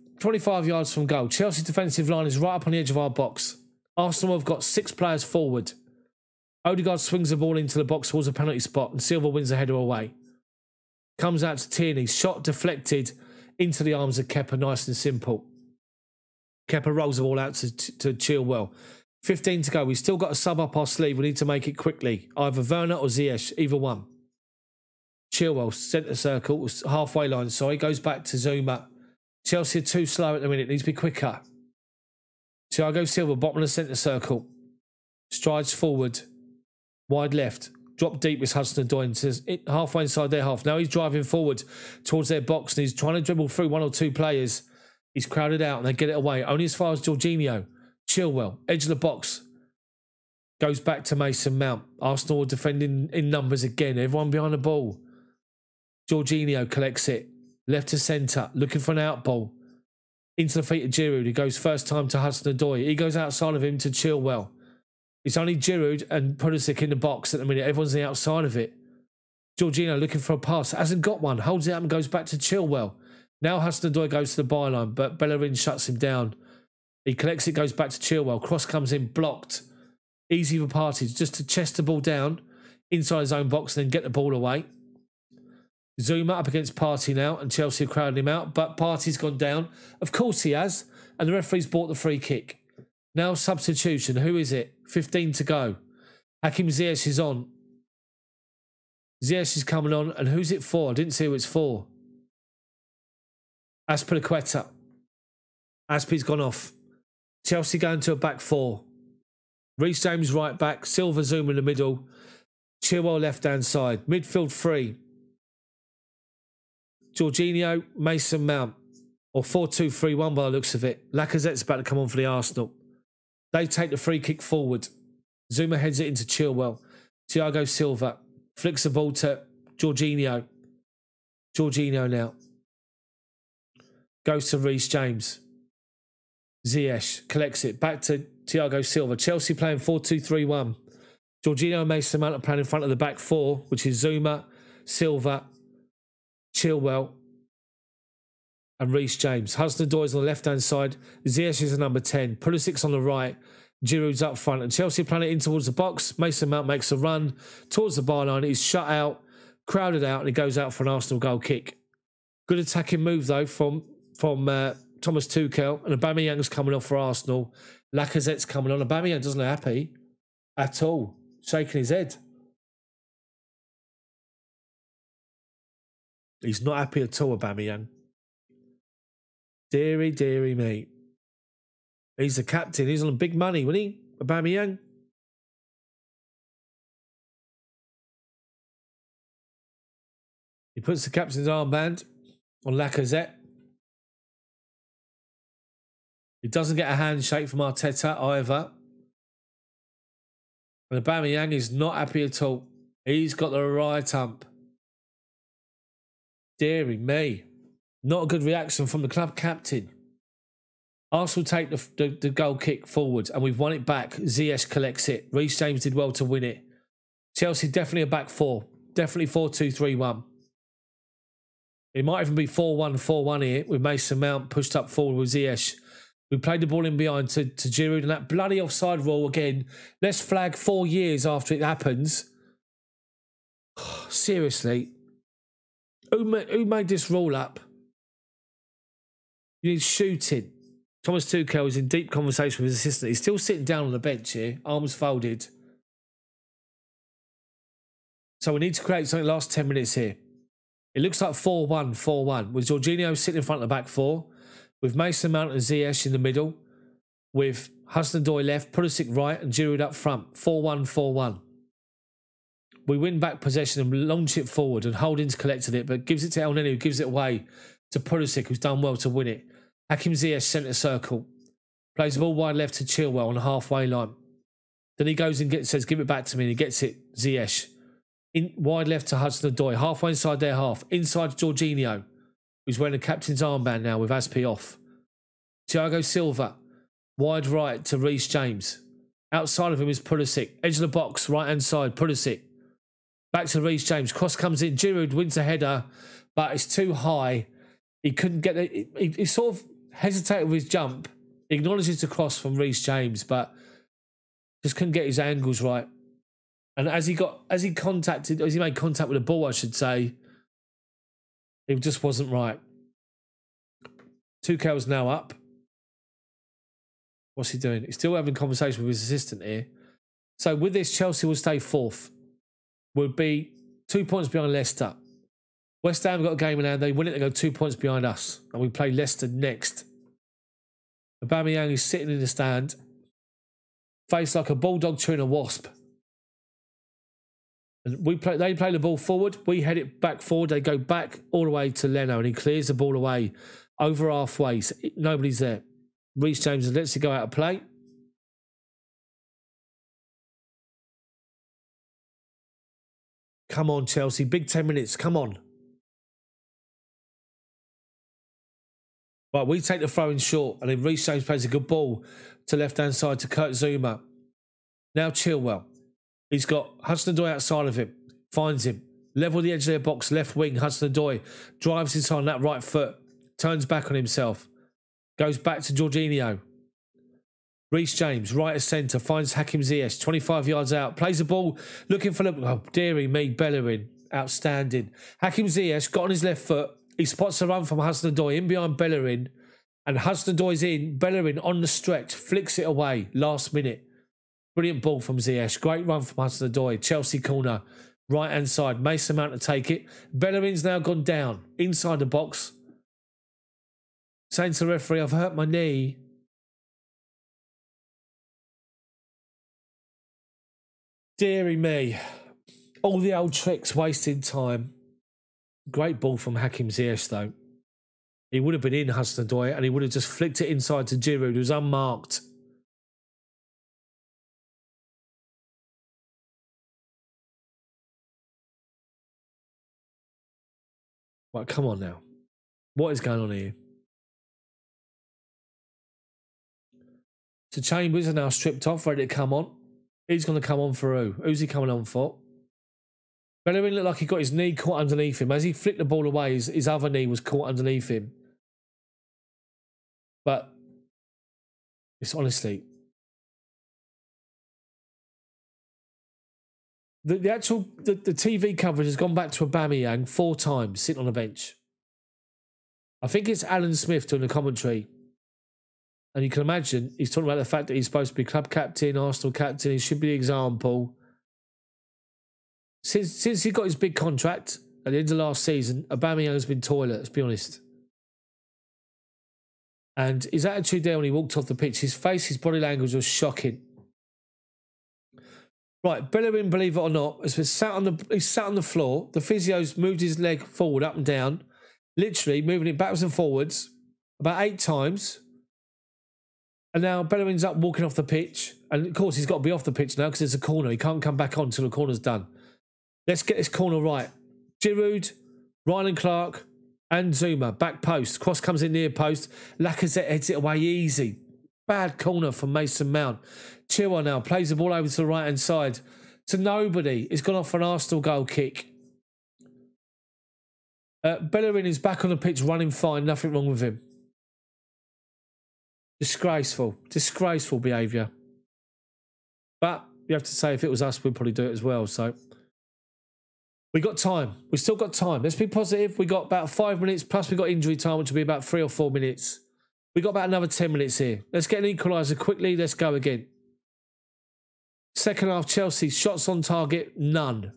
yards from goal. Chelsea's defensive line is right up on the edge of our box. Arsenal have got 6 players forward. Odegaard swings the ball into the box towards a penalty spot and Silva wins the header away. Comes out to Tierney, shot deflected into the arms of Kepa, nice and simple. Kepa rolls the ball out to Chilwell. 15 to go. We've still got a sub up our sleeve. We need to make it quickly. Either Werner or Ziyech, either one. Chilwell, centre circle, halfway line, sorry, goes back to Zuma. Chelsea are too slow at the minute. Needs to be quicker. Thiago Silva, bottom of the centre circle. Strides forward. Wide left. Drop deep with Hudson-Odoi. Halfway inside their half. Now he's driving forward towards their box and he's trying to dribble through 1 or 2 players. He's crowded out and they get it away. Only as far as Jorginho. Chilwell, edge of the box. Goes back to Mason Mount. Arsenal are defending in numbers again. Everyone behind the ball. Jorginho collects it. Left to centre. Looking for an out ball. Into the feet of Giroud. He goes first time to Hudson-Odoi. He goes outside of him to Chilwell. It's only Giroud and Pulisic in the box at the minute. Everyone's on the outside of it. Jorginho looking for a pass. Hasn't got one. Holds it up and goes back to Chilwell. Now Hudson-Odoi goes to the byline, but Bellerin shuts him down. He collects it, goes back to Chilwell. Cross comes in, blocked. Easy for Partey just to chest the ball down inside his own box and then get the ball away. Zuma up against Partey now, and Chelsea are crowding him out, but Partey's gone down. Of course he has, and the referee's bought the free kick. Now substitution. Who is it? 15 to go. Hakim Ziyech is on. Ziyech is coming on, and who's it for? I didn't see who it's for. Azpilicueta. Azpi's gone off. Chelsea going to a back 4. Reece James right back. Silva Zuma in the middle. Chilwell left hand side. Midfield 3. Jorginho, Mason Mount. Or 4-2-3-1 by the looks of it. Lacazette's about to come on for the Arsenal. They take the free kick forward. Zuma heads it into Chilwell. Thiago Silva flicks the ball to Jorginho. Jorginho now. Goes to Reece James. Ziyech collects it. Back to Thiago Silva. Chelsea playing 4-2-3-1. Jorginho and Mason Mount are playing in front of the back 4, which is Zuma, Silva, Chilwell, and Reece James. Hudson-Odoi is on the left-hand side. Ziyech is the number 10. Pulisic's on the right. Giroud's up front. And Chelsea playing it in towards the box. Mason Mount makes a run towards the byline. He's shut out, crowded out, and he goes out for an Arsenal goal kick. Good attacking move, though, from Thomas Tuchel. And Aubameyang's coming off for Arsenal. Lacazette's coming on. Aubameyang doesn't look happy at all. Shaking his head. He's not happy at all, Aubameyang. Deary, deary me. He's the captain. He's on big money, wasn't he? Aubameyang. He puts the captain's armband on Lacazette. He doesn't get a handshake from Arteta either. And Aubameyang is not happy at all. He's got the right hump. Deary me. Not a good reaction from the club captain. Arsenal take the goal kick forward and we've won it back. Ziyech collects it. Reece James did well to win it. Chelsea definitely a back 4. Definitely 4-2-3-1. It might even be 4-1-4-1 here with Mason Mount pushed up forward with Ziyech. We played the ball in behind to Giroud and that bloody offside rule again. Let's flag 4 years after it happens. Seriously. Who made this rule up? You need shooting. Thomas Tuchel is in deep conversation with his assistant. He's still sitting down on the bench here, arms folded. So we need to create something last 10 minutes here. It looks like 4-1-4-1 with Jorginho sitting in front of the back 4, with Mason Mount and Ziyech in the middle, with Hudson-Odoi left, Pulisic right and Giroud up front. 4-1-4-1. We win back possession and launch it forward, and Holding's collected it, but gives it to El Neni, who gives it away to Pulisic, who's done well to win it. Hakim Ziyech, centre circle. Plays the ball wide left to Chilwell on the halfway line. Then he goes and says, give it back to me, and he gets it, Ziyech. Wide left to Hudson-Odoi, halfway inside their half. Inside Jorginho, who's wearing a captain's armband now with Aspi off. Thiago Silva, wide right to Reece James. Outside of him is Pulisic. Edge of the box, right-hand side, Pulisic. Back to Reece James. Cross comes in. Giroud wins the header, but it's too high. He couldn't get it. He sort of hesitated with his jump. He acknowledges the cross from Reece James, but just couldn't get his angles right. And as he made contact with the ball, I should say, it just wasn't right. Tuchel's now up. What's he doing? He's still having a conversation with his assistant here. So with this, Chelsea will stay fourth. Will be 2 points behind Leicester. West Ham got a game in hand. They win it, they go 2 points behind us. And we play Leicester next. Aubameyang is sitting in the stand. Face like a bulldog chewing a wasp. And they play the ball forward. We head it back forward. They go back all the way to Leno, and he clears the ball away over halfway. So nobody's there. Reece James lets it go out of play. Come on, Chelsea. Big 10 minutes. Come on. Right, we take the throw in short, and then Reece James plays a good ball to left-hand side to Kurt Zouma. Now Chilwell. He's got Hudson-Odoi outside of him. Finds him. Level the edge of their box. Left wing. Hudson-Odoi drives inside on that right foot. Turns back on himself. Goes back to Jorginho. Reece James, right of centre. Finds Hakim Ziyech. 25 yards out. Plays the ball. Looking for the... Oh, dearie me. Bellerin. Outstanding. Hakim Ziyech got on his left foot. He spots a run from Hudson-Odoi in behind Bellerin. And Hudson-Odoi's in. Bellerin on the stretch. Flicks it away. Last minute. Brilliant ball from Ziyech. Great run from Hudson-Odoi. Chelsea corner. Right-hand side. Mason Mount to take it. Bellerin's now gone down. Inside the box. Saying to the referee, I've hurt my knee. Deary me. All the old tricks, wasting time. Great ball from Hakim Ziyech, though. He would have been in Hudson-Odoi, and he would have just flicked it inside to Giroud, who's unmarked. Right, come on now. What is going on here? So Chambers are now stripped off, ready to come on. He's going to come on for who? Who's he coming on for? Bellerin looked like he got his knee caught underneath him. As he flicked the ball away, his other knee was caught underneath him. But it's honestly... The TV coverage has gone back to Aubameyang 4 times, sitting on the bench. I think it's Alan Smith doing the commentary. And you can imagine, he's talking about the fact that he's supposed to be club captain, Arsenal captain, he should be the example. Since he got his big contract at the end of last season, Aubameyang has been toilet, let's be honest. And his attitude there when he walked off the pitch, his face, his body language was shocking. Right, Bellerin, believe it or not, he's sat on the floor. The physio's moved his leg forward, up and down, literally moving it backwards and forwards about 8 times. And now Bellerin's up walking off the pitch. And of course, he's got to be off the pitch now because there's a corner. He can't come back on until the corner's done. Let's get this corner right. Giroud, Ryan Clark, and Zouma. Back post. Cross comes in near post. Lacazette heads it away easy. Bad corner from Mason Mount. Chilwell now plays the ball over to the right-hand side. To nobody. It's gone off for an Arsenal goal kick. Bellerin is back on the pitch running fine. Nothing wrong with him. Disgraceful. Disgraceful behaviour. But you have to say, if it was us, we'd probably do it as well. So we got time. We still got time. Let's be positive. We got about 5 minutes, plus we got injury time, which will be about 3 or 4 minutes. We got about another 10 minutes here. Let's get an equaliser quickly. Let's go again. Second half, Chelsea. Shots on target, none.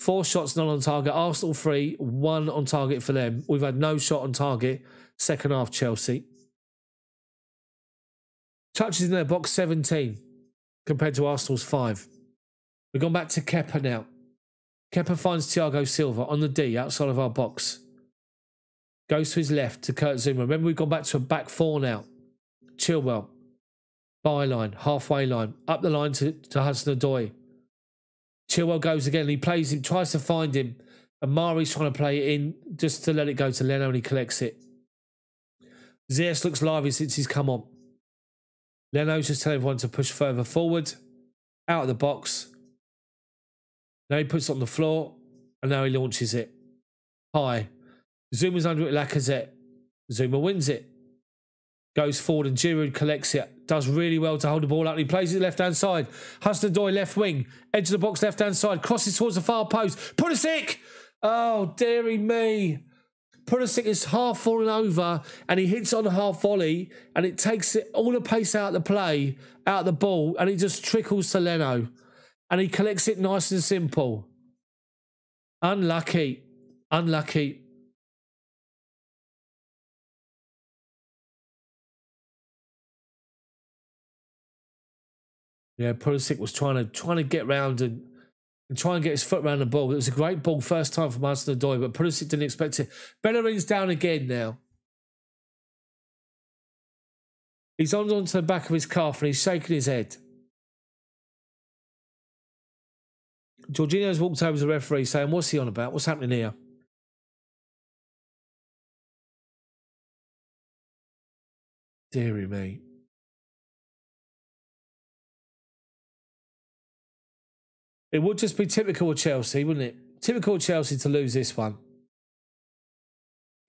4 shots, none on target. Arsenal 3, 1 on target for them. We've had no shot on target. Second half, Chelsea. Touches in their box, 17, compared to Arsenal's 5. We've gone back to Kepa now. Kepa finds Thiago Silva on the D outside of our box. Goes to his left to Kurt Zouma. Remember, we've gone back to a back four now. Chilwell. Byline, halfway line. Up the line to Hudson-Odoi. Chilwell goes again. He plays him, tries to find him. And Mari's trying to play it in just to let it go to Leno, and he collects it. Ziyech looks lively since he's come on. Leno's just telling everyone to push further forward. Out of the box. Now he puts it on the floor, and now he launches it. High. Zuma's under it, Lacazette. Zouma wins it. Goes forward, and Giroud collects it. Does really well to hold the ball up. He plays it left-hand side. Hudson-Odoi left wing. Edge of the box, left-hand side. Crosses towards the far post. Pulisic! Oh, dearie me. Pulisic is half falling over, and he hits on a half volley, and it takes all the pace out of the play, out of the ball, and he just trickles to Leno. And he collects it nice and simple. Unlucky. Unlucky. Yeah, Pulisic was trying to get round and try and get his foot around the ball. It was a great ball first time from Hudson-Odoi, but Pulisic didn't expect it. Bellerin's down again now. He's onto the back of his calf and he's shaking his head. Jorginho's walked over to the referee saying, what's he on about? What's happening here? Deary me. It would just be typical of Chelsea, wouldn't it? Typical of Chelsea to lose this one.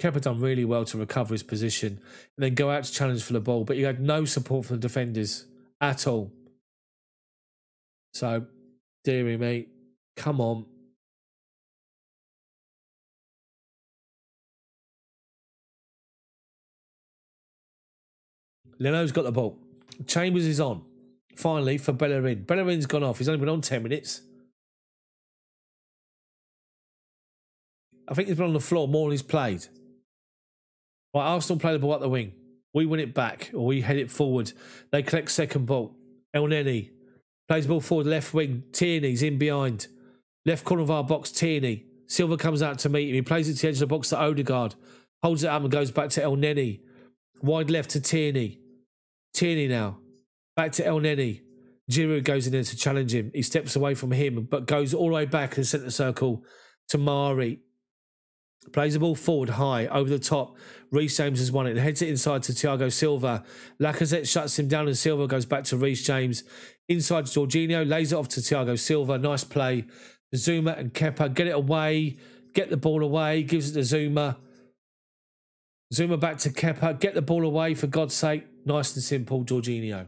Kepa done really well to recover his position and then go out to challenge for the ball, but he had no support from the defenders at all. So, dearie me, come on. Leno's got the ball. Chambers is on. Finally, for Bellerin. Bellerin's gone off. He's only been on 10 minutes. I think he's been on the floor more than he's played. Right, Arsenal play the ball up the wing. We win it back, or we head it forward. They collect second ball. El Neni plays the ball forward, left wing. Tierney's in behind. Left corner of our box, Tierney. Silva comes out to meet him. He plays it to the edge of the box to Odegaard. Holds it up and goes back to El Neni. Wide left to Tierney. Tierney now. Back to El Neni. Giroud goes in there to challenge him. He steps away from him, but goes all the way back in the centre circle to Mari. Plays the ball forward, high, over the top. Reece James has won it and heads it inside to Thiago Silva. Lacazette shuts him down and Silva goes back to Reece James. Inside to Jorginho, lays it off to Thiago Silva. Nice play. Zouma and Kepa get it away. Get the ball away. Gives it to Zouma. Zouma back to Kepa. Get the ball away, for God's sake. Nice and simple, Jorginho.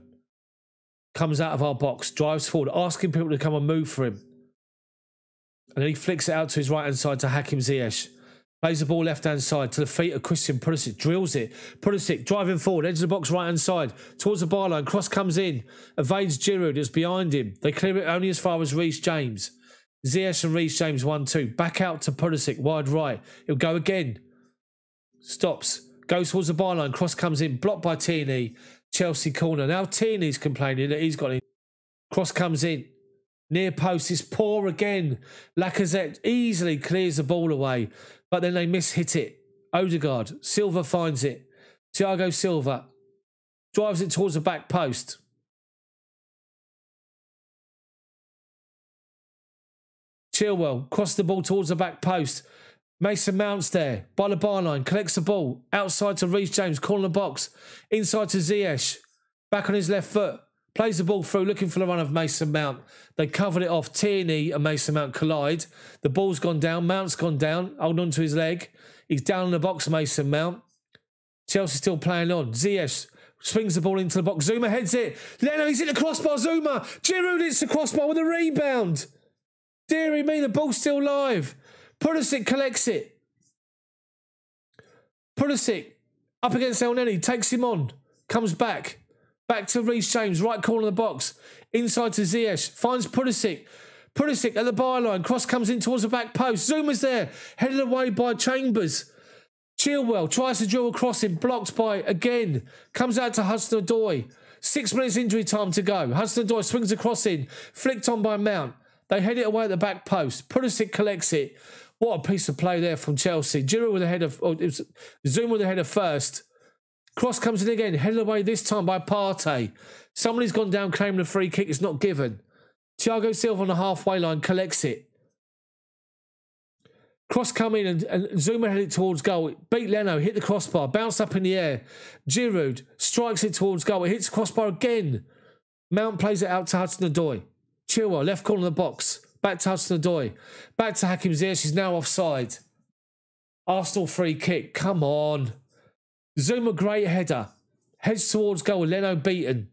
Comes out of our box, drives forward, asking people to come and move for him. And then he flicks it out to his right-hand side to Hakim Ziyech. Plays the ball left-hand side to the feet of Christian Pulisic. Drills it. Pulisic driving forward. Edge of the box right-hand side. Towards the byline. Cross comes in. Evades Giroud. It's behind him. They clear it only as far as Reece James. Ziyech and Reece James 1-2. Back out to Pulisic. Wide right. He'll go again. Stops. Goes towards the byline. Cross comes in. Blocked by Tierney. Chelsea corner. Now Tierney's complaining that he's got it. Cross comes in. Near post is poor again. Lacazette easily clears the ball away. But then they miss-hit it. Odegaard. Silva finds it. Thiago Silva drives it towards the back post. Chilwell crosses the ball towards the back post. Mason Mount's there by the byline. Collects the ball. Outside to Reece James. Corner box. Inside to Ziyech. Back on his left foot. Plays the ball through, looking for the run of Mason Mount. They covered it off. Tierney and Mason Mount collide. The ball's gone down. Mount's gone down. Hold on to his leg. He's down in the box, Mason Mount. Chelsea still playing on. Ziyech swings the ball into the box. Zouma heads it. Leno, he's hit the crossbar. Zouma. Giroud hits the crossbar with a rebound. Deary me, the ball's still live. Pulisic collects it. Pulisic up against El Neni. Takes him on. Comes back. Back to Reece James, right corner of the box. Inside to Ziyech. Finds Pulisic. Pulisic at the byline. Cross comes in towards the back post. Zouma's there. Headed away by Chambers. Chilwell tries to drill across him. Blocked by, again. Comes out to Hudson-Odoi. 6 minutes injury time to go. Hudson-Odoi swings across in. Flicked on by Mount. They head it away at the back post. Pulisic collects it. What a piece of play there from Chelsea. Giroud with a header. Zouma with a header first. Cross comes in again. Headed away this time by Partey. Somebody's gone down claiming a free kick. It's not given. Thiago Silva on the halfway line collects it. Cross come in and Zouma headed it towards goal. It beat Leno, hit the crossbar, bounced up in the air. Giroud strikes it towards goal. It hits the crossbar again. Mount plays it out to Hudson-Odoi. Chilwell, left corner of the box. Back to Hudson-Odoi. Back to Hakim Ziyech. She's now offside. Arsenal free kick. Come on. Zouma, great header. Heads towards goal. Leno beaten.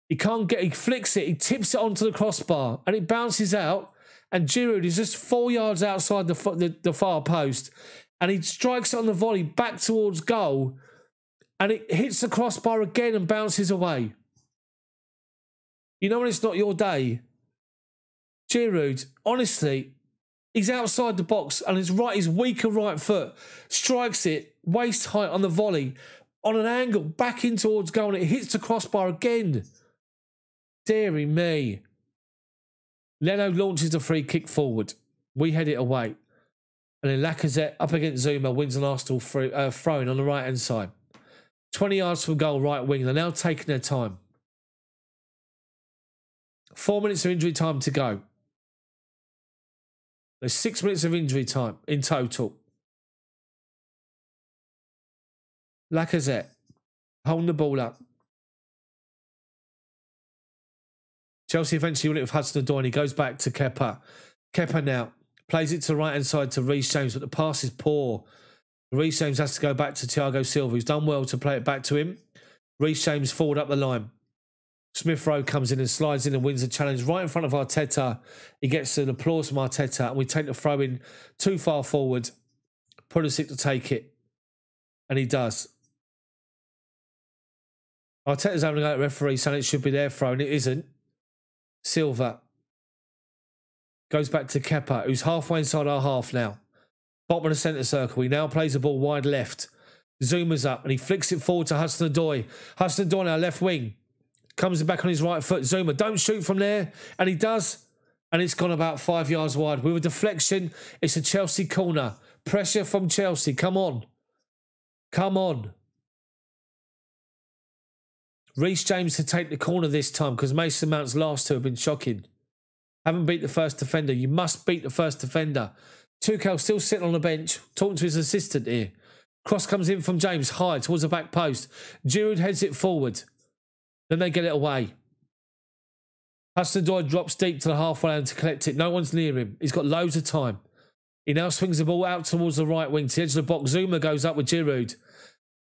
He can't get... He flicks it. He tips it onto the crossbar. And it bounces out. And Giroud is just 4 yards outside the far post. And he strikes it on the volley back towards goal. And it hits the crossbar again and bounces away. You know when it's not your day? Giroud, honestly, he's outside the box and his weaker right foot strikes it waist height on the volley on an angle back in towards goal and it hits the crossbar again. Deary me. Leno launches the free kick forward. We head it away. And then Lacazette up against Zouma wins an Arsenal throw-in on the right-hand side. 20 yards from goal, right wing. They're now taking their time. 4 minutes of injury time to go. There's 6 minutes of injury time in total. Lacazette holding the ball up. Chelsea eventually win it with Hudson-Odoi and he goes back to Kepa. Kepa now plays it to the right-hand side to Reece James, but the pass is poor. Reece James has to go back to Thiago Silva, who's done well to play it back to him. Reece James forward up the line. Smith Rowe comes in and slides in and wins the challenge right in front of Arteta. He gets an applause from Arteta and we take the throw in too far forward. Pulisic to take it. And he does. Arteta's having a go at the referee saying it should be their throw and it isn't. Silva goes back to Kepa, who's halfway inside our half now. Bottom of the centre circle. He now plays the ball wide left. Zouma's up and he flicks it forward to Hudson-Odoi. Hudson-Odoi now left wing. Comes back on his right foot. Zouma, don't shoot from there. And he does. And it's gone about 5 yards wide. With a deflection, it's a Chelsea corner. Pressure from Chelsea. Come on. Come on. Reece James to take the corner this time because Mason Mount's last two have been shocking. Haven't beat the first defender. You must beat the first defender. Tuchel still sitting on the bench, talking to his assistant here. Cross comes in from James, high towards the back post. Giroud heads it forward. Then they get it away. Hudson-Odoi drops deep to the halfway line to collect it. No one's near him. He's got loads of time. He now swings the ball out towards the right wing to the edge of the box. Zouma goes up with Giroud.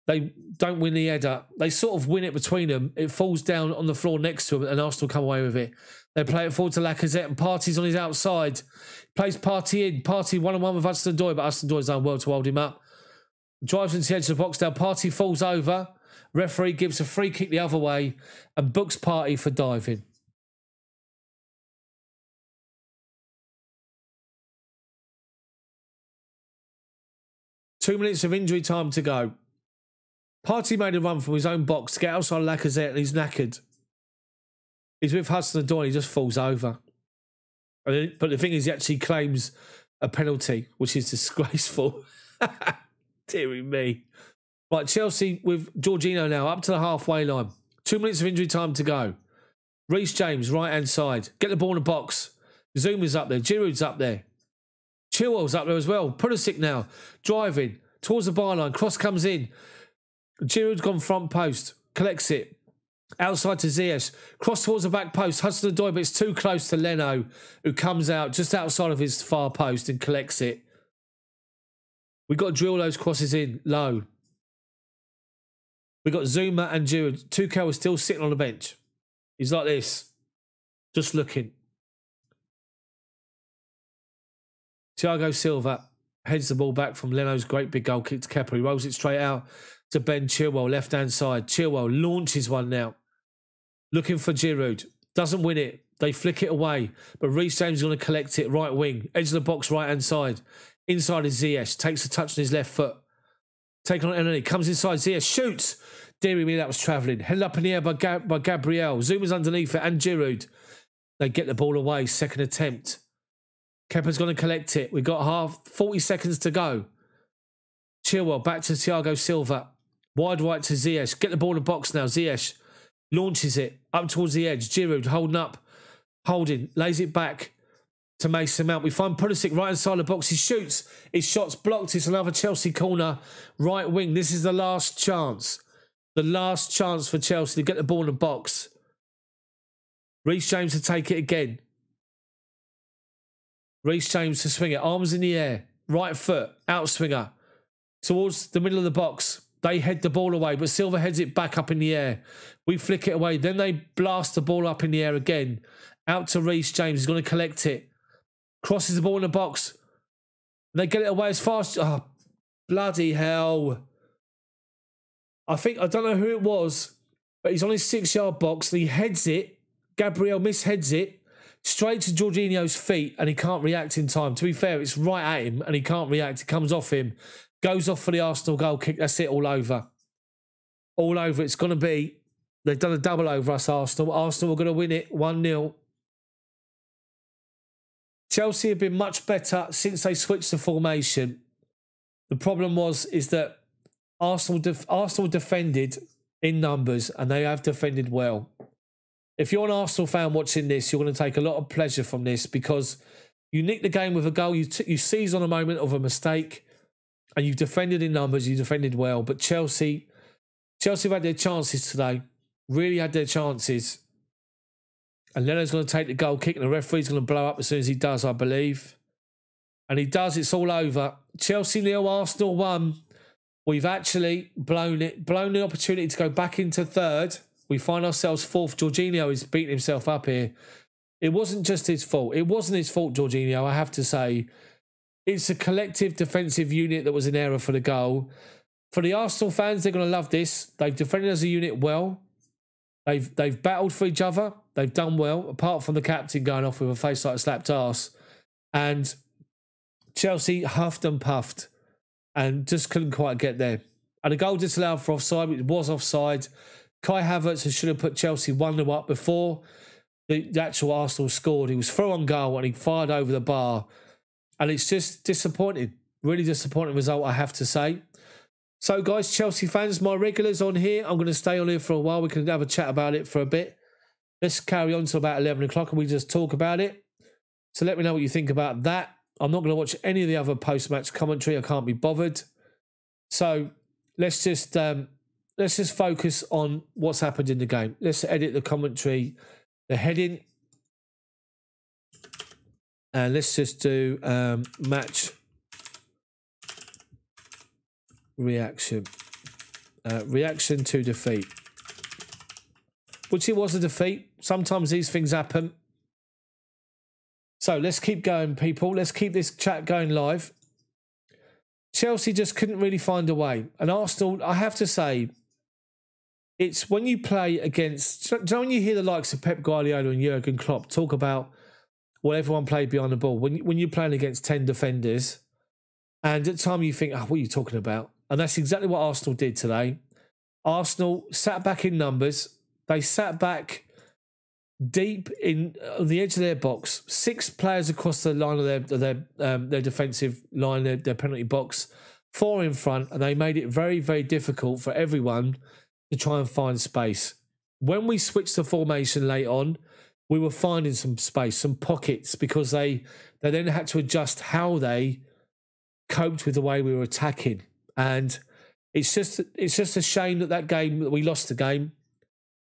They don't win the header. They sort of win it between them. It falls down on the floor next to him and Arsenal come away with it. They play it forward to Lacazette and Partey's on his outside. Plays Partey in. Partey one-on-one with Hudson-Odoi, but Hudson-Odoi's done well to hold him up. Drives into the edge of the box now. Partey falls over. Referee gives a free kick the other way and books Partey for diving. Two minutes of injury time to go. Partey made a run from his own box to get outside Lacazette and he's knackered. He's with Hudson-Odoi and he just falls over. But the thing is, he actually claims a penalty, which is disgraceful. Deary me. Right, Chelsea with Jorginho now up to the halfway line. 2 minutes of injury time to go. Reece James, right-hand side. Get the ball in the box. Zouma's up there. Giroud's up there. Chilwell's up there as well. Pulisic now. Driving towards the byline. Cross comes in. Giroud's gone front post. Collects it. Outside to Ziyech. Cross towards the back post. Hudson-Odoi, but it's too close to Leno, who comes out just outside of his far post and collects it. We've got to drill those crosses in low. We've got Zouma and Giroud. Tuchel is still sitting on the bench. He's like this. Just looking. Thiago Silva heads the ball back from Leno's great big goal kick to Kepa. He rolls it straight out to Ben Chilwell, left-hand side. Chilwell launches one now. Looking for Giroud. Doesn't win it. They flick it away. But Reece James is going to collect it. Right wing. Edge of the box, right-hand side. Inside is Ziyech. Takes a touch on his left foot. Taken on enemy. Comes inside Ziyech. Shoots. Deary me, that was travelling. Headed up in the air by Gabriel. Zouma's underneath it and Giroud. They get the ball away. Second attempt. Kepa's going to collect it. We've got 40 seconds to go. Chilwell back to Thiago Silva. Wide right to Ziyech. Get the ball in the box now. Ziyech launches it up towards the edge. Giroud holding up. Holding. Lays it back to Mason Mount. We find Pulisic right inside the box. He shoots. His shot's blocked. It's another Chelsea corner. Right wing. This is the last chance. The last chance for Chelsea to get the ball in the box. Reece James to take it again. Reece James to swing it. Arms in the air. Right foot. Outswinger. Towards the middle of the box. They head the ball away, but Silva heads it back up in the air. We flick it away. Then they blast the ball up in the air again. Out to Reece James. He's going to collect it. Crosses the ball in the box. They get it away as fast. Oh, bloody hell. I don't know who it was, but he's on his 6-yard box and he heads it. Gabriel misheads it straight to Jorginho's feet and he can't react in time. To be fair, it's right at him and he can't react. It comes off him. Goes off for the Arsenal goal kick. That's it, all over. All over. It's going to be. They've done a double over us, Arsenal. Arsenal are going to win it 1-0. Chelsea have been much better since they switched the formation. The problem is that Arsenal defended in numbers and they have defended well. If you're an Arsenal fan watching this, you're going to take a lot of pleasure from this because you nicked the game with a goal. You seize on a moment of a mistake and you've defended in numbers. You defended well. But Chelsea have had their chances today. Really had their chances. And Leno's going to take the goal kick and the referee's going to blow up as soon as he does, I believe. And he does. It's all over. Chelsea 0, Arsenal 1. We've actually blown the opportunity to go back into third. We find ourselves fourth. Jorginho is beating himself up here. It wasn't just his fault. It wasn't his fault, Jorginho, I have to say. It's a collective defensive unit that was in error for the goal. For the Arsenal fans, they're going to love this. They've defended as a unit well. They've battled for each other. They've done well, apart from the captain going off with a face like a slapped arse. And Chelsea huffed and puffed and just couldn't quite get there. And the goal disallowed for offside. It was offside. Kai Havertz should have put Chelsea 1-0 up before the actual Arsenal scored. He was through on goal and he fired over the bar. And it's just disappointing. Really disappointing result, I have to say. So, guys, Chelsea fans, my regulars on here. I'm going to stay on here for a while. We can have a chat about it for a bit. Let's carry on to about 11 o'clock and we just talk about it. So let me know what you think about that. I'm not going to watch any of the other post-match commentary. I can't be bothered. So let's just focus on what's happened in the game. Let's edit the commentary, the heading. And let's just do match reaction. Reaction to defeat. Which it was a defeat. Sometimes these things happen. So let's keep going, people. Let's keep this chat going live. Chelsea just couldn't really find a way. And Arsenal, I have to say, it's when you play against... Do you know when you hear the likes of Pep Guardiola and Jurgen Klopp talk about, well, everyone played behind the ball. When you're playing against 10 defenders, and at the time you think, what are you talking about? And that's exactly what Arsenal did today. Arsenal sat back in numbers. They sat back deep on the edge of their box. 6 players across the line of their defensive line, their penalty box. 4 in front, and they made it very, very difficult for everyone to try and find space. When we switched the formation late on, we were finding some space, some pockets, because they then had to adjust how they coped with the way we were attacking. And it's just a shame that we lost the game.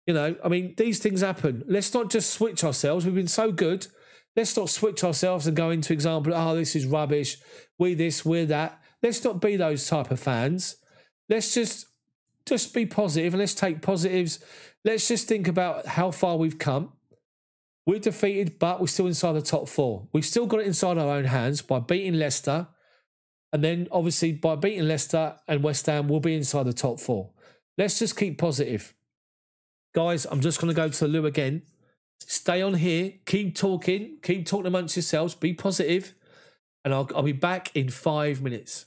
You know, I mean, these things happen. Let's not just switch ourselves. We've been so good. Let's not switch ourselves and go into example, this is rubbish. We're this, we're that. Let's not be those type of fans. Let's just be positive and let's take positives. Let's just think about how far we've come. We're defeated, but we're still inside the top 4. We've still got it inside our own hands by beating Leicester. And then, obviously, by beating Leicester and West Ham, we'll be inside the top 4. Let's just keep positive. Guys, I'm just going to go to the loo again. Stay on here. Keep talking amongst yourselves. Be positive. And I'll be back in 5 minutes.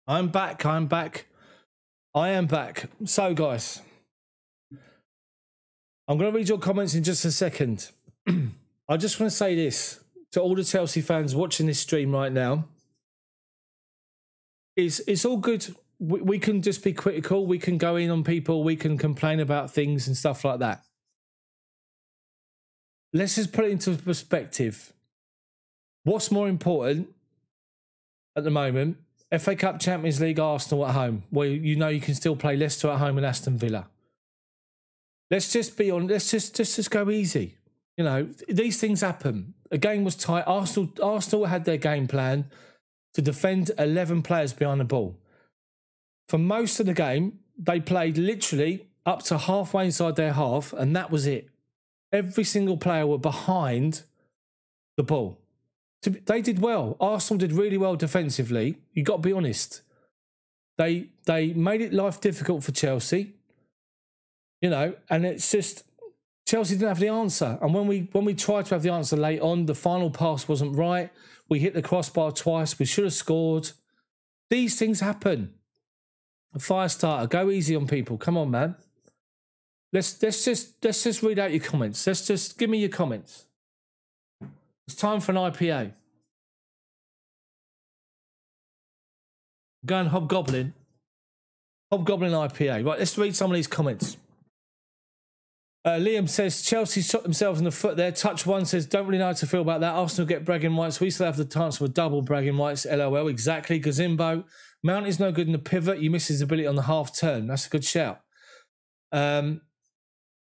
I'm back. I'm back. I am back. So, guys, I'm going to read your comments in just a second. I just want to say this to all the Chelsea fans watching this stream right now. It's all good. We can just be critical. We can go in on people. We can complain about things and stuff like that. Let's just put it into perspective. What's more important at the moment? FA Cup, Champions League, Arsenal at home. Well, you know you can still play Leicester at home and Aston Villa. Let's just be on. Let's just go easy. You know, these things happen. A game was tight. Arsenal had their game plan to defend 11 players behind the ball. For most of the game, they played literally up to halfway inside their half, and that was it. Every single player were behind the ball. They did well. Arsenal did really well defensively. You got to be honest. They made it life difficult for Chelsea. You know, and it's just Chelsea didn't have the answer. And when we tried to have the answer late on, the final pass wasn't right. We hit the crossbar twice. We should have scored. These things happen. A fire starter. Go easy on people. Come on, man. Let's just read out your comments. Let's just give me your comments. It's time for an IPA. Going Hobgoblin. Hobgoblin IPA. Right, let's read some of these comments. Liam says, Chelsea shot themselves in the foot there. Touch one says, don't really know how to feel about that. Arsenal get bragging rights. We still have the chance for double bragging rights. LOL. Exactly. Gazimbo. Mount is no good in the pivot. You miss his ability on the half turn. That's a good shout. Brian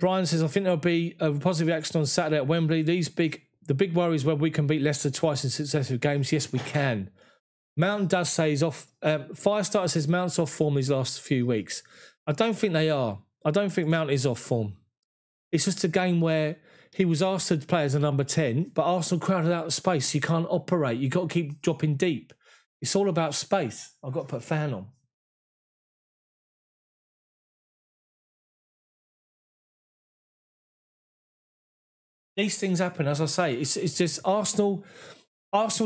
says, I think there'll be a positive reaction on Saturday at Wembley. The big worry is whether we can beat Leicester twice in successive games. Yes, we can. Mountain does say he's off. Firestarter says Mount's off form these last few weeks. I don't think they are. I don't think Mount is off form. It's just a game where he was asked to play as a number 10, but Arsenal crowded out of space. You can't operate. You've got to keep dropping deep. It's all about space. I've got to put a fan on. These things happen, as I say. It's just Arsenal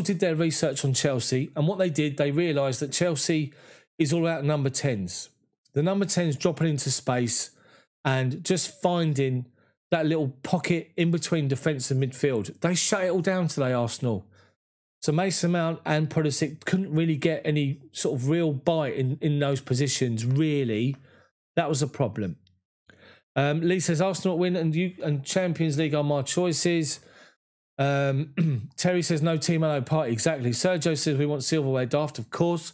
did their research on Chelsea, and what they did, they realised that Chelsea is all about number 10s. The number 10s dropping into space and just finding that little pocket in between defence and midfield. They shut it all down today, Arsenal. So Mason Mount and Pulisic couldn't really get any sort of real bite in those positions, really. That was a problem. Lee says, Arsenal win and Champions League are my choices. Terry says, no team, no party. Exactly. Sergio says, we want silverware Daft, of course.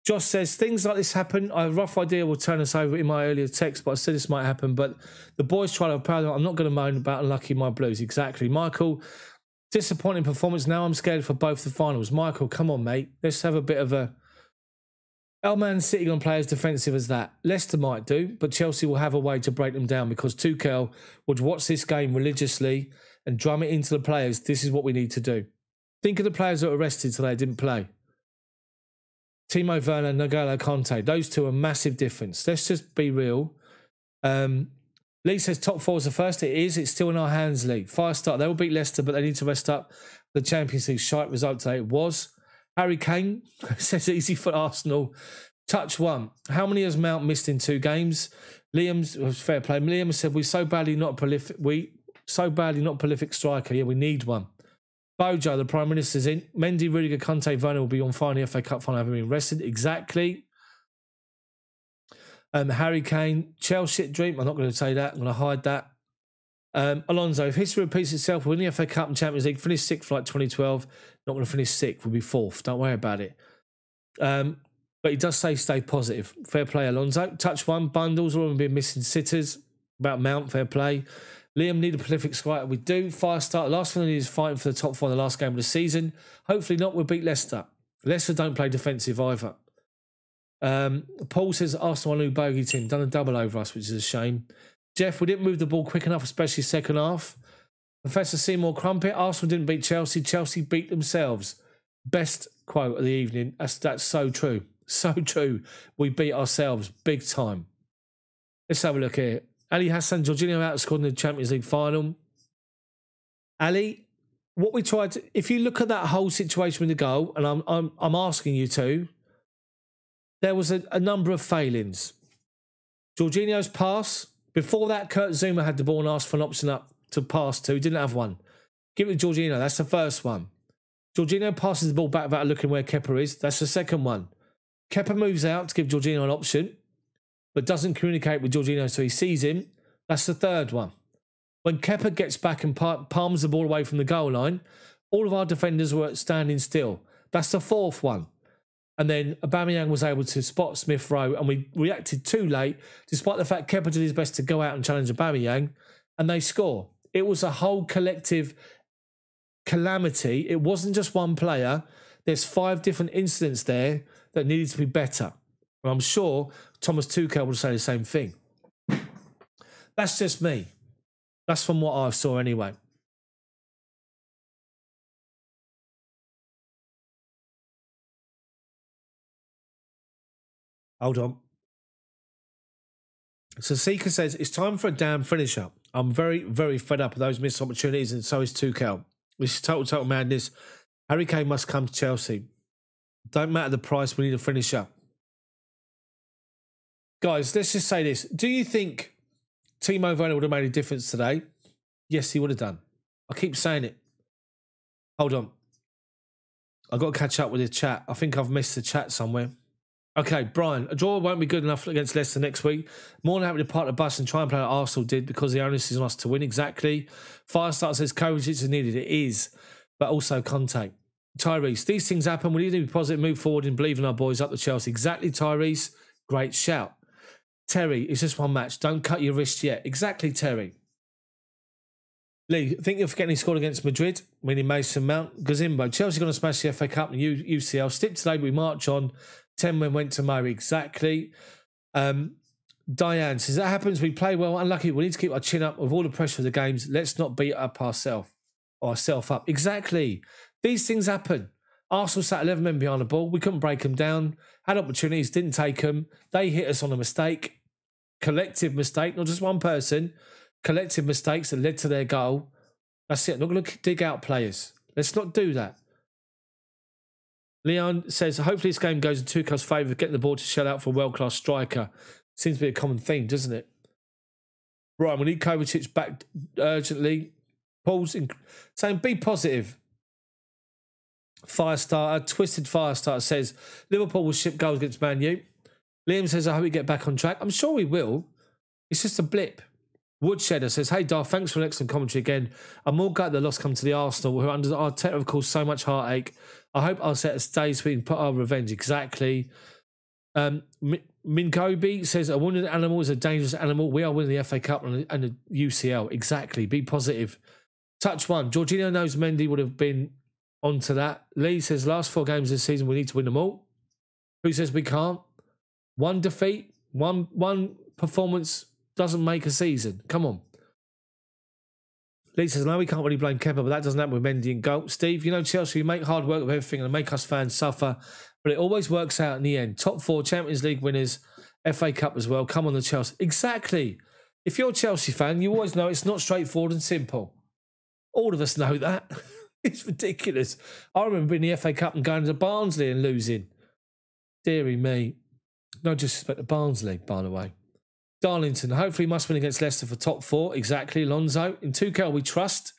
Josh says, things like this happen. I have a rough idea will turn us over in my earlier text, but I said this might happen. But the boys try to proud of it. I'm not going to moan about unlucky my Blues. Exactly. Michael, disappointing performance. Now I'm scared for both the finals. Michael, come on, mate. Let's have a bit of a... Man sitting on players defensive as that. Leicester might do, but Chelsea will have a way to break them down because Tuchel would watch this game religiously and drum it into the players. This is what we need to do. Think of the players that were arrested today didn't play. Timo Werner, N'Golo Kante. Those two are massive difference. Let's just be real. Lee says top four is the first. It is. It's still in our hands, Lee. Fire start. They will beat Leicester, but they need to rest up. The Champions League shite result today. It was. Harry Kane says easy for Arsenal. Touch one. How many has Mount missed in 2 games? Liam's fair play. Liam said we're so badly not prolific. Prolific striker. Yeah, we need one. Bojo, the Prime Minister's in. Mendy, Rudiger, Conte, Werner will be on fire in the FA Cup final having been rested. Exactly. Harry Kane, Chelsea dream. I'm not going to say that. I'm going to hide that. Alonso, if history repeats itself, we'll win the FA Cup and Champions League, finish 6th like 2012. Not going to finish 6th, we'll be 4th. Don't worry about it. But he does say stay positive. Fair play, Alonso. Touch one, bundles, all of them been missing sitters. About Mount, fair play. Liam, need a prolific striker. We do. Fire start. Last thing is fighting for the top 4 in the last game of the season. Hopefully not. We'll beat Leicester. Leicester don't play defensive either. Paul says Arsenal are a new bogey team. Done a double over us, which is a shame. Jeff, we didn't move the ball quick enough, especially second half. Professor Seymour Crumpet, Arsenal didn't beat Chelsea. Chelsea beat themselves. Best quote of the evening. That's so true. So true. We beat ourselves big time. Let's have a look here. Ali Hassan, Jorginho outscored in the Champions League final. Ali, what we tried to... If you look at that whole situation with the goal, and I'm asking you to, there was a number of failings. Jorginho's pass. Before that, Kurt Zouma had the ball and asked for an option up to pass to. He didn't have one. Give it to Jorginho. That's the first one. Jorginho passes the ball back without looking where Kepa is. That's the second one. Kepa moves out to give Jorginho an option, but doesn't communicate with Jorginho so he sees him. That's the third one. When Kepa gets back and palms the ball away from the goal line, all of our defenders were standing still. That's the fourth one. And then Aubameyang was able to spot Smith Rowe, and we reacted too late, despite the fact Kepa did his best to go out and challenge Aubameyang, and they score. It was a whole collective calamity. It wasn't just one player. There's 5 different incidents there that needed to be better. And I'm sure Thomas Tuchel would say the same thing. That's just me. That's from what I saw anyway. Hold on. So Sika says, it's time for a damn finisher. I'm very, very fed up of those missed opportunities, and so is Tuchel. This is total madness. Harry Kane must come to Chelsea. Don't matter the price, we need a finisher. Guys, let's just say this. Do you think Timo Werner would have made a difference today? Yes, he would have done. I keep saying it. Hold on. I've got to catch up with the chat. I think I've missed the chat somewhere. Okay, Brian, a draw won't be good enough against Leicester next week. More than happy to park the bus and try and play like Arsenal did because the onus is on us to win. Exactly. Firestarter says Kovacic is needed. It is, but also Conte. Tyrese, these things happen. We need to be positive, move forward and believe in our boys up to Chelsea. Exactly, Tyrese. Great shout. Terry, it's just one match. Don't cut your wrist yet. Exactly, Terry. Lee, I think you're forgetting he scored against Madrid, meaning Mason Mount. Gazimbo, Chelsea going to smash the FA Cup and UCL. Stip today, we march on. 10 men went to Mo. Exactly. Diane says, that happens. We play well. Unlucky. We need to keep our chin up with all the pressure of the games. Let's not beat up ourselves up. Exactly. These things happen. Arsenal sat 11 men behind the ball. We couldn't break them down. Had opportunities, didn't take them. They hit us on a mistake. Collective mistake, not just one person. Collective mistakes that led to their goal. That's it. I'm not going to dig out players. Let's not do that. Leon says, hopefully this game goes in Tuchel's favour, getting the ball to shut out for a world-class striker. Seems to be a common theme, doesn't it? Right, we need Kovacic back urgently. Paul's saying, be positive. Firestarter, Twisted Firestarter says, Liverpool will ship goals against Man U. Liam says, I hope we get back on track. I'm sure we will. It's just a blip. Woodshedder says, hey, Dar, thanks for an excellent commentary again. I'm more glad the loss come to the Arsenal, who under Arteta have caused so much heartache. I hope Arteta stays so we can put our revenge. Exactly. Minkobi says, a wounded animal is a dangerous animal. We are winning the FA Cup and the UCL. Exactly. Be positive. Touch one. Jorginho knows Mendy would have been onto that. Lee says, last 4 games this season, we need to win them all. Who says we can't? One defeat, one performance doesn't make a season. Come on. Lee says, no, we can't really blame Kepa, but that doesn't happen with Mendy and goal. Steve, you know, Chelsea, we make hard work of everything and make us fans suffer, but it always works out in the end. Top 4 Champions League winners, FA Cup as well. Come on, the Chelsea. Exactly. If you're a Chelsea fan, you always know it's not straightforward and simple. All of us know that. It's ridiculous. I remember in the FA Cup and going to Barnsley and losing. Deary me. No disrespect to Barnsley, by the way. Darlington, hopefully must win against Leicester for top 4. Exactly, Lonzo. In Tuchel, we trust.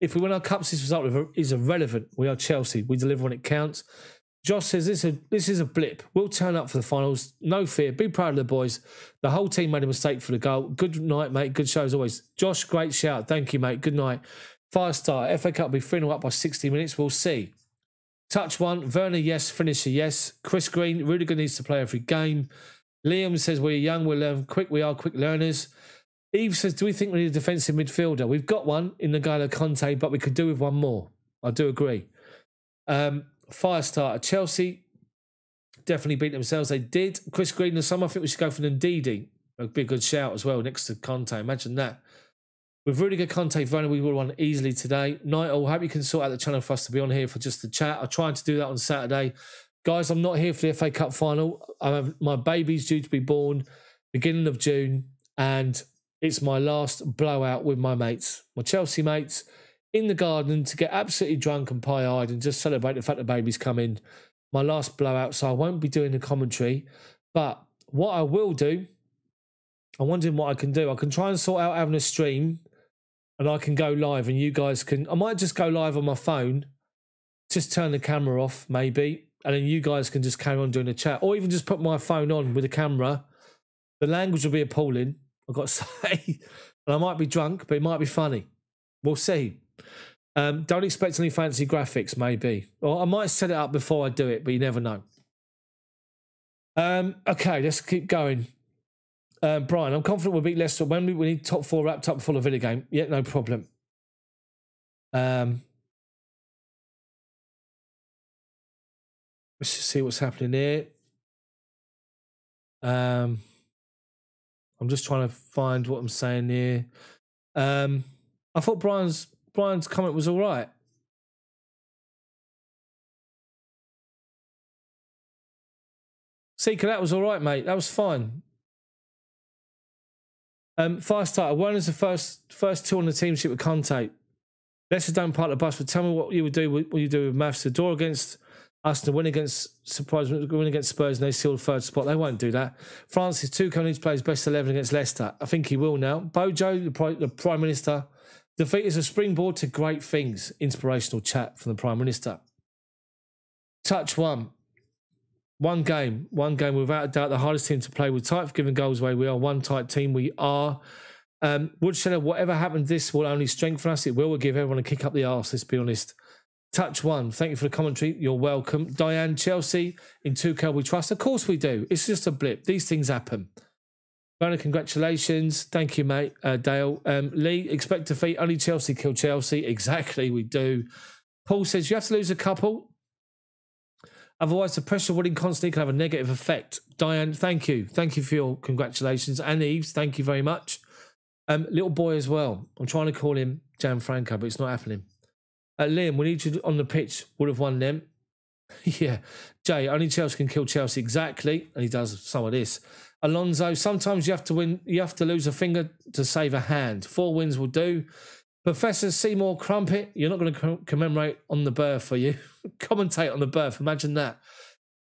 If we win our cups, this result is irrelevant. We are Chelsea. We deliver when it counts. Josh says, this is a blip. We'll turn up for the finals. No fear. Be proud of the boys. The whole team made a mistake for the goal. Good night, mate. Good show as always. Josh, great shout. Thank you, mate. Good night. Firestar, FA Cup will be 3-0 up by 60 minutes. We'll see. Touch one. Werner, yes. Finisher, yes. Chris Green, Rudiger needs to play every game. Liam says, we're young, we'll learn quick. We are quick learners. Eve says, do we think we need a defensive midfielder? We've got one in N'Golo Conte, but we could do with one more. I do agree. Firestarter, Chelsea definitely beat themselves. They did. Chris Green and some, I think we should go for Ndidi. It'd be a good shout as well next to Conte. Imagine that. With Rudiger, Conte, Werner, we would have won easily today. Night all, hope you can sort out the channel for us to be on here for just the chat. I tried to do that on Saturday. Guys, I'm not here for the FA Cup final. My baby's due to be born beginning of June, and it's my last blowout with my mates, my Chelsea mates, in the garden to get absolutely drunk and pie-eyed and just celebrate the fact the baby's coming. my last blowout, so I won't be doing the commentary. But what I will do, I'm wondering what I can do. I can try and sort out having a stream, and I can go live, and you guys can... I might just go live on my phone, just turn the camera off, maybe, and then you guys can just carry on doing the chat, or even just put my phone on with a camera. The language will be appalling, I've got to say. And I might be drunk, but it might be funny. We'll see. Don't expect any fancy graphics, maybe. Or I might set it up before I do it, but you never know. Okay, let's keep going. Brian, I'm confident we'll beat Leicester. When we need top 4 wrapped up before the Villa game. Yeah, no problem. Let's just see what's happening here. I'm just trying to find what I'm saying here. I thought Brian's comment was all right. Seeker, that was all right, mate. That was fine. 5-star. Werner's the first 2 on the team sheet with Conte. Leicester don't park the bus, but tell me what you would do. What you do with Maths? The draw against Arsenal, win against Spurs, and they seal the 3rd spot. They won't do that. Francis Tuchel needs to play his best 11 against Leicester. I think he will now. Bojo, the Prime Minister, defeat is a springboard to great things. Inspirational chat from the Prime Minister. Touch 1. One game without a doubt the hardest team to play with. Tight for giving goals away. We are one tight team. We are. Woodshed, whatever happened, this will only strengthen us. It will give everyone a kick up the arse, let's be honest. Touch 1. Thank you for the commentary. You're welcome. Diane, Chelsea, in Tuchel we trust. Of course we do. It's just a blip. These things happen. Bernard, congratulations. Thank you, mate. Dale. Lee, expect defeat. Only Chelsea kill Chelsea. Exactly, we do. Paul says you have to lose a couple. Otherwise, the pressure of winning constantly can have a negative effect. Diane, thank you. Thank you for your congratulations. And Eves, thank you very much. Little boy as well. I'm trying to call him Gianfranco, but it's not happening. Liam, we need you on the pitch. Would have won them. Yeah. Jay, only Chelsea can kill Chelsea. Exactly. And he does some of this. Alonso, sometimes you have to win. You have to lose a finger to save a hand. 4 wins will do. Professor Seymour Crumpet, you're not going to commemorate on the birth, are you? Commentate on the birth. Imagine that.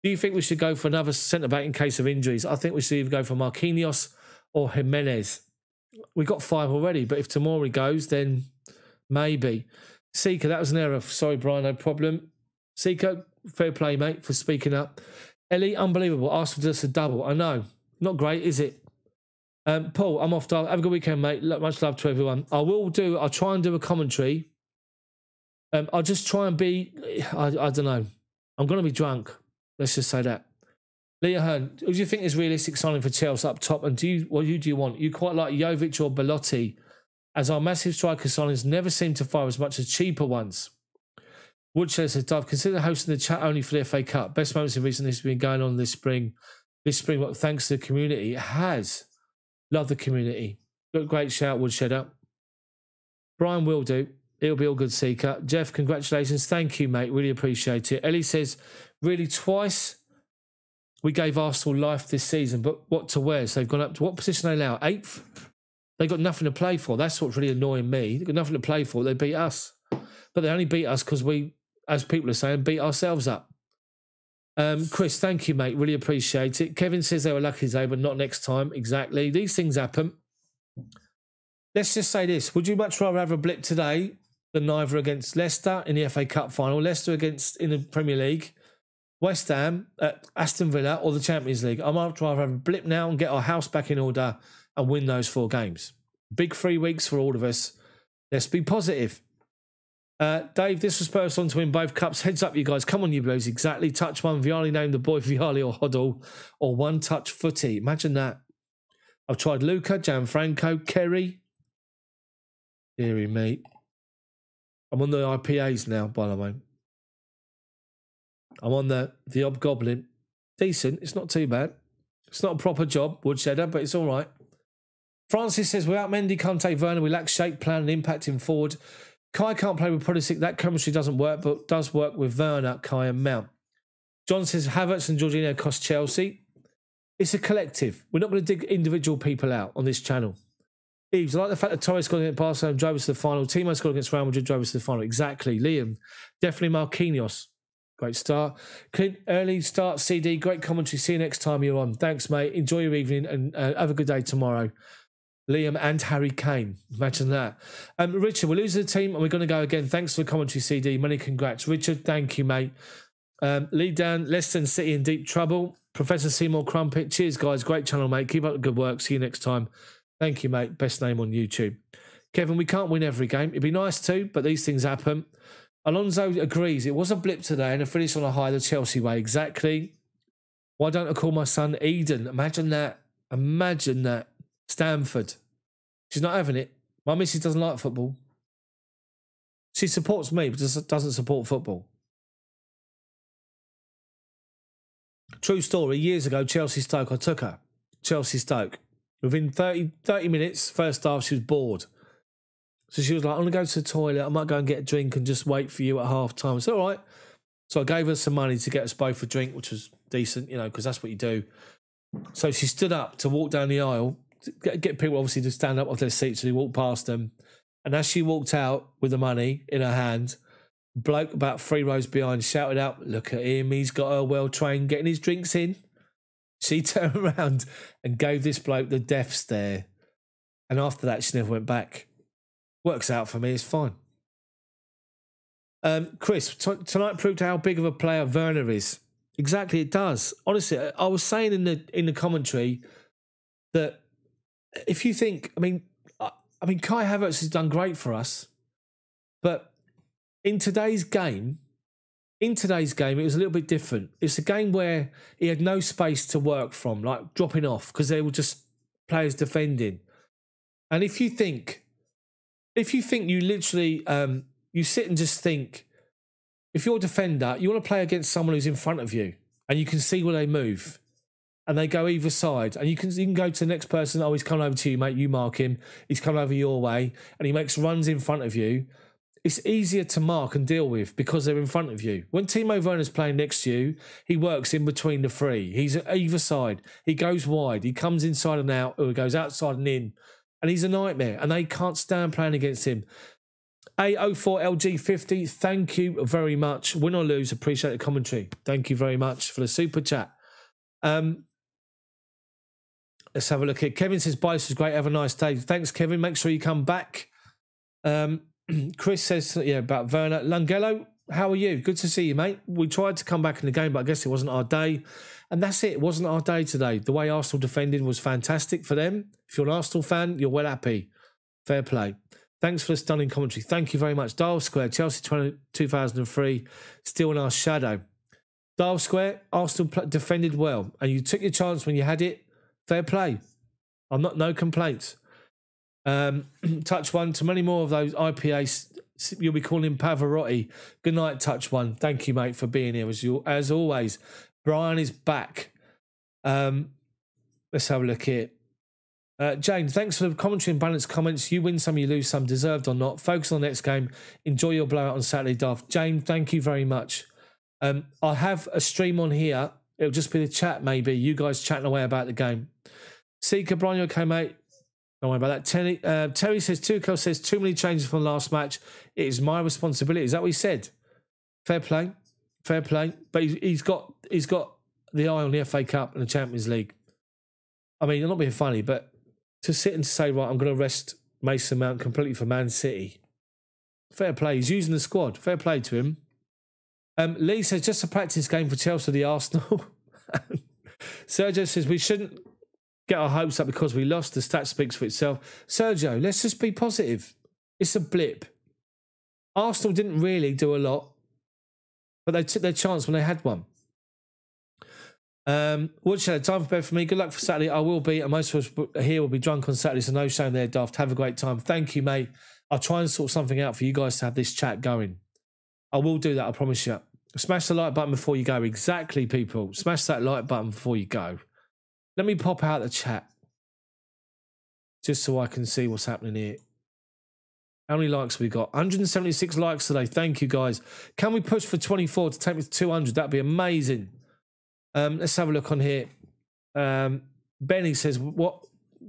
Do you think we should go for another centre-back in case of injuries? I think we should either go for Marquinhos or Jimenez. We got 5 already, but if Tomori goes, then maybe. Seeker, that was an error. Sorry, Brian, no problem. Seeker, fair play, mate, for speaking up. Ellie, unbelievable. Arsenal just a double. I know. Not great, is it? Paul, I'm off. Have a good weekend, mate. Much love to everyone. I'll try and do a commentary. I'll just try and be, I don't know. I'm going to be drunk. Let's just say that. Leah Hearn, who do you think is realistic signing for Chelsea up top? And who do you want? You quite like Jovic or Belotti? As our massive striker signings never seem to fire as much as cheaper ones. Woodshed says, Dove, consider hosting the chat only for the FA Cup. Best moments in recent history have been going on this spring. But thanks to the community. It has. Love the community. Great shout, Woodshedder. Brian will do. It'll be all good, Seeker. Jeff, congratulations. Thank you, mate. Really appreciate it. Ellie says, really twice we gave Arsenal life this season, but what to wear? So they've gone up to what position are they now? 8th? They've got nothing to play for. That's what's really annoying me. They've got nothing to play for. They beat us. But they only beat us because we, as people are saying, beat ourselves up. Chris, thank you, mate. Really appreciate it. Kevin says they were lucky today, but not next time. Exactly. These things happen. Let's just say this. Would you much rather have a blip today than neither against Leicester in the FA Cup final, Leicester against in the Premier League, West Ham, Aston Villa, or the Champions League? I'd much rather have a blip now and get our house back in order and win those 4 games. Big 3 weeks for all of us. Let's be positive. Dave, this was Spurs on to win both cups. Heads up, you guys. Come on, you Blues. Exactly. Touch 1. Viali named the boy Viali or Hoddle, or one touch footy. Imagine that. I've tried Luca, Gianfranco, Kerry. Deary me. I'm on the IPAs now, by the way. I'm on the Hobgoblin. Decent. It's not too bad. It's not a proper job, Woodshedder, but it's all right. Francis says, without Mendy, Conte, Werner, we lack shape, plan, and impact in forward. Kai can't play with Pulisic. That chemistry doesn't work, but does work with Werner, Kai, and Mount. John says, Havertz and Jorginho cost Chelsea. It's a collective. We're not going to dig individual people out on this channel. Eves, I like the fact that Torres scored against Barcelona and drove us to the final. Timo scored against Real Madrid, drove us to the final. Exactly. Liam, definitely Marquinhos. Great start. Clint, early start, CD. Great commentary. See you next time you're on. Thanks, mate. Enjoy your evening and have a good day tomorrow. Liam and Harry Kane. Imagine that. Richard, we're losing the team and we're going to go again. Thanks for the commentary, CD. Many congrats. Richard, thank you, mate. Lead down. Leicester City in deep trouble. Professor Seymour Crumpet. Cheers, guys. Great channel, mate. Keep up the good work. See you next time. Thank you, mate. Best name on YouTube. Kevin, we can't win every game. It'd be nice to, but these things happen. Alonso agrees. It was a blip today and a finish on a high the Chelsea way. Exactly. Why don't I call my son Eden? Imagine that. Imagine that. Stamford. She's not having it. My missus doesn't like football. She supports me, but doesn't support football. True story. Years ago, Chelsea Stoke, I took her. Chelsea Stoke. Within 30 minutes, first half, she was bored. So she was like, I'm going to go to the toilet. I might go and get a drink and just wait for you at half time. I said, all right. So I gave her some money to get us both a drink, which was decent, you know, because that's what you do. So she stood up to walk down the aisle, get people obviously to stand up off their seats, so they walked past them. And as she walked out with the money in her hand, a bloke about 3 rows behind shouted out, look at him, he's got her well trained, getting his drinks in. She turned around and gave this bloke the death stare. And after that, she never went back. Works out for me, it's fine. Chris, tonight proved how big of a player Werner is. Exactly, it does. Honestly, I was saying in the commentary that if you think, I mean, Kai Havertz has done great for us, but in today's game, it was a little bit different. It's a game where he had no space to work from, like dropping off, because they were just players defending. And if you think you literally, you sit and just think, if you're a defender, you want to play against someone who's in front of you and you can see where they move and they go either side and you can go to the next person, oh, he's coming over to you, mate, you mark him, he's coming over your way and he makes runs in front of you. It's easier to mark and deal with because they're in front of you. When Timo Werner's playing next to you, he works in between the three. He's at either side. He goes wide. He comes inside and out, or he goes outside and in. And he's a nightmare, and they can't stand playing against him. A04LG50, thank you very much. Win or lose, appreciate the commentary. Thank you very much for the super chat. Let's have a look here. Kevin says, bye, this was great. Have a nice day. Thanks, Kevin. Make sure you come back. Chris says, yeah, about Werner. Langello, how are you? Good to see you, mate. We tried to come back in the game, but I guess it wasn't our day. And that's it. It wasn't our day today. The way Arsenal defended was fantastic for them. If you're an Arsenal fan, you're well happy. Fair play. Thanks for the stunning commentary. Thank you very much. Dial Square, Chelsea 2003, still in our shadow. Dial Square, Arsenal defended well. And you took your chance when you had it. Fair play. No complaints. Touch One, to many more of those IPAs, you'll be calling Pavarotti. Good night, Touch One. Thank you, mate, for being here as always. Brian is back. Let's have a look here. Jane, thanks for the commentary and balanced comments. You win some, you lose some, deserved or not. Focus on the next game. Enjoy your blowout on Saturday, Daft. Jane, thank you very much. I'll have a stream on here. It'll just be the chat, maybe. You guys chatting away about the game. Seeker, Brian, you okay, mate? Don't worry about that. Terry says, Tuchel says, too many changes from the last match. It is my responsibility. Is that what he said? Fair play. Fair play. But he's got the eye on the FA Cup and the Champions League. I mean, I'm not being funny, but to sit and say, right, I'm going to rest Mason Mount completely for Man City. Fair play. He's using the squad. Fair play to him. Lee says, just a practice game for Chelsea, the Arsenal. Sergio says, we shouldn't get our hopes up because we lost. The stat speaks for itself. Sergio, let's just be positive. It's a blip. Arsenal didn't really do a lot, but they took their chance when they had one. Woodshed, time for bed for me. Good luck for Saturday. I will be, and most of us here will be drunk on Saturday, so no shame there, Daft. Have a great time. Thank you, mate. I'll try and sort something out for you guys to have this chat going. I will do that, I promise you. Smash the like button before you go. Exactly, people. Smash that like button before you go. Let me pop out the chat just so I can see what's happening here. How many likes have we got? 176 likes today. Thank you, guys. Can we push for 24 to take me to 200? That'd be amazing. Let's have a look on here. Benny says, what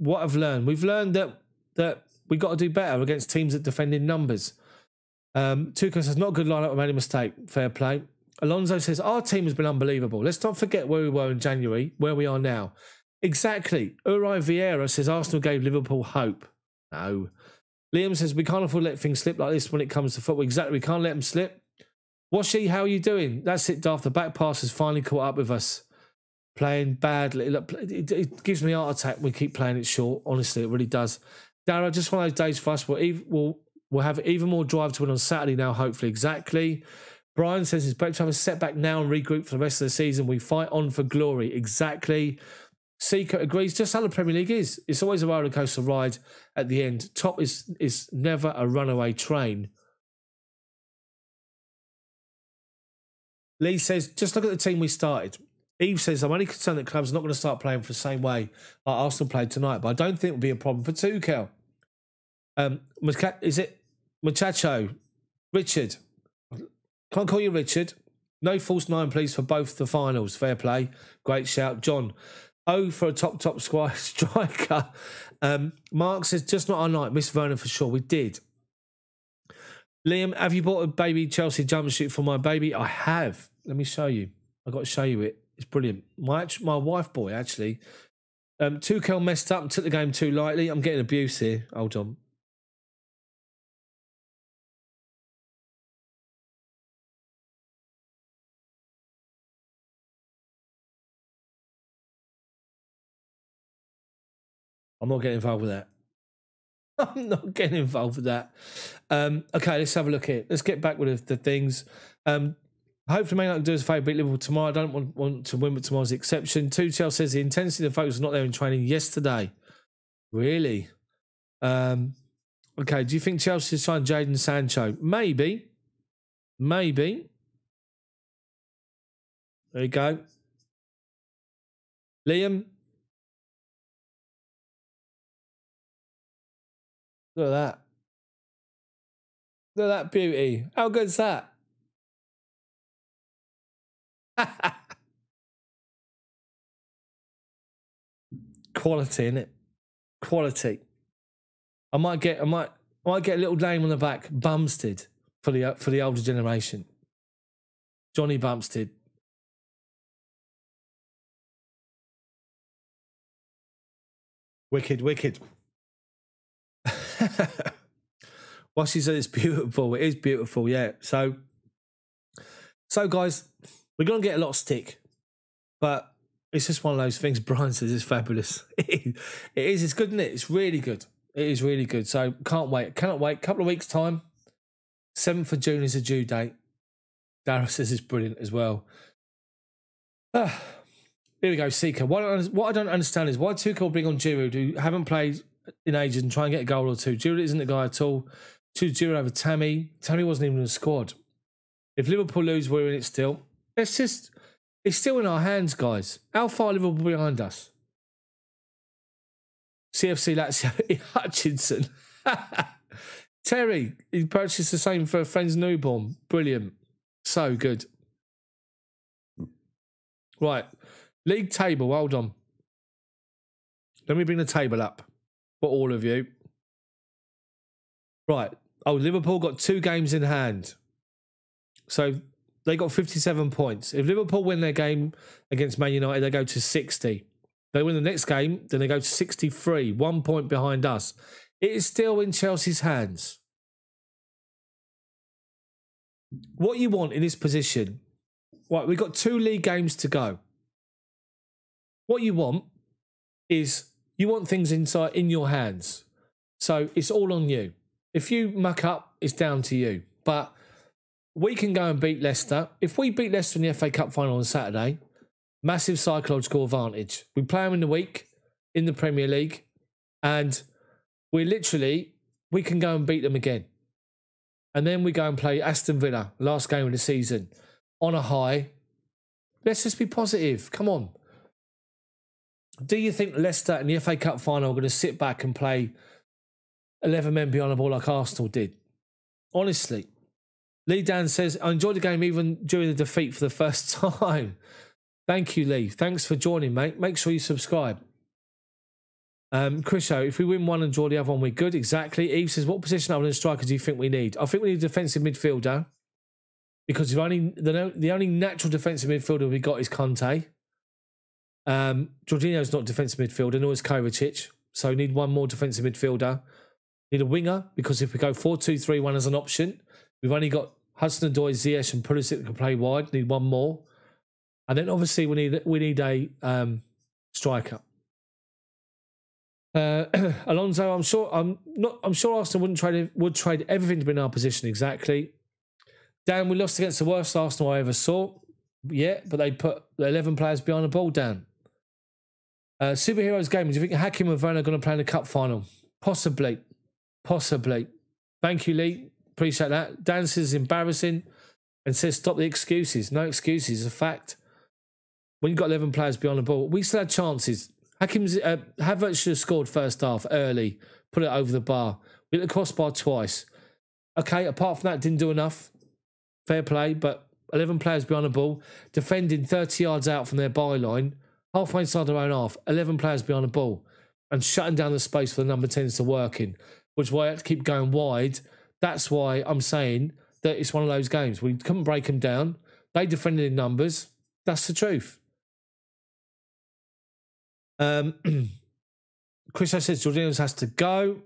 I've learned? We've learned that we got to do better against teams that defend in numbers. Tuchel says, not a good lineup, I made a mistake. Fair play. Alonso says, our team has been unbelievable. Let's not forget where we were in January, where we are now. Exactly. Uri Vieira says, Arsenal gave Liverpool hope. No. Liam says, we can't afford to let things slip like this when it comes to football. Exactly. We can't let them slip. Washi, how are you doing? That's it, Daft. The back pass has finally caught up with us. Playing badly. Look, it gives me a heart attack. We keep playing it short. Honestly, it really does. Dara, just one of those days for us. We'll have even more drive to win on Saturday now, hopefully. Exactly. Brian says it's better to have a setback now and regroup for the rest of the season. We fight on for glory. Exactly. Seeker agrees. Just how the Premier League is. It's always a roller coaster ride at the end. Top is never a runaway train. Lee says, just look at the team we started. Eve says, I'm only concerned that clubs are not going to start playing for the same way like Arsenal played tonight, but I don't think it will be a problem for Tuchel. Is it Muchacho? Richard. Can't call you Richard. No false nine, please, for both the finals. Fair play. Great shout. John. Oh, for a top striker. Mark says, just not our night. Miss Vernon for sure. We did. Liam, have you bought a baby Chelsea jumpsuit for my baby? I have. Let me show you. I've got to show you it. It's brilliant. My wife boy, actually. Tuchel messed up and took the game too lightly. I'm getting abuse here. Hold on. I'm not getting involved with that. I'm not getting involved with that. Okay, let's have a look here. Let's get back with the things. Hopefully, Man United do us a favour, beat Liverpool tomorrow. I don't want to win, but tomorrow's the exception. Tuchel says the intensity of the focus was not there in training yesterday. Really? Okay, do you think Chelsea signed Jadon Sancho? Maybe. Maybe. There you go. Liam? Look at that. Look at that beauty. How good's that? Quality, innit? Quality. I might get a little name on the back, Bumstead, for the older generation. Johnny Bumstead. Wicked, wicked. What she said, it's beautiful. It is beautiful, yeah. So guys, we're gonna get a lot of stick, but it's just one of those things. Brian says it's fabulous. It is. It's good, isn't it? It's really good. It is really good. So can't wait. Cannot wait. Couple of weeks time. 7th of June is a due date. Dara says it's brilliant as well. Here we go, Seeker. What I don't understand is why Tuchel bring on Giroud, who haven't played in ages, and try and get a goal or two. Giroud isn't the guy at all. Choose Giroud over Tammy. Tammy wasn't even in the squad. If Liverpool lose, we're in it still. It's still in our hands, guys. How far Liverpool behind us? CFC Lazio Hutchinson. Terry, he purchased the same for a friend's newborn. Brilliant. So good. Right. League table, hold on. Let me bring the table up for all of you. Right. Oh, Liverpool got 2 games in hand. So they got 57 points. If Liverpool win their game against Man United, they go to 60. They win the next game, then they go to 63, 1 point behind us. It is still in Chelsea's hands. What you want in this position, right, we've got 2 league games to go. What you want is you want things inside in your hands. So it's all on you. If you muck up, it's down to you. But we can go and beat Leicester. If we beat Leicester in the FA Cup final on Saturday, massive psychological advantage. We play them in the week in the Premier League, and we can go and beat them again. And then we go and play Aston Villa, last game of the season, on a high. Let's just be positive. Come on. Do you think Leicester in the FA Cup final are going to sit back and play 11 men behind the ball like Arsenal did? Honestly. Lee Dan says, I enjoyed the game even during the defeat for the first time. Thank you, Lee. Thanks for joining, mate. Make sure you subscribe. Chriso, if we win one and draw the other one, we're good. Exactly. Eve says, what position other than striker do you think we need? I think we need a defensive midfielder. because the only natural defensive midfielder we got is Conte. Jorginho's not defensive midfielder, nor is Kovacic. So we need one more defensive midfielder. Need a winger, because if we go 4-2-3-1 as an option, we've only got Hudson-Odoi, Ziyech and Pulisic that can play wide. Need one more. And then obviously we need a striker. Alonso, I'm sure Arsenal would trade everything to be in our position. Exactly. Dan, we lost against the worst Arsenal I ever saw. Yeah, but they put 11 players behind the ball, Dan. Superheroes Gaming, do you think Hakim and Werner are going to play in the cup final? Possibly. Thank you, Lee. Appreciate that. Dan says it's embarrassing and says stop the excuses. No excuses, it's a fact. When you've got 11 players behind the ball, we still had chances. Havertz should have scored first half early, put it over the bar. We hit the crossbar twice. Okay, apart from that, didn't do enough. Fair play, but 11 players behind the ball, defending 30 yards out from their byline, halfway inside their own half, 11 players behind the ball, and shutting down the space for the number 10s to work in, which is why I had to keep going wide. That's why I'm saying that it's one of those games. We couldn't break them down. They defended in numbers. That's the truth. Chris says Jorginho has to go.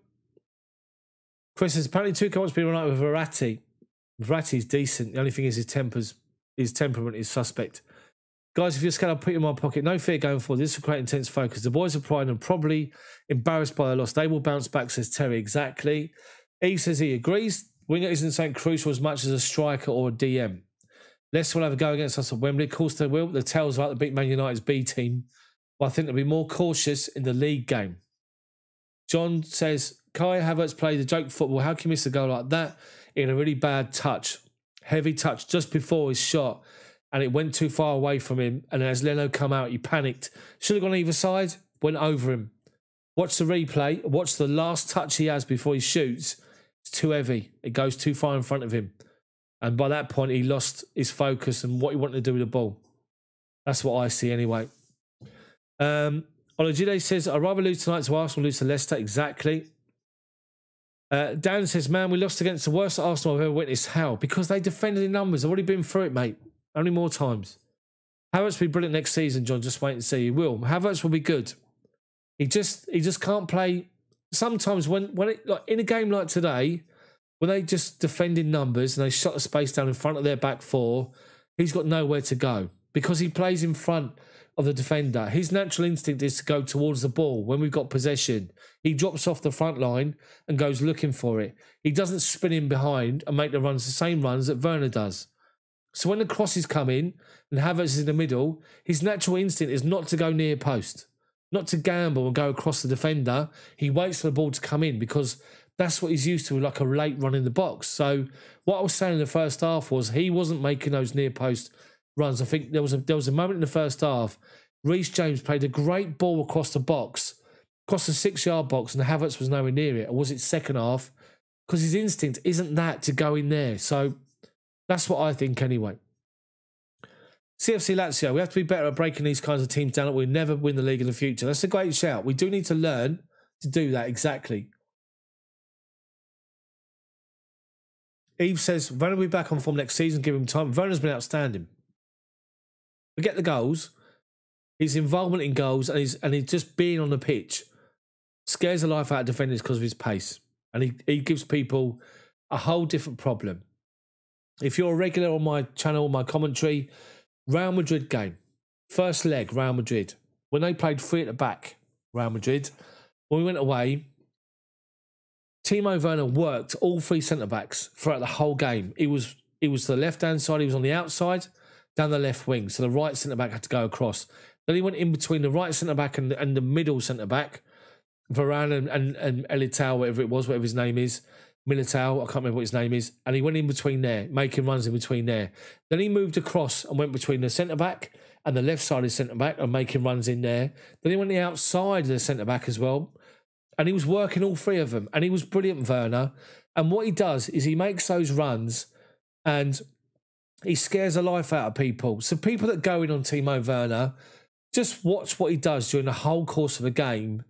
Chris says apparently Tuchel wants to be reunited with Verratti. Verratti's decent. The only thing is his temperament is suspect. Guys, if you're scared, I'll put you in my pocket. No fear going forward. This will create intense focus. The boys are pride and probably embarrassed by the loss. They will bounce back, says Terry. Exactly. Eve says he agrees. Winger isn't something crucial as much as a striker or a DM. Leicester will have a go against us at Wembley. Of course they will. The tales about the big Man United's B team. But I think they'll be more cautious in the league game. John says, Kai Havertz played the joke football. How can you miss a goal like that? In a really bad touch. Heavy touch just before his shot. And it went too far away from him. And as Leno come out, he panicked. Should have gone either side. Went over him. Watch the replay. Watch the last touch he has before he shoots. It's too heavy. It goes too far in front of him. And by that point, he lost his focus and what he wanted to do with the ball. That's what I see anyway. Olajide says, I'd rather lose tonight to Arsenal, lose to Leicester. Exactly. Dan says, man, we lost against the worst Arsenal I've ever witnessed. How? Because they defended in numbers. I've already been through it, mate. How many more times? Havertz will be brilliant next season, John. Just wait and see. He will. Havertz will be good. He just can't play. Sometimes when it, like in a game like today, when they just defend in numbers and they shut the space down in front of their back four, he's got nowhere to go because he plays in front of the defender. His natural instinct is to go towards the ball when we've got possession. He drops off the front line and goes looking for it. He doesn't spin in behind and make the same runs that Werner does. So when the crosses come in and Havertz is in the middle, his natural instinct is not to go near post, not to gamble and go across the defender. He waits for the ball to come in because that's what he's used to, like a late run in the box. So what I was saying in the first half was he wasn't making those near post runs. I think there was a moment in the first half, Reece James played a great ball across the box, across the 6-yard box, and Havertz was nowhere near it. Or was it second half? Because his instinct isn't that to go in there. So that's what I think anyway. CFC Lazio, we have to be better at breaking these kinds of teams down. We'll never win the league in the future. That's a great shout. We do need to learn to do that exactly. Eve says, Werner will be back on form next season. Give him time. Werner's been outstanding. Forget the goals. His involvement in goals and he's just being on the pitch scares the life out of defenders because of his pace. And he gives people a whole different problem. If you're a regular on my channel, my commentary, Real Madrid game, first leg, Real Madrid, when they played three at the back, Real Madrid, when we went away, Timo Werner worked all three centre-backs throughout the whole game. He was to the left-hand side, he was on the outside, down the left wing, so the right centre-back had to go across. Then he went in between the right centre-back and the middle centre-back, Varane and Elitao, whatever his name is, Militao, I can't remember what his name is, and he went in between there, making runs in between there. Then he moved across and went between the centre-back and the left side of the centre-back and making runs in there. Then he went the outside of the centre-back as well, and he was working all three of them, and he was brilliant, Werner. And what he does is he makes those runs and he scares the life out of people. So people that go in on Timo Werner, just watch what he does during the whole course of a game,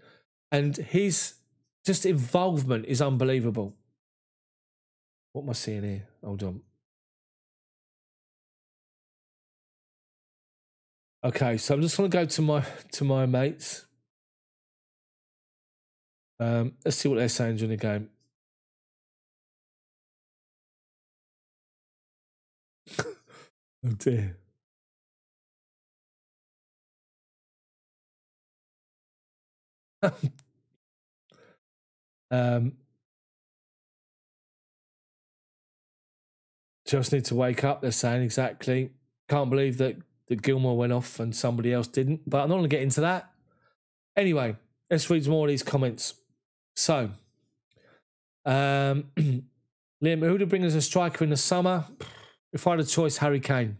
and his just involvement is unbelievable. What am I seeing here? Hold on. Okay, so I'm just going to go to my mates. Let's see what they're saying during the game. Oh dear. Just need to wake up, they're saying. Exactly. Can't believe that Gilmore went off and somebody else didn't, but I'm not going to get into that. Anyway, let's read more of these comments. So, Liam, who would bring us a striker in the summer? If I had a choice, Harry Kane.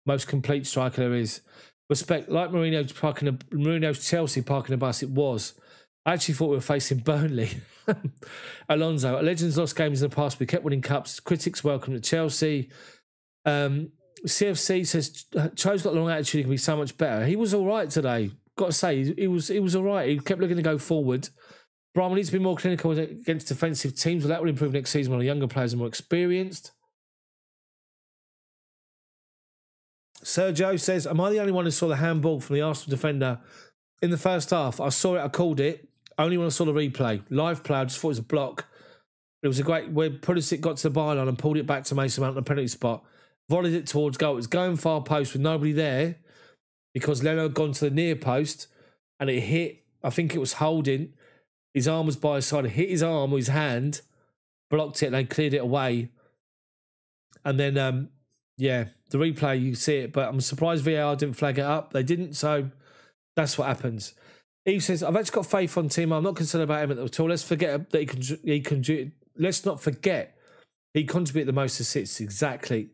Most complete striker there is. Respect, like Mourinho's Chelsea parking the bus, it was. I actually thought we were facing Burnley. Alonso, Legends lost games in the past, we kept winning cups. Critics welcome to Chelsea. CFC says Cho's got a long attitude, he can be so much better. He was all right today. Got to say, he was all right. He kept looking to go forward. Brian, we need to be more clinical against defensive teams. Well, that will improve next season when the younger players are more experienced. Sergio says, am I the only one who saw the handball from the Arsenal defender in the first half? I saw it, I called it. Only when I saw the replay. Live play, I just thought it was a block. It was a great, where Pulisic got to the byline and pulled it back to Mason Mount on the penalty spot. Volleyed it towards goal. It was going far post with nobody there because Leno had gone to the near post and it hit, I think it was Holding. His arm was by his side. It hit his arm with his hand, blocked it, and they cleared it away. And then, yeah, the replay, you see it, but I'm surprised VAR didn't flag it up. They didn't, so that's what happens. Eve says, I've actually got faith on Timo. I'm not concerned about him at all. Let's forget that he contributed. Let's not forget he contributed the most assists. Exactly.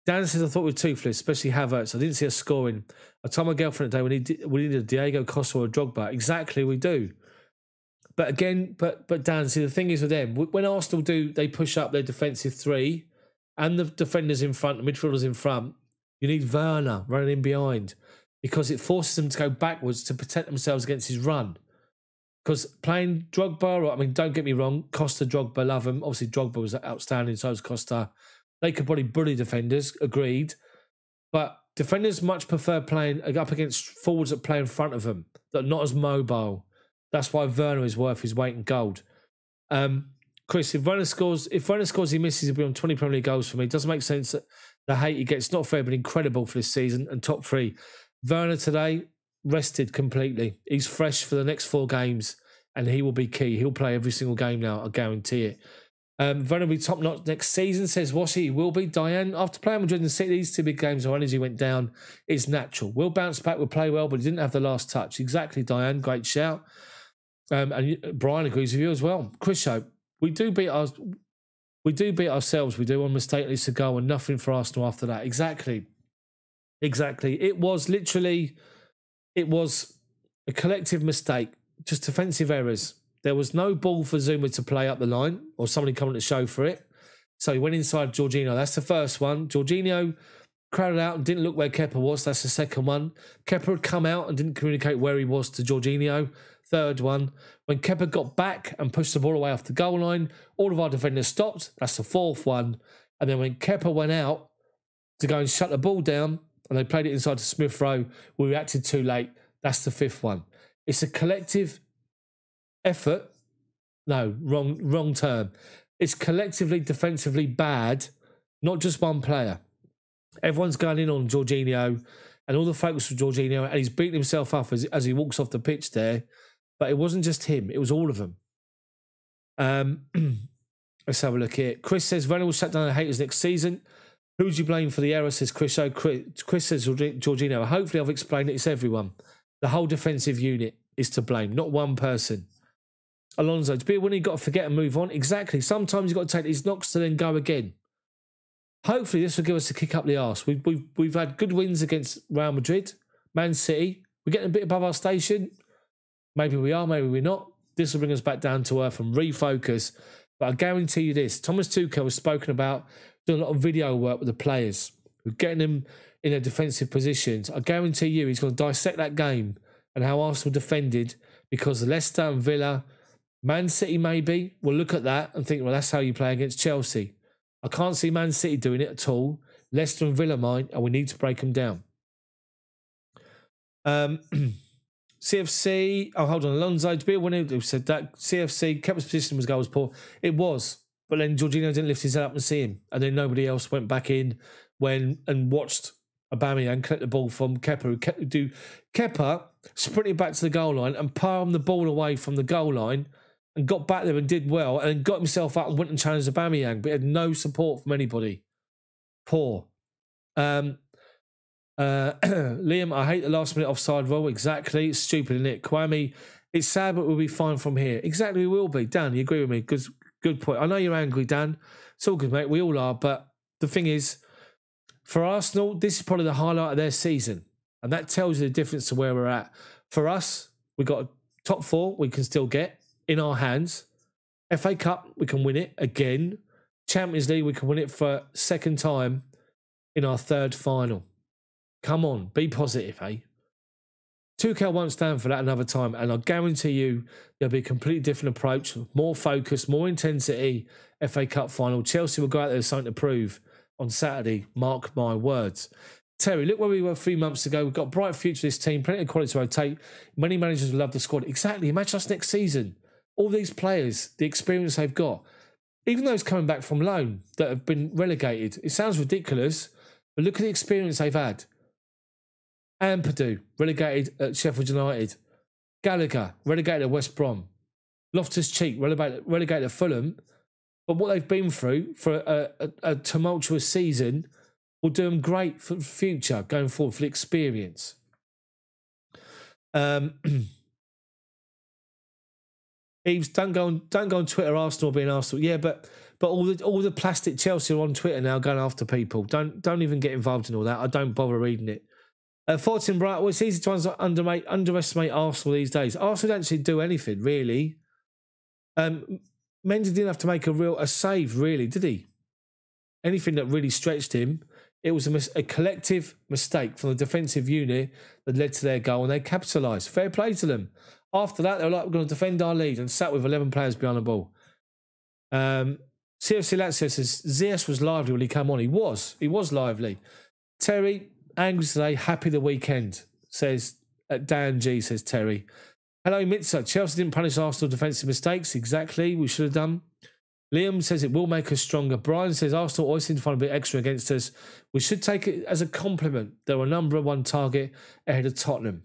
Dan says, I thought we were toothless, especially Havertz. I didn't see us scoring. I told my girlfriend today we needed a Diego Costa or a Drogba. Exactly, we do. But again, but Dan, see, the thing is with them, when Arsenal they push up their defensive three and the defenders in front, the midfielders in front, you need Werner running in behind because it forces them to go backwards to protect themselves against his run. Because playing Drogba, don't get me wrong, Costa, Drogba, love him. Obviously, Drogba was outstanding, so was Costa. They could probably bully defenders, agreed. But defenders much prefer playing up against forwards that play in front of them, that are not as mobile. That's why Werner is worth his weight in gold. Chris, if Werner scores, he misses, he'll be on 20 Premier League goals for me. It doesn't make sense that the hate he gets, not fair, but incredible for this season and top three. Werner today, rested completely. He's fresh for the next 4 games and he will be key. He'll play every single game now, I guarantee it. Werner will be top notch next season, says Washi. He will be. Diane, after playing Madrid and City, these 2 big games, our energy went down. It's natural. We'll bounce back, we'll play well, but he didn't have the last touch. Exactly, Diane. Great shout. And Brian agrees with you as well. Chris Show, we do beat ourselves. We do on mistakenly to go and nothing for Arsenal after that. Exactly. It was a collective mistake, just defensive errors. There was no ball for Zuma to play up the line or somebody coming to show for it. So he went inside Jorginho. That's the first one. Jorginho crowded out and didn't look where Kepa was. That's the second one. Kepa had come out and didn't communicate where he was to Jorginho. Third one. When Kepa got back and pushed the ball away off the goal line, all of our defenders stopped. That's the fourth one. And then when Kepa went out to go and shut the ball down and they played it inside to Smith Rowe, we reacted too late. That's the fifth one. It's a collective effort. No, wrong term. It's collectively defensively bad, not just one player. Everyone's going in on Jorginho and all the focus for Jorginho, and he's beating himself up as he walks off the pitch there. But it wasn't just him, it was all of them. Let's have a look here. Chris says, Werner will shut down the haters next season. Who would you blame for the error, says Chris. So Chris says Jorginho. Hopefully I've explained it. It's everyone. The whole defensive unit is to blame, not one person. Alonso, to be a winner, you've got to forget and move on. Exactly. Sometimes you've got to take these knocks to then go again. Hopefully this will give us a kick up the arse. We've had good wins against Real Madrid, Man City. We're getting a bit above our station. Maybe we are, maybe we're not. This will bring us back down to earth and refocus. But I guarantee you this, Thomas Tuchel has spoken about doing a lot of video work with the players, getting them in their defensive positions. I guarantee you he's going to dissect that game and how Arsenal defended, because Leicester and Villa, Man City maybe, will look at that and think, well, that's how you play against Chelsea. I can't see Man City doing it at all. Leicester and Villa might, and we need to break them down. CFC, oh, hold on, Alonso, to be a winner, who said that CFC, Kepa's position was goals poor. It was, but then Jorginho didn't lift his head up and see him, and then nobody else went back in and watched Aubameyang collect the ball from Kepa. Kepa sprinted back to the goal line and palmed the ball away from the goal line and got back there and did well, and then got himself up and went and challenged Aubameyang, but had no support from anybody. Poor. Liam, I hate the last minute offside rule. Exactly. It's stupid, isn't it? Kwame, it's sad, but we'll be fine from here. Exactly, we will be. Dan, you agree with me? Good point. I know you're angry, Dan. It's all good, mate. We all are. But the thing is, for Arsenal, this is probably the highlight of their season. And that tells you the difference to where we're at. For us, we've got a top 4 we can still get in our hands. FA Cup, we can win it again. Champions League, we can win it for second time in our third final. Come on, be positive, eh? Tuchel won't stand for that another time, and I guarantee you there'll be a completely different approach, more focus, more intensity. FA Cup final. Chelsea will go out there with something to prove on Saturday. Mark my words. Terry, look where we were 3 months ago. We've got a bright future this team, plenty of quality to rotate. Many managers will love the squad. Exactly. Imagine us next season. All these players, the experience they've got, even those coming back from loan that have been relegated. It sounds ridiculous, but look at the experience they've had. Ampadu, relegated at Sheffield United. Gallagher, relegated at West Brom. Loftus-Cheek, relegated at Fulham. But what they've been through for a tumultuous season will do them great for the future, going forward, for the experience. Eves, don't go on Twitter, Arsenal being Arsenal. Yeah, but all the plastic Chelsea are on Twitter now going after people. Don't even get involved in all that. I don't bother reading it. Fortin Bright, well, it's easy to underestimate Arsenal these days. Arsenal don't actually do anything, really. Mendy didn't have to make a save, really, did he? Anything that really stretched him. It was a collective mistake from the defensive unit that led to their goal, and they capitalised. Fair play to them. After that, they were like, we're going to defend our lead, and sat with 11 players behind the ball. CFC Lazio says, Ziyech was lively when he came on. He was lively. Terry, angry today, happy the weekend, says Dan G, says Terry. Hello, Mitza. Chelsea didn't punish Arsenal defensive mistakes. Exactly, we should have done. Liam says it will make us stronger. Brian says Arsenal always seem to find a bit extra against us. We should take it as a compliment. They're a number one target ahead of Tottenham.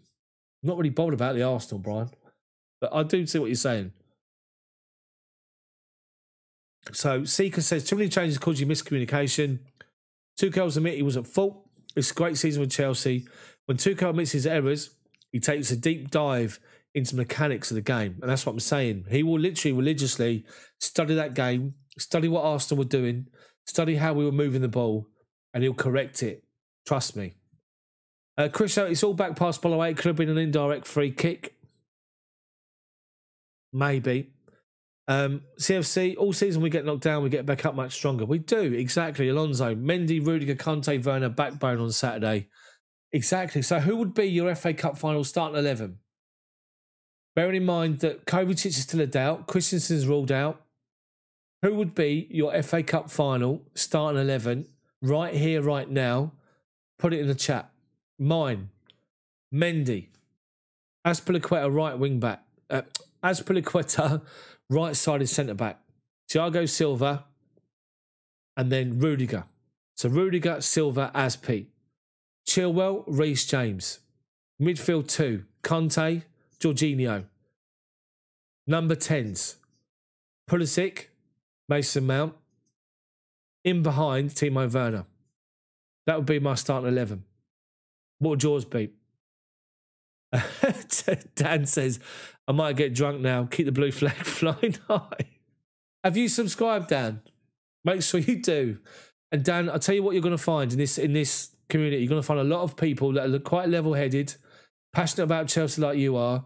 I'm not really bothered about the Arsenal, Brian, but I do see what you're saying. So Seeker says too many changes cause you miscommunication. Tuchel's admit he was at fault. It's a great season with Chelsea. When Tuchel admits his errors, he takes a deep dive into mechanics of the game. And that's what I'm saying. He will literally religiously study that game, study what Arsenal were doing, study how we were moving the ball, and he'll correct it. Trust me. Chris, it's all back past Bolloway. It could have been an indirect free kick. Maybe. CFC, all season we get knocked down, we get back up much stronger. We do, exactly. Alonso, Mendy, Rudiger, Conte, Werner, backbone on Saturday. Exactly. So who would be your FA Cup final starting 11? Bearing in mind that Kovacic is still a doubt, Christensen's ruled out. Who would be your FA Cup final starting 11 right here, right now? Put it in the chat. Mine, Mendy, Azpilicueta, right wing back. Azpilicueta, right-sided centre-back. Thiago Silva, and then Rudiger. So Rudiger, Silva, Azpi. Chilwell, Reece James. Midfield 2, Conte, Jorginho. Number 10s, Pulisic, Mason Mount. In behind, Timo Werner. That would be my starting 11. What would yours be? Dan says, I might get drunk now. Keep the blue flag flying high. Have you subscribed, Dan? Make sure you do. And Dan, I'll tell you what you're going to find in this community. You're going to find a lot of people that are quite level-headed, passionate about Chelsea like you are.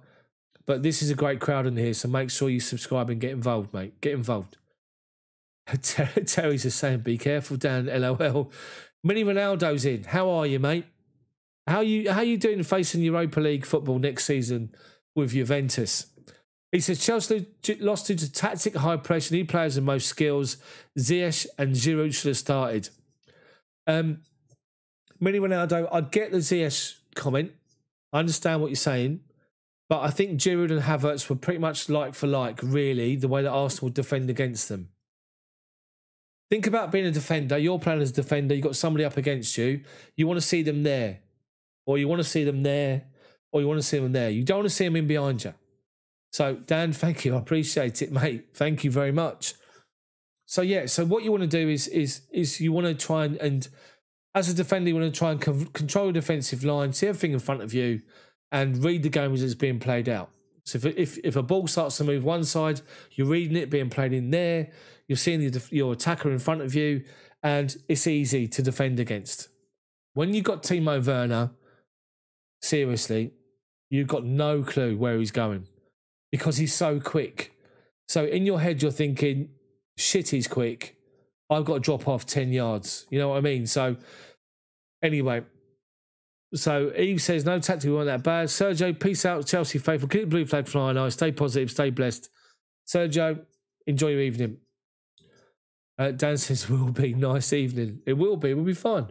But this is a great crowd in here, so make sure you subscribe and get involved, mate. Get involved. Terry's just saying, be careful, Dan, LOL. Mini Ronaldo's in. How are you, mate? How you doing facing Europa League football next season with Juventus? He says Chelsea lost due to tactic, high pressure, need players with most skills. Ziyech and Giroud should have started. Mini Ronaldo, I get the Ziyech comment. I understand what you're saying. But I think Giroud and Havertz were pretty much like for like, really, the way that Arsenal would defend against them. Think about being a defender. You're playing as a defender. You've got somebody up against you. You want to see them there. Or you want to see them there. Or you want to see them there. You don't want to see them in behind you. So, Dan, thank you. I appreciate it, mate. Thank you very much. So, yeah. So, what you want to do is you want to try and as a defender, you want to try and control the defensive line, see everything in front of you, and read the game as it's being played out. So if a ball starts to move one side, you're reading it being played in there, you're seeing your attacker in front of you, and it's easy to defend against. When you've got Timo Werner, seriously, you've got no clue where he's going because he's so quick. So in your head, you're thinking, shit, he's quick. I've got to drop off 10 yards. You know what I mean? So anyway... So Eve says, no tactic weren't that bad. Sergio, peace out, Chelsea faithful. Keep the blue flag flying high. Stay positive, stay blessed. Sergio, enjoy your evening. Dan says, will be nice evening. It will be. We'll be fine.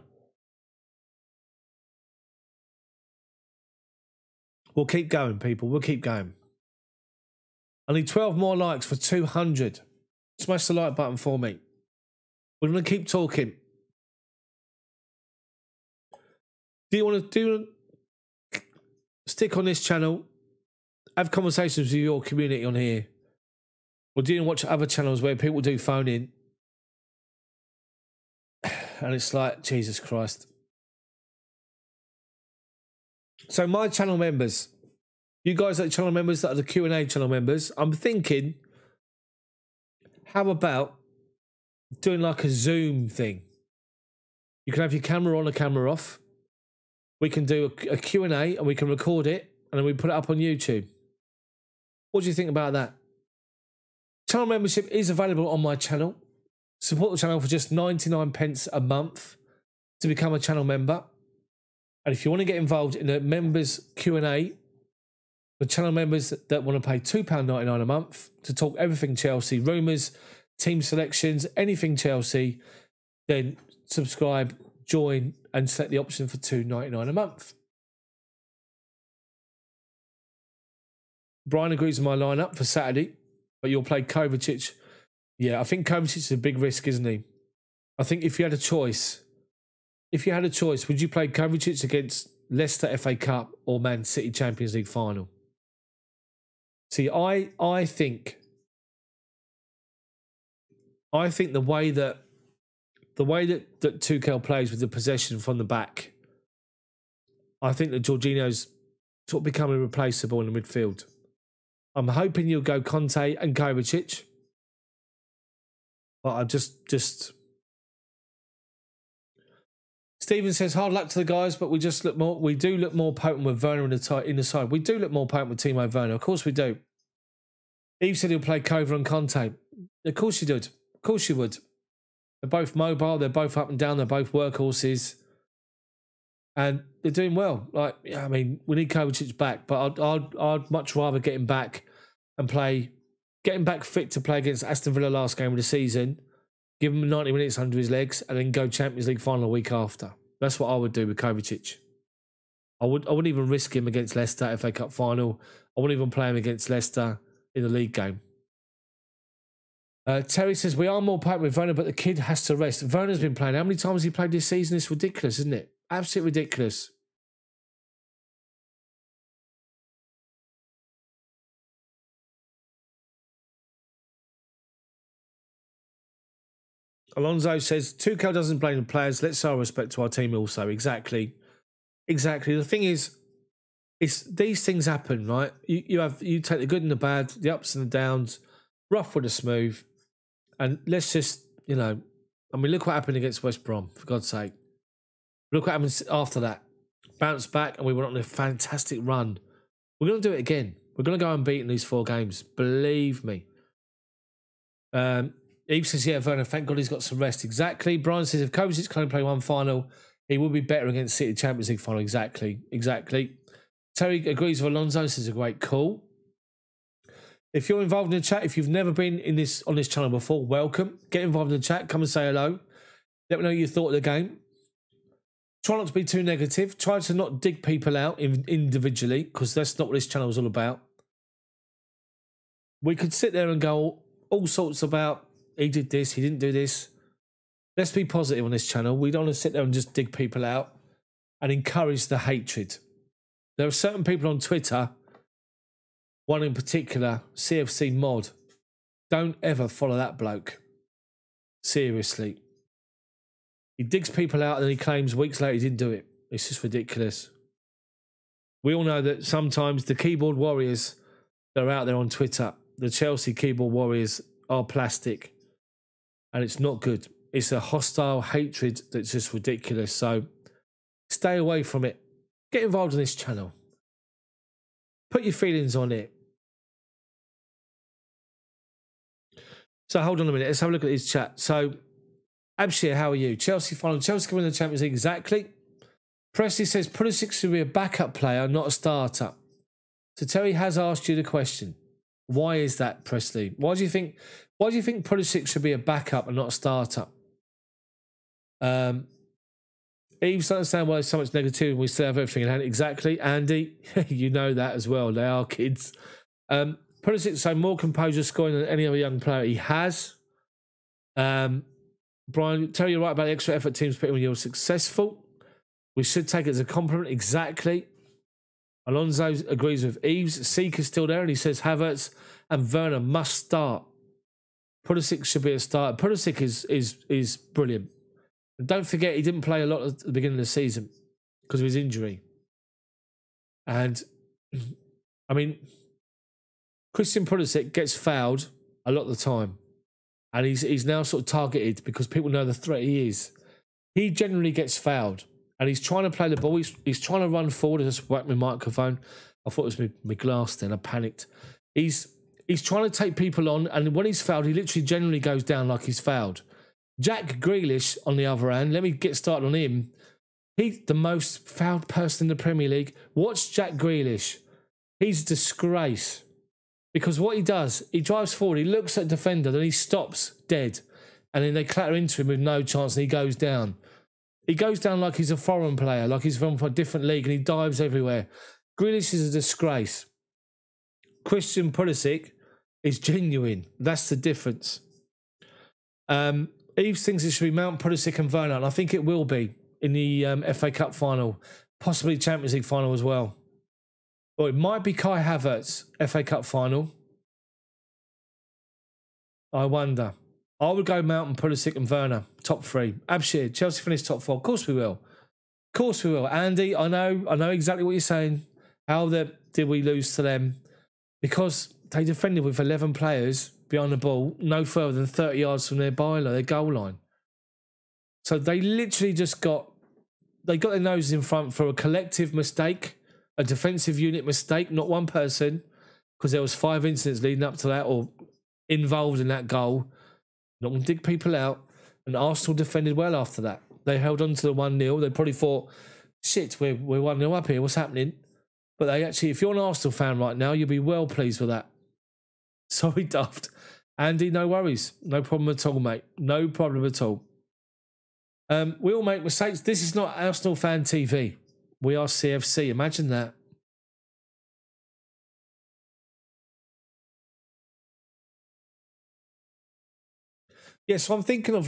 We'll keep going, people. We'll keep going. I need 12 more likes for 200. Smash the like button for me. We're going to keep talking. Do you want to stick on this channel, have conversations with your community on here, or do you watch other channels where people do phone in? And it's like, Jesus Christ. So my channel members, you guys are the channel members that are the Q&A channel members, I'm thinking, how about doing like a Zoom thing? You can have your camera on or camera off. We can do a Q&A and we can record it and then we put it up on YouTube. What do you think about that? Channel membership is available on my channel. Support the channel for just 99 pence a month to become a channel member. And if you want to get involved in the members Q&A, the channel members that want to pay £2.99 a month to talk everything Chelsea, rumours, team selections, anything Chelsea, then subscribe, join, and select the option for £2.99 a month. Brian agrees with my lineup for Saturday, but you'll play Kovacic. Yeah, I think Kovacic is a big risk, isn't he? I think if you had a choice, would you play Kovacic against Leicester FA Cup or Man City Champions League final? See, I think the way that Tuchel plays with the possession from the back, I think that Jorginho's sort of becoming replaceable in the midfield. I'm hoping you'll go Conte and Kovacic, but I just. Stephen says, hard luck to the guys, but we do look more potent with Werner in the side. We do look more potent with Timo Werner. Of course we do. Eve said he'll play Kova and Conte. Of course you did. Of course you would. They're both mobile. They're both up and down. They're both workhorses. And they're doing well. Like, I mean, we need Kovacic back, but I'd much rather get him back and get him back fit to play against Aston Villa last game of the season, give him 90 minutes under his legs, and then go Champions League final a week after. That's what I would do with Kovacic. I wouldn't even risk him against Leicester FA Cup final. I wouldn't even play him against Leicester in the league game. Terry says, we are more potent with Werner, but the kid has to rest. Werner's been playing. How many times has he played this season? It's ridiculous, isn't it? Absolutely ridiculous. Alonso says, Tuchel doesn't blame the players. Let's show respect to our team also. Exactly. The thing is, these things happen, right? You take the good and the bad, the ups and the downs, rough with the smooth. And let's just, look what happened against West Brom, for God's sake. Look what happened after that. Bounced back and we went on a fantastic run. We're going to do it again. We're going to go unbeaten these 4 games. Believe me. Eve says, yeah, Werner, thank God he's got some rest. Exactly. Brian says, if Kovacic can only play one final, he will be better against City Champions League final. Exactly. Terry agrees with Alonso. This is a great call. If you're involved in the chat, if you've never been on this channel before, welcome. Get involved in the chat. Come and say hello. Let me know what you thought of the game. Try not to be too negative. Try to not dig people out individually, because that's not what this channel is all about. We could sit there and go all sorts about, he did this, he didn't do this. Let's be positive on this channel. We don't want to sit there and just dig people out and encourage the hatred. There are certain people on Twitter, one in particular, CFC Mod. Don't ever follow that bloke. Seriously. He digs people out and he claims weeks later he didn't do it. It's just ridiculous. We all know that sometimes the keyboard warriors that are out there on Twitter, the Chelsea keyboard warriors, are plastic. And it's not good. It's a hostile hatred that's just ridiculous. So stay away from it. Get involved in this channel. Put your feelings on it. So hold on a minute. Let's have a look at his chat. So, Abshir, how are you? Chelsea final. Chelsea can win the Champions League. Exactly. Presley says Pulisic should be a backup player, not a starter. So Terry has asked you the question. Why is that, Presley? Why do you think Pulisic should be a backup and not a starter? Eves doesn't understand why there's so much negativity when we still have everything in hand. Exactly, Andy. You know that as well. They are kids. Pulisic so more composure scoring than any other young player he has. Brian, tell you right about the extra effort teams put in when you're successful. We should take it as a compliment. Exactly. Alonso agrees with Eves. Seeker's still there and he says Havertz and Werner must start. Pulisic should be a starter. Pulisic is brilliant. And don't forget he didn't play a lot at the beginning of the season because of his injury. And I mean, Christian Pulisic gets fouled a lot of the time. And he's now sort of targeted because people know the threat he is. He generally gets fouled. And he's trying to play the ball. He's trying to run forward. I just whacked my microphone. I thought it was my glass then. I panicked. He's trying to take people on. And when he's fouled, he literally generally goes down like he's fouled. Jack Grealish, on the other hand, let me get started on him. He's the most fouled person in the Premier League. Watch Jack Grealish. He's a disgrace. Because what he does, he drives forward, he looks at the defender, then he stops dead. And then they clatter into him with no chance and he goes down. He goes down like he's a foreign player, like he's from a different league and he dives everywhere. Grealish is a disgrace. Christian Pulisic is genuine. That's the difference. Eves thinks it should be Mount, Pulisic and Werner, and I think it will be in the FA Cup final, possibly Champions League final as well. Or it might be Kai Havertz, FA Cup final. I wonder. I would go Mount, Pulisic and Werner, top three. Abshir, Chelsea finished top four. Of course we will. Of course we will. Andy, I know exactly what you're saying. How did we lose to them? Because they defended with 11 players behind the ball, no further than 30 yards from their goal line. So they literally got their noses in front for a collective mistake, a defensive unit mistake, not one person, because there was 5 incidents leading up to that or involved in that goal. Not going to dig people out. And Arsenal defended well after that. They held on to the 1-0. They probably thought, shit, we're 1-0 up here. What's happening? But they actually, if you're an Arsenal fan right now, you'll be well pleased with that. Sorry, Daft. Andy, no worries. No problem at all, mate. No problem at all. We all make mistakes. This is not Arsenal Fan TV. We are CFC. Imagine that. Yeah, so I'm thinking of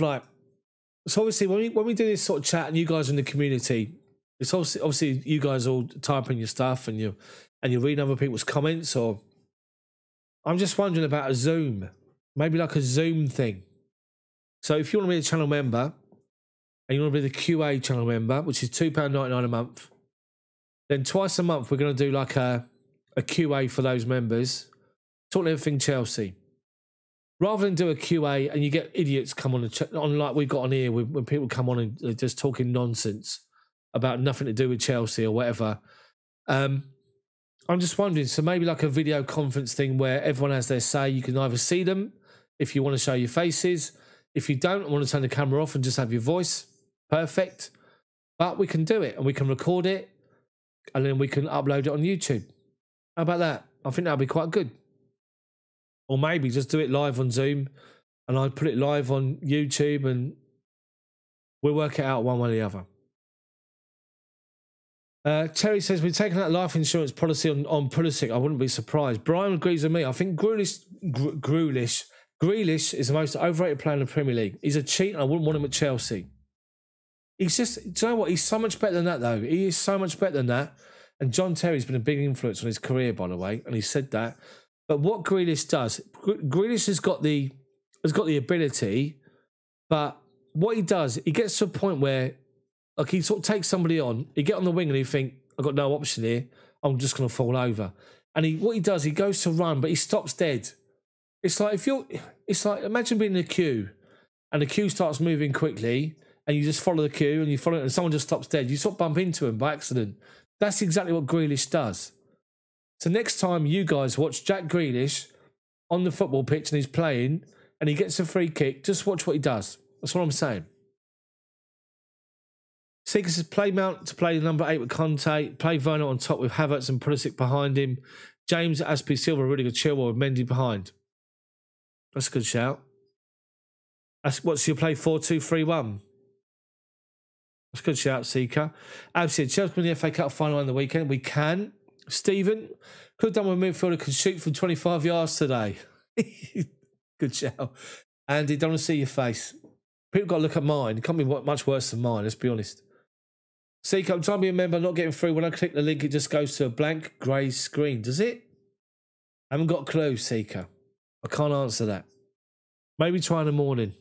so obviously when we do this sort of chat and you guys are in the community, it's obviously you guys all typing your stuff and you read other people's comments, or I'm just wondering about a Zoom, maybe like a Zoom thing. So if you want to be a channel member and you want to be the QA channel member, which is £2.99 a month, then twice a month we're going to do like a QA for those members, talking everything Chelsea. Rather than do a QA and you get idiots come on like we've got on here when people come on and they're just talking nonsense about nothing to do with Chelsea or whatever. I'm just wondering, so maybe like a video conference thing where everyone has their say. You can either see them if you want to show your faces. If you don't want to turn the camera off and just have your voice, perfect. But we can do it and we can record it and then we can upload it on YouTube. How about that? I think that'll be quite good. Or maybe just do it live on Zoom and I'd put it live on YouTube and we'll work it out one way or the other. Terry says, we're taking out life insurance policy on Pulisic. I wouldn't be surprised. Brian agrees with me. I think Grealish is the most overrated player in the Premier League. He's a cheat and I wouldn't want him at Chelsea. He's just, do you know what? He's so much better than that, though. He is so much better than that. And John Terry's been a big influence on his career, by the way, and he said that. But what Grealish does, Grealish has got the ability, but what he does, he gets to a point where, like, he sort of takes somebody on, he get on the wing and he think, I've got no option here, I'm just going to fall over. And what he does, he goes to run, but he stops dead. It's like imagine being in a queue, and the queue starts moving quickly, and you just follow the queue, and you follow it, and someone just stops dead. You sort of bump into him by accident. That's exactly what Grealish does. So next time you guys watch Jack Grealish on the football pitch and he's playing and he gets a free kick, just watch what he does. That's what I'm saying. Seeker says, play Mount to play number 8 with Conte, play Werner on top with Havertz and Pulisic behind him. James Aspie Silva, really good Chilwell with Mendy behind. That's a good shout. What's your play 4-2-3-1? That's a good shout, Seeker. Absolutely. Chelsea win the FA Cup final on the weekend. We can. Stephen, could have done with a midfielder could shoot from 25 yards today. Good shout. Andy, don't want to see your face. People got to look at mine. It can't be much worse than mine, let's be honest. Seeker, I'm trying to be a member, not getting through. When I click the link, it just goes to a blank grey screen. Does it? I haven't got a clue, Seeker. I can't answer that. Maybe try in the morning.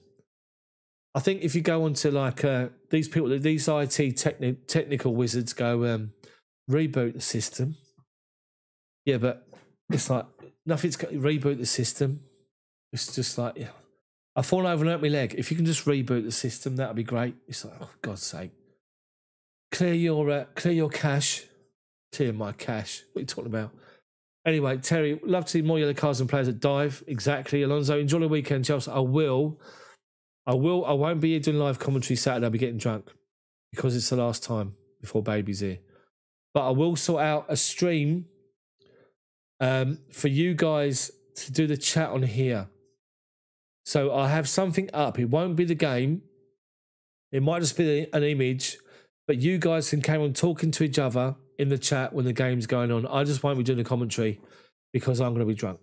I think if you go on to like these people, these IT technical wizards go reboot the system. Yeah, but it's like nothing's got reboot the system. It's just like, yeah. I've fallen over and hurt my leg. If you can just reboot the system, that'd be great. It's like, oh, for God's sake. Clear your cache. Clear my cache. What are you talking about? Anyway, Terry, love to see more yellow cards and players that dive. Exactly. Alonso, enjoy the weekend, Chelsea. I will. I won't be here doing live commentary Saturday. I'll be getting drunk because it's the last time before baby's here. But I will sort out a stream for you guys to do the chat on here. So I have something up. It won't be the game. It might just be an image. But you guys can carry on talking to each other in the chat when the game's going on. I just won't be doing the commentary because I'm going to be drunk.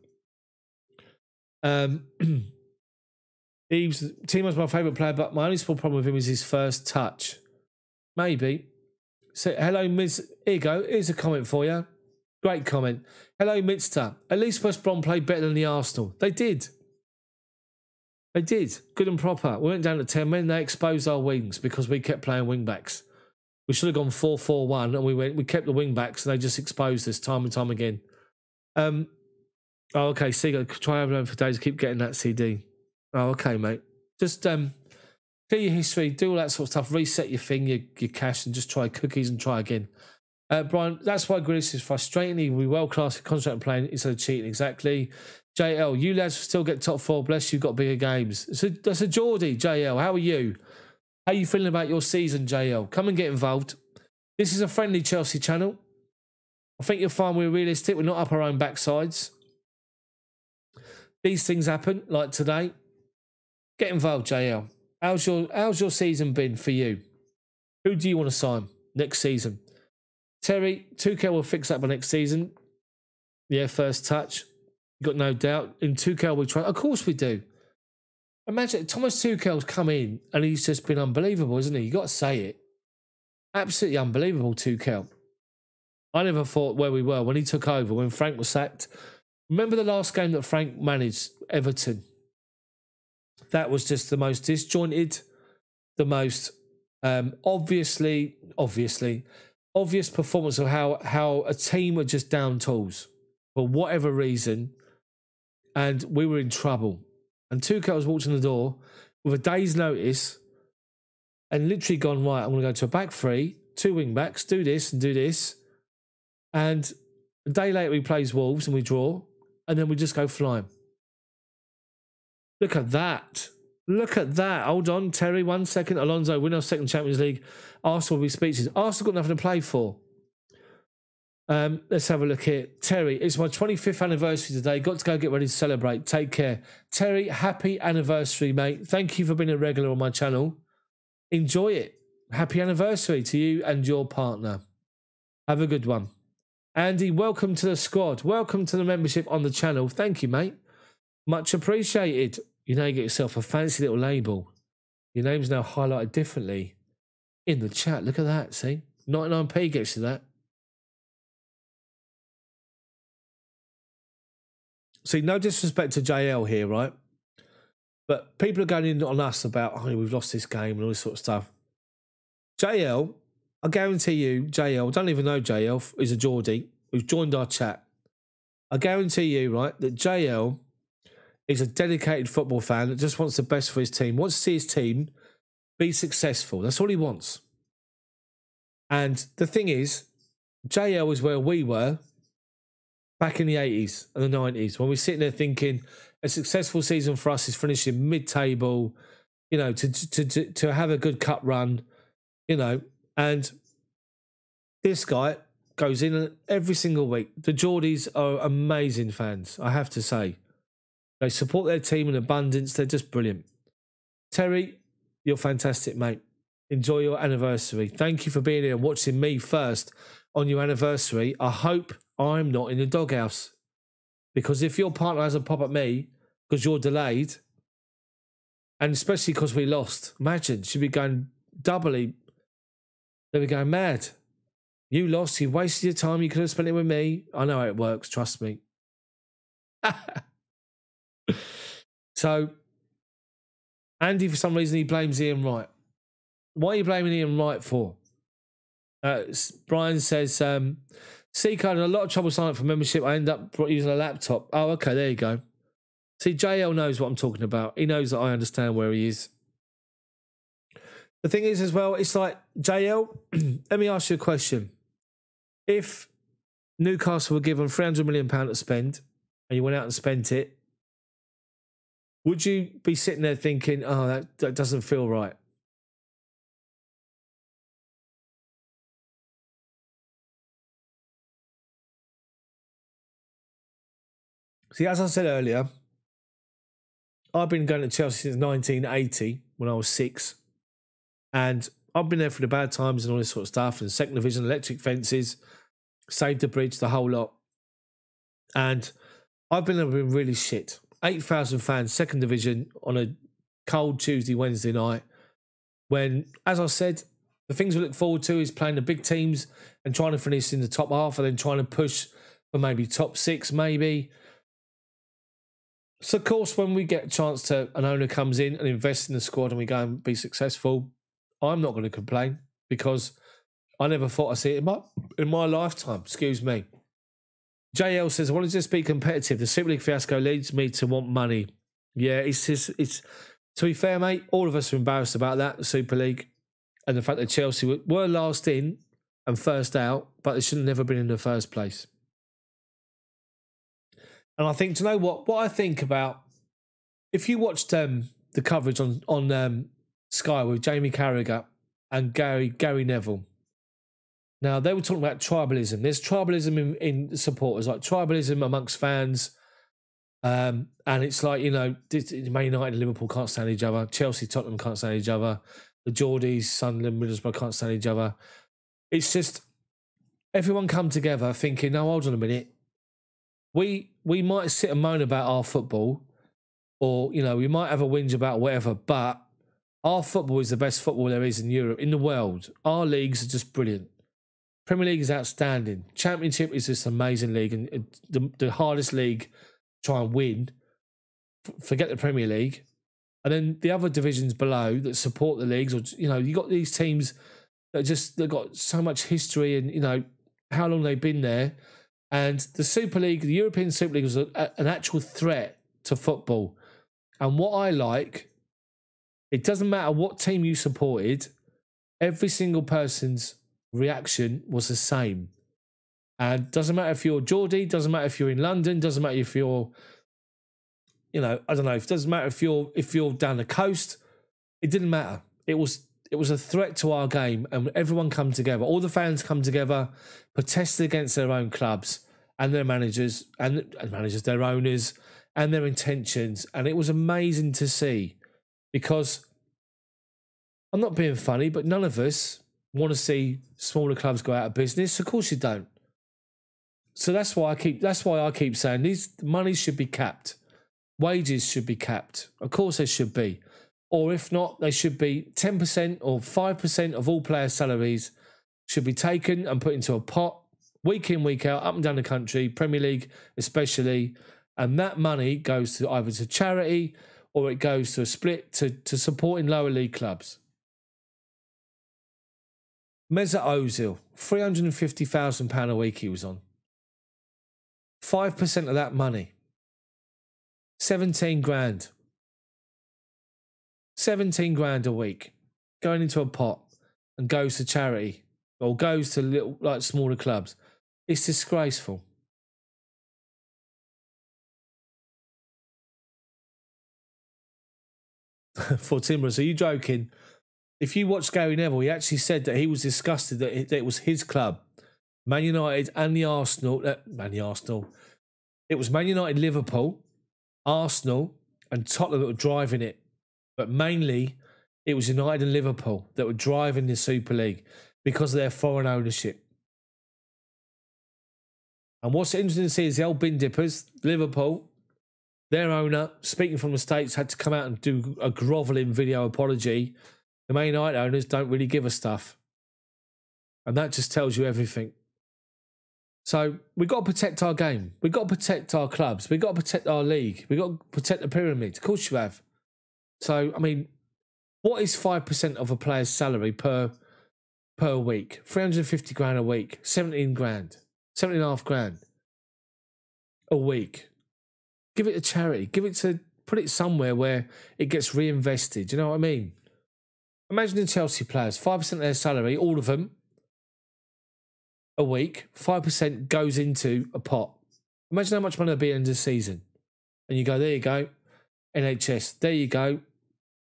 Eves, Timo's my favourite player, but my only small problem with him is his first touch. Maybe. So, hello, Ms. Here you go. Here's a comment for you. Great comment. Hello, Mitster. At least West Brom played better than the Arsenal. They did. They did. Good and proper. We went down to 10 men. They exposed our wings because we kept playing wing-backs. We should have gone 4-4-1 and we kept the wing-backs and they just exposed us time and time again. Oh, okay. So try over for days. Keep getting that CD. Oh, okay, mate. Just clear your history, do all that sort of stuff, reset your thing, your cache, and just try cookies and try again. Brian, that's why Grealish is frustrating. He will be well-classed, concentrating playing instead of cheating. Exactly. JL, you lads will still get top 4. Bless you, got bigger games. That's a Geordie, JL. How are you? How are you feeling about your season, JL? Come and get involved. This is a friendly Chelsea channel. I think you'll find we're realistic. We're not up our own backsides. These things happen, like today. Get involved, JL. How's your season been for you? Who do you want to sign next season? Terry, Tuchel will fix that by next season. Yeah, first touch. You got no doubt. In Tuchel, we try. Of course we do. Imagine Thomas Tuchel's come in and he's just been unbelievable, isn't he? You got to say it. Absolutely unbelievable, Tuchel. I never thought where we were when he took over, when Frank was sacked. Remember the last game that Frank managed, Everton? That was just the most disjointed, the most obvious performance of how a team were just down tools for whatever reason, and we were in trouble. And Tuchel's walked in the door with a day's notice and literally gone, right, I'm going to go to a back three, 2 wing backs, do this and do this. And a day later he plays Wolves and we draw, and then we just go flying. Look at that. Look at that. Hold on, Terry, 1 second. Alonso, win our second Champions League. Arsenal will be speeches. Arsenal got nothing to play for. Let's have a look here. Terry, it's my 25th anniversary today. Got to go get ready to celebrate. Take care. Terry, happy anniversary, mate. Thank you for being a regular on my channel. Enjoy it. Happy anniversary to you and your partner. Have a good one. Andy, welcome to the squad. Welcome to the membership on the channel. Thank you, mate. Much appreciated. You now get yourself a fancy little label. Your name's now highlighted differently in the chat. Look at that, see? 99p gets you that. See, no disrespect to JL here, right? But people are going in on us about, oh, we've lost this game and all this sort of stuff. JL, I guarantee you, JL, don't even know JL, is a Geordie who's joined our chat. I guarantee you, right, that JL is a dedicated football fan that just wants the best for his team, wants to see his team be successful. That's all he wants. And the thing is, JL is where we were back in the 80s and the 90s, when we're sitting there thinking a successful season for us is finishing mid-table, you know, to have a good cup run, you know, and this guy goes in every single week. The Geordies are amazing fans, I have to say. They support their team in abundance. They're just brilliant. Terry, you're fantastic, mate. Enjoy your anniversary. Thank you for being here and watching me first on your anniversary. I hope I'm not in the doghouse, because if your partner has a pop at me because you're delayed, and especially because we lost, imagine she'd be going doubly. They'd be going mad. You lost. You wasted your time. You could have spent it with me. I know how it works. Trust me. So, Andy, for some reason, he blames Ian Wright. What are you blaming Ian Wright for? Brian says, C-card had a lot of trouble signing up for membership. I end up using a laptop. Oh, okay, there you go. See, JL knows what I'm talking about. He knows that I understand where he is. The thing is as well, it's like, JL, let me ask you a question. If Newcastle were given £300 million to spend and you went out and spent it, would you be sitting there thinking, oh, that doesn't feel right? See, as I said earlier, I've been going to Chelsea since 1980 when I was 6. And I've been there for the bad times and all this sort of stuff. And second division, electric fences, Stamford Bridge, the whole lot. And I've been really shit. 8,000 fans, second division on a cold Tuesday, Wednesday night. When, as I said, the things we look forward to is playing the big teams and trying to finish in the top half and then trying to push for maybe top 6, maybe. So, of course, when we get a chance to, an owner comes in and invests in the squad and we go and be successful, I'm not going to complain, because I never thought I'd see it in my lifetime. Excuse me. JL says, I want to just be competitive. The Super League fiasco leads me to want money. Yeah, it's to be fair, mate, all of us are embarrassed about that, the Super League, and the fact that Chelsea were last in and first out, but they should have never been in the first place. And I think, do you know what I think about, if you watched the coverage on Sky with Jamie Carragher and Gary Neville. Now, they were talking about tribalism. There's tribalism in supporters, like tribalism amongst fans. And it's like, you know, Man United and Liverpool can't stand each other. Chelsea, Tottenham can't stand each other. The Geordies, Sunderland, Middlesbrough can't stand each other. It's just everyone come together thinking, no, hold on a minute. We might sit and moan about our football, or, you know, we might have a whinge about whatever, but our football is the best football there is in Europe, in the world. Our leagues are just brilliant. Premier League is outstanding. Championship is just an amazing league, and the hardest league to try and win. Forget the Premier League. And then the other divisions below that support the leagues, or, you know, you got these teams that they've got so much history and, you know, how long they've been there. And the Super League, the European Super League, was an actual threat to football. And what I like, it doesn't matter what team you supported, every single person's reaction was the same. And doesn't matter if you're Geordie, doesn't matter if you're in London, doesn't matter if you're, you know, I don't know, it doesn't matter if you're down the coast, it didn't matter. It was a threat to our game, and everyone come together. All the fans come together, protested against their own clubs and their managers, and managers, their owners, and their intentions. And it was amazing to see, because I'm not being funny, but none of us want to see smaller clubs go out of business? Of course you don't. So that's why I keep saying these money should be capped. Wages should be capped. Of course they should be. Or if not, they should be 10% or 5% of all players' salaries should be taken and put into a pot, week in, week out, up and down the country, Premier League especially, and that money goes to either to charity or it goes to a split to supporting lower league clubs. Mesut Ozil, £350,000 a week he was on. 5% of that money, 17 grand. 17 grand a week going into a pot and goes to charity or goes to little, like smaller clubs. It's disgraceful. For Timberers, are you joking? If you watch Gary Neville, he actually said that he was disgusted that it was his club, Man United and the Arsenal. It was Man United, Liverpool, Arsenal, and Tottenham that were driving it. But mainly, it was United and Liverpool that were driving the Super League because of their foreign ownership. And what's interesting to see is the old bin dippers, Liverpool, their owner, speaking from the States, had to come out and do a grovelling video apology. The Man United owners don't really give a stuff. And that just tells you everything. So we've got to protect our game. We've got to protect our clubs. We've got to protect our league. We've got to protect the pyramid. Of course you have. So, I mean, what is 5% of a player's salary per week? 350 grand a week, 17 grand, 17.5 grand a week. Give it to charity. Put it somewhere where it gets reinvested. Do you know what I mean? Imagine the Chelsea players, 5% of their salary, all of them, a week, 5% goes into a pot. Imagine how much money they'll be at the end of the season. And you go, there you go, NHS, there you go,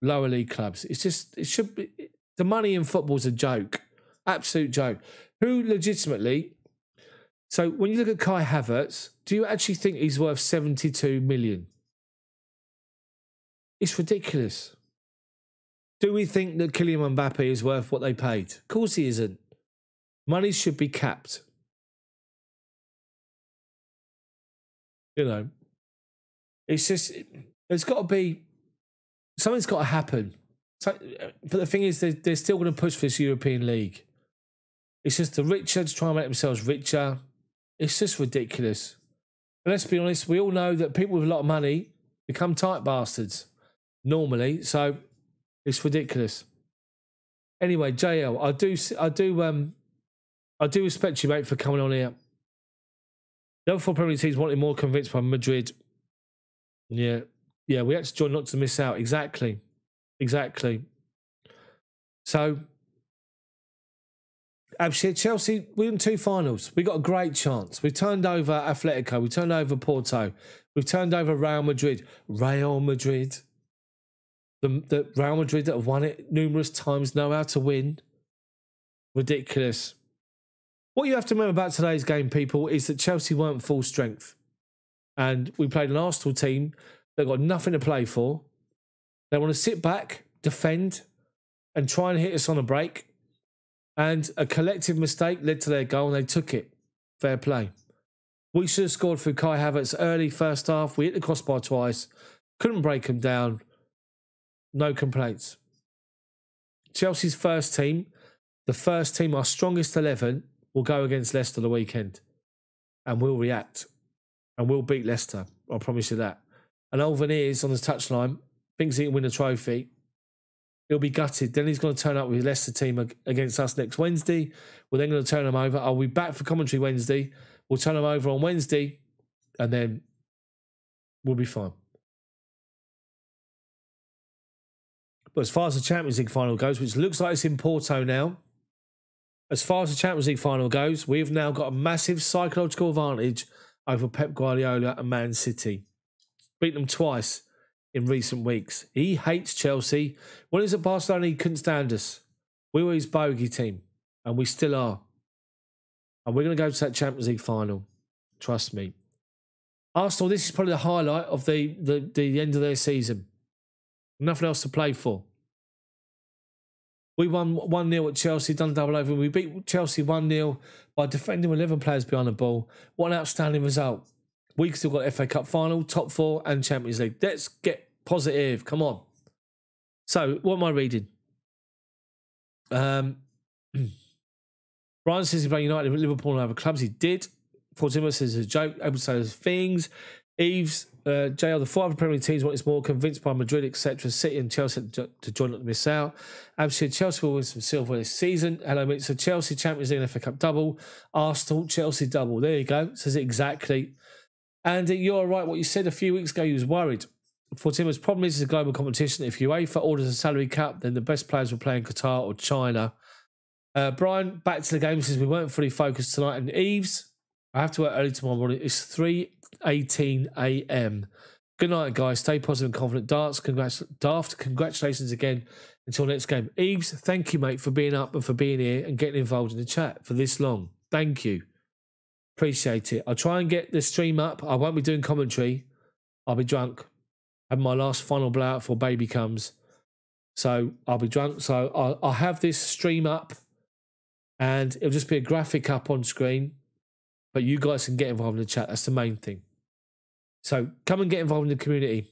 lower league clubs. It should be, the money in football is a joke, absolute joke. Who legitimately, so when you look at Kai Havertz, do you actually think he's worth 72 million? It's ridiculous. Do we think that Kylian Mbappe is worth what they paid? Of course he isn't. Money should be capped. You know, it's just, there's got to be, something's got to happen. So, but the thing is, they're still going to push for this European League. It's just the richer to try and make themselves richer. It's just ridiculous. And let's be honest, we all know that people with a lot of money become tight bastards normally. So it's ridiculous. Anyway, JL, I do respect you, mate, for coming on here. The other four Premier League teams wanted more convinced by Madrid. Yeah, we had to join not to miss out. Exactly. So, actually, Chelsea, we're in 2 finals. We got a great chance. We've turned over Atletico. We've turned over Porto. We've turned over Real Madrid. The Real Madrid that have won it numerous times know how to win. Ridiculous. What you have to remember about today's game, people, is that Chelsea weren't full strength. And we played an Arsenal team that got nothing to play for. They want to sit back, defend, and try and hit us on a break. And a collective mistake led to their goal, and they took it. Fair play. We should have scored through Kai Havertz early first half. We hit the crossbar twice. Couldn't break them down. No complaints. Chelsea's first team, our strongest 11, will go against Leicester the weekend. And we'll react. And we'll beat Leicester. I promise you that. And Alveneers on the touchline thinks he can win a trophy. He'll be gutted. Then he's going to turn up with the Leicester team against us next Wednesday. We're then going to turn them over. I'll be back for commentary Wednesday. We'll turn them over on Wednesday. And then we'll be fine. But as far as the Champions League final goes, which looks like it's in Porto now, as far as the Champions League final goes, we've now got a massive psychological advantage over Pep Guardiola and Man City. Beat them twice in recent weeks. He hates Chelsea. When he was at Barcelona, he couldn't stand us. We were his bogey team, and we still are. And we're going to go to that Champions League final. Trust me. Arsenal, this is probably the highlight of the end of their season. Nothing else to play for. We won 1-0 at Chelsea, done double over. We beat Chelsea 1-0 by defending with 11 players behind the ball. What an outstanding result. We still got FA Cup final, top 4 and Champions League. Let's get positive. Come on. So, what am I reading? Brian says he played United with Liverpool and other clubs. He did. Fortimo says it's a joke. Able to say those things. Eves, JL, the 4 other Premier League teams want more, convinced by Madrid, etc. City and Chelsea to join not to miss out. Absolutely, Chelsea will win some silver this season. Hello, mate. So Chelsea, Champions League and FA Cup double. Arsenal, Chelsea double. There you go. Says it exactly. And you're right. What you said a few weeks ago, you was worried. Fortimo's problem is it's a global competition. If UEFA orders a salary cap, then the best players will play in Qatar or China. Brian, back to the game, says we weren't fully focused tonight. And Eves, I have to work early tomorrow morning. It's 3:18 a.m. Good night, guys. Stay positive and confident. Daft, congratulations again. Until next game. Eves, thank you, mate, for being up and for being here and getting involved in the chat for this long. Thank you. Appreciate it. I'll try and get the stream up. I won't be doing commentary. I'll be drunk. Have my last final blowout before baby comes. So I'll be drunk. So I'll have this stream up and it'll just be a graphic up on screen. But you guys can get involved in the chat. That's the main thing. So come and get involved in the community.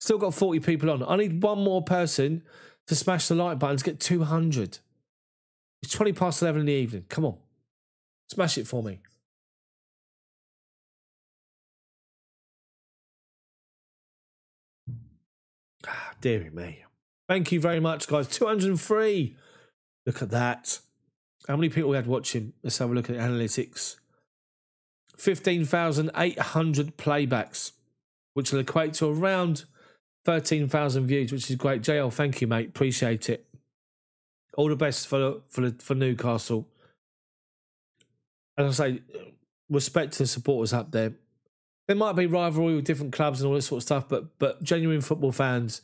Still got 40 people on. I need one more person to smash the like button to get 200. It's 20 past 11 in the evening. Come on. Smash it for me. Ah, dearie me. Thank you very much, guys. 203. Look at that. How many people we had watching? Let's have a look at the analytics. 15,800 playbacks, which will equate to around 13,000 views, which is great. JL, thank you, mate. Appreciate it. All the best for Newcastle. As I say, respect to the supporters up there. There might be rivalry with different clubs and all this sort of stuff, but genuine football fans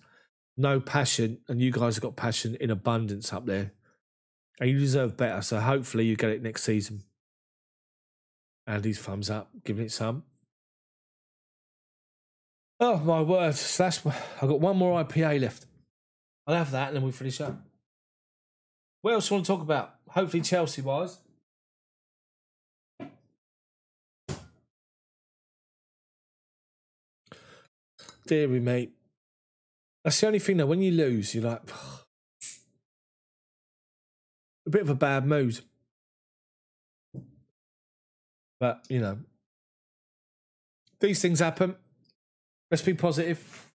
know passion, and you guys have got passion in abundance up there. And you deserve better, so hopefully you get it next season. Andy's thumbs up, giving it some. Oh, my word. So I've got one more IPA left. I'll have that and then we'll finish up. What else do you want to talk about? Hopefully Chelsea-wise. Deary mate. That's the only thing, though. When you lose, you're like... a bit of a bad mood. But, you know, these things happen. Let's be positive.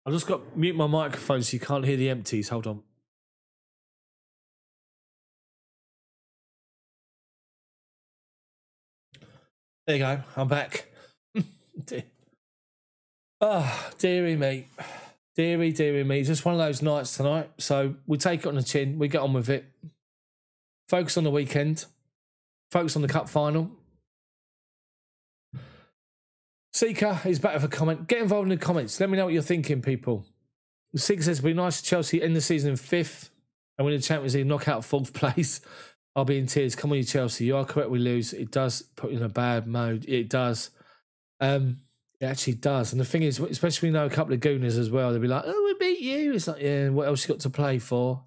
I've just got to mute my microphone so you can't hear the empties. Hold on. There you go. I'm back. Oh, dearie me. Deary me. It's just one of those nights tonight. So we take it on the chin. We get on with it. Focus on the weekend. Focus on the cup final. Seeker is back with a comment. Get involved in the comments. Let me know what you're thinking, people. Seeker says it'd be nice to Chelsea end the season in 5th and win the Champions League, knock out 4th place. I'll be in tears. Come on, you Chelsea. You are correct. We lose. It does put you in a bad mode. It does. It actually does. And the thing is, especially when we know a couple of gooners as well, they'll be like, oh, we beat you. It's like, yeah, what else you got to play for?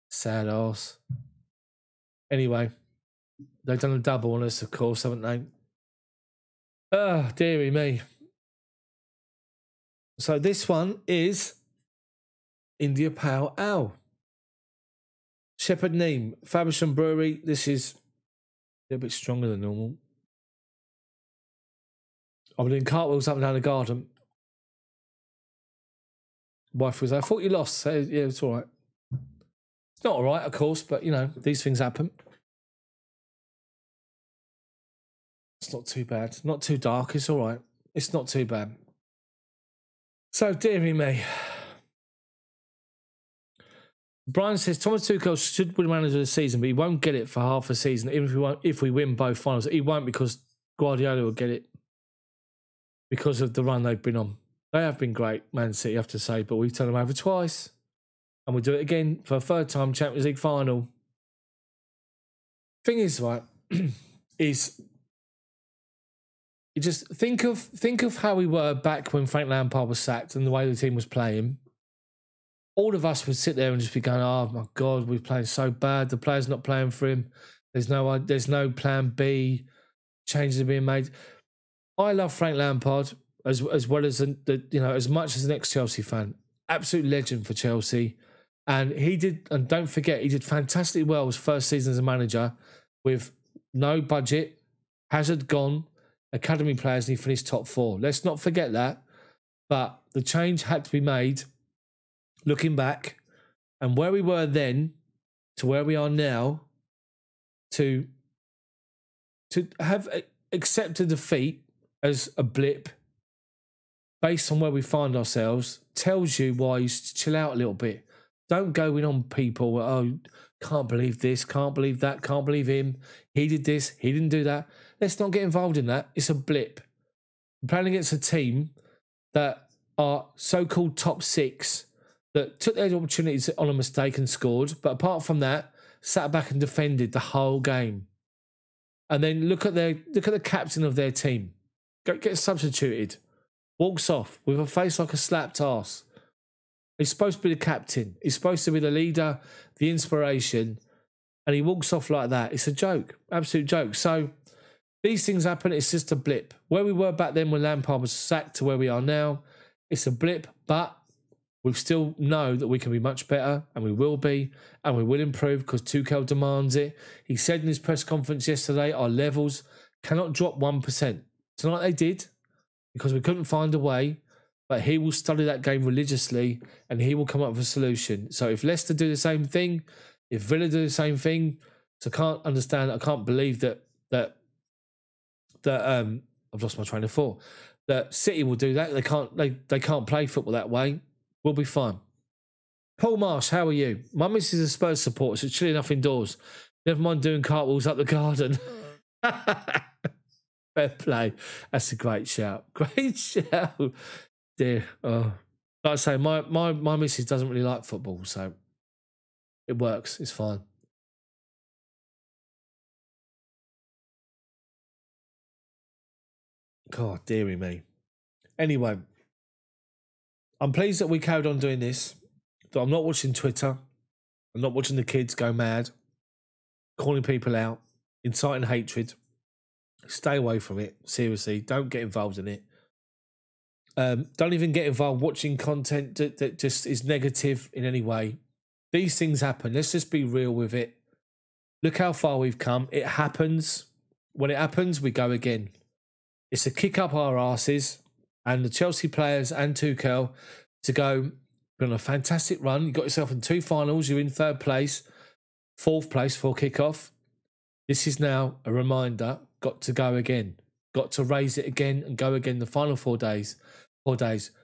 Sad arse. Anyway, they've done a double on us, of course, haven't they? Oh, dearie me. So this one is India Pale Ale. Shepherd Neem, Fabersham Brewery. This is a little bit stronger than normal. I've been doing cartwheels up and down the garden. Wife was like, I thought you lost. So, yeah, it's all right. It's not all right, of course, but, you know, these things happen. It's not too bad. Not too dark. It's all right. It's not too bad. So, dearie me. Brian says Thomas Tuchel should win manager of the season, but he won't get it for half a season, even if we win both finals. He won't, because Guardiola will get it because of the run they've been on. They have been great, Man City, I have to say, but we've turned them over twice. And we'll do it again for a third time, Champions League final. Thing is, right, is You just think of how we were back when Frank Lampard was sacked and the way the team was playing. All of us would sit there and just be going, "Oh my God, we're playing so bad. The players not playing for him. There's no plan B. Changes are being made." I love Frank Lampard as well as as much as an ex-Chelsea fan. Absolute legend for Chelsea, and don't forget, he did fantastically well his first season as a manager with no budget. Hazard gone, academy players, and he finished top 4. Let's not forget that. But the change had to be made. Looking back, and where we were then to where we are now, to have accepted defeat as a blip based on where we find ourselves tells you why you should chill out a little bit. Don't go in on people, "Oh, can't believe this, can't believe that, can't believe him. He did this, he didn't do that." Let's not get involved in that. It's a blip. We're playing against a team that are so-called top 6 that took their opportunities on a mistake and scored. But apart from that, sat back and defended the whole game. And then look at the captain of their team. Get substituted. Walks off with a face like a slapped arse. He's supposed to be the captain. He's supposed to be the leader, the inspiration. And he walks off like that. It's a joke. Absolute joke. So these things happen. It's just a blip. Where we were back then when Lampard was sacked to where we are now, it's a blip. But we still know that we can be much better, and we will be, and we will improve because Tuchel demands it. He said in his press conference yesterday, our levels cannot drop 1%. Tonight they did because we couldn't find a way, but he will study that game religiously and he will come up with a solution. So if Leicester do the same thing, if Villa do the same thing, so I can't believe that I've lost my train of thought. That City will do that. They can't play football that way. We'll be fine. Paul Marsh, how are you? My missus is a Spurs supporter, so it's chilly enough indoors. Never mind doing cartwheels up the garden. Fair play. That's a great shout. Great shout. Dear. Oh. Like I say, my missus doesn't really like football, so it works. It's fine. God, dearie me. Anyway, I'm pleased that we carried on doing this. That I'm not watching Twitter. I'm not watching the kids go mad, calling people out, inciting hatred. Stay away from it. Seriously, don't get involved in it. Don't even get involved watching content that just is negative in any way. These things happen. Let's just be real with it. Look how far we've come. It happens. When it happens, we go again. It's a kick up our asses. And the Chelsea players and Tuchel to go on a fantastic run. You got yourself in 2 finals. You're in 3rd place, 4th place for kickoff. This is now a reminder. Got to go again. Got to raise it again and go again the final 4 days.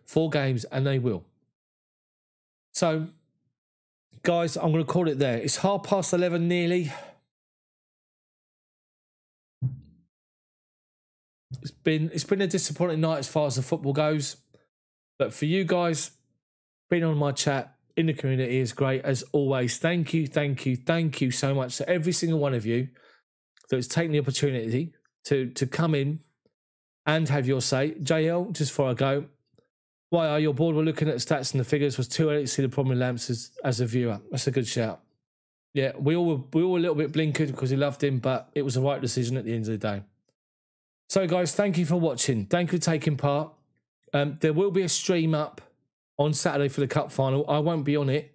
4 games, and they will. So, guys, I'm going to call it there. It's 11:30 nearly. It's been a disappointing night as far as the football goes. But for you guys, being on my chat in the community is great as always. Thank you so much to every single one of you that has taken the opportunity to come in and have your say. JL, just before I go, why are you bored? We're looking at the stats and the figures. Was too early to see the problem in Lamps as a viewer. That's a good shout. Yeah, we all were a little bit blinkered because we loved him, but it was the right decision at the end of the day. So, guys, thank you for watching. Thank you for taking part. There will be a stream up on Saturday for the Cup final. I won't be on it.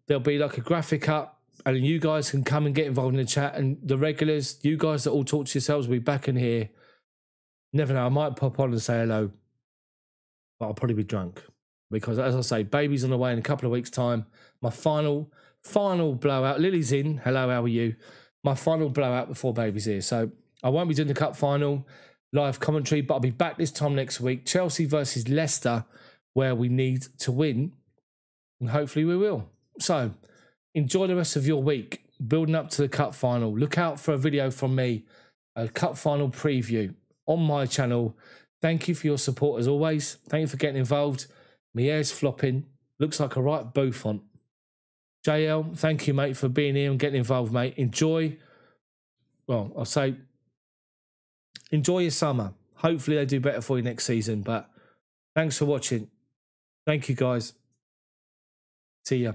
There'll be like a graphic up, and you guys can come and get involved in the chat. And the regulars, you guys that all talk to yourselves, will be back in here. Never know, I might pop on and say hello, but I'll probably be drunk. Because, as I say, baby's on the way in a couple of weeks' time. My final blowout. Lily's in. Hello, how are you? My final blowout before baby's here. So I won't be doing the Cup final live commentary, but I'll be back this time next week. Chelsea versus Leicester, where we need to win. And hopefully we will. So enjoy the rest of your week, building up to the Cup final. Look out for a video from me, a Cup final preview on my channel. Thank you for your support as always. Thank you for getting involved. My hair's flopping. Looks like a right bouffant. JL, thank you, mate, for being here and getting involved, mate. Enjoy. Well, I'll say enjoy your summer. Hopefully they do better for you next season. But thanks for watching. Thank you, guys. See ya.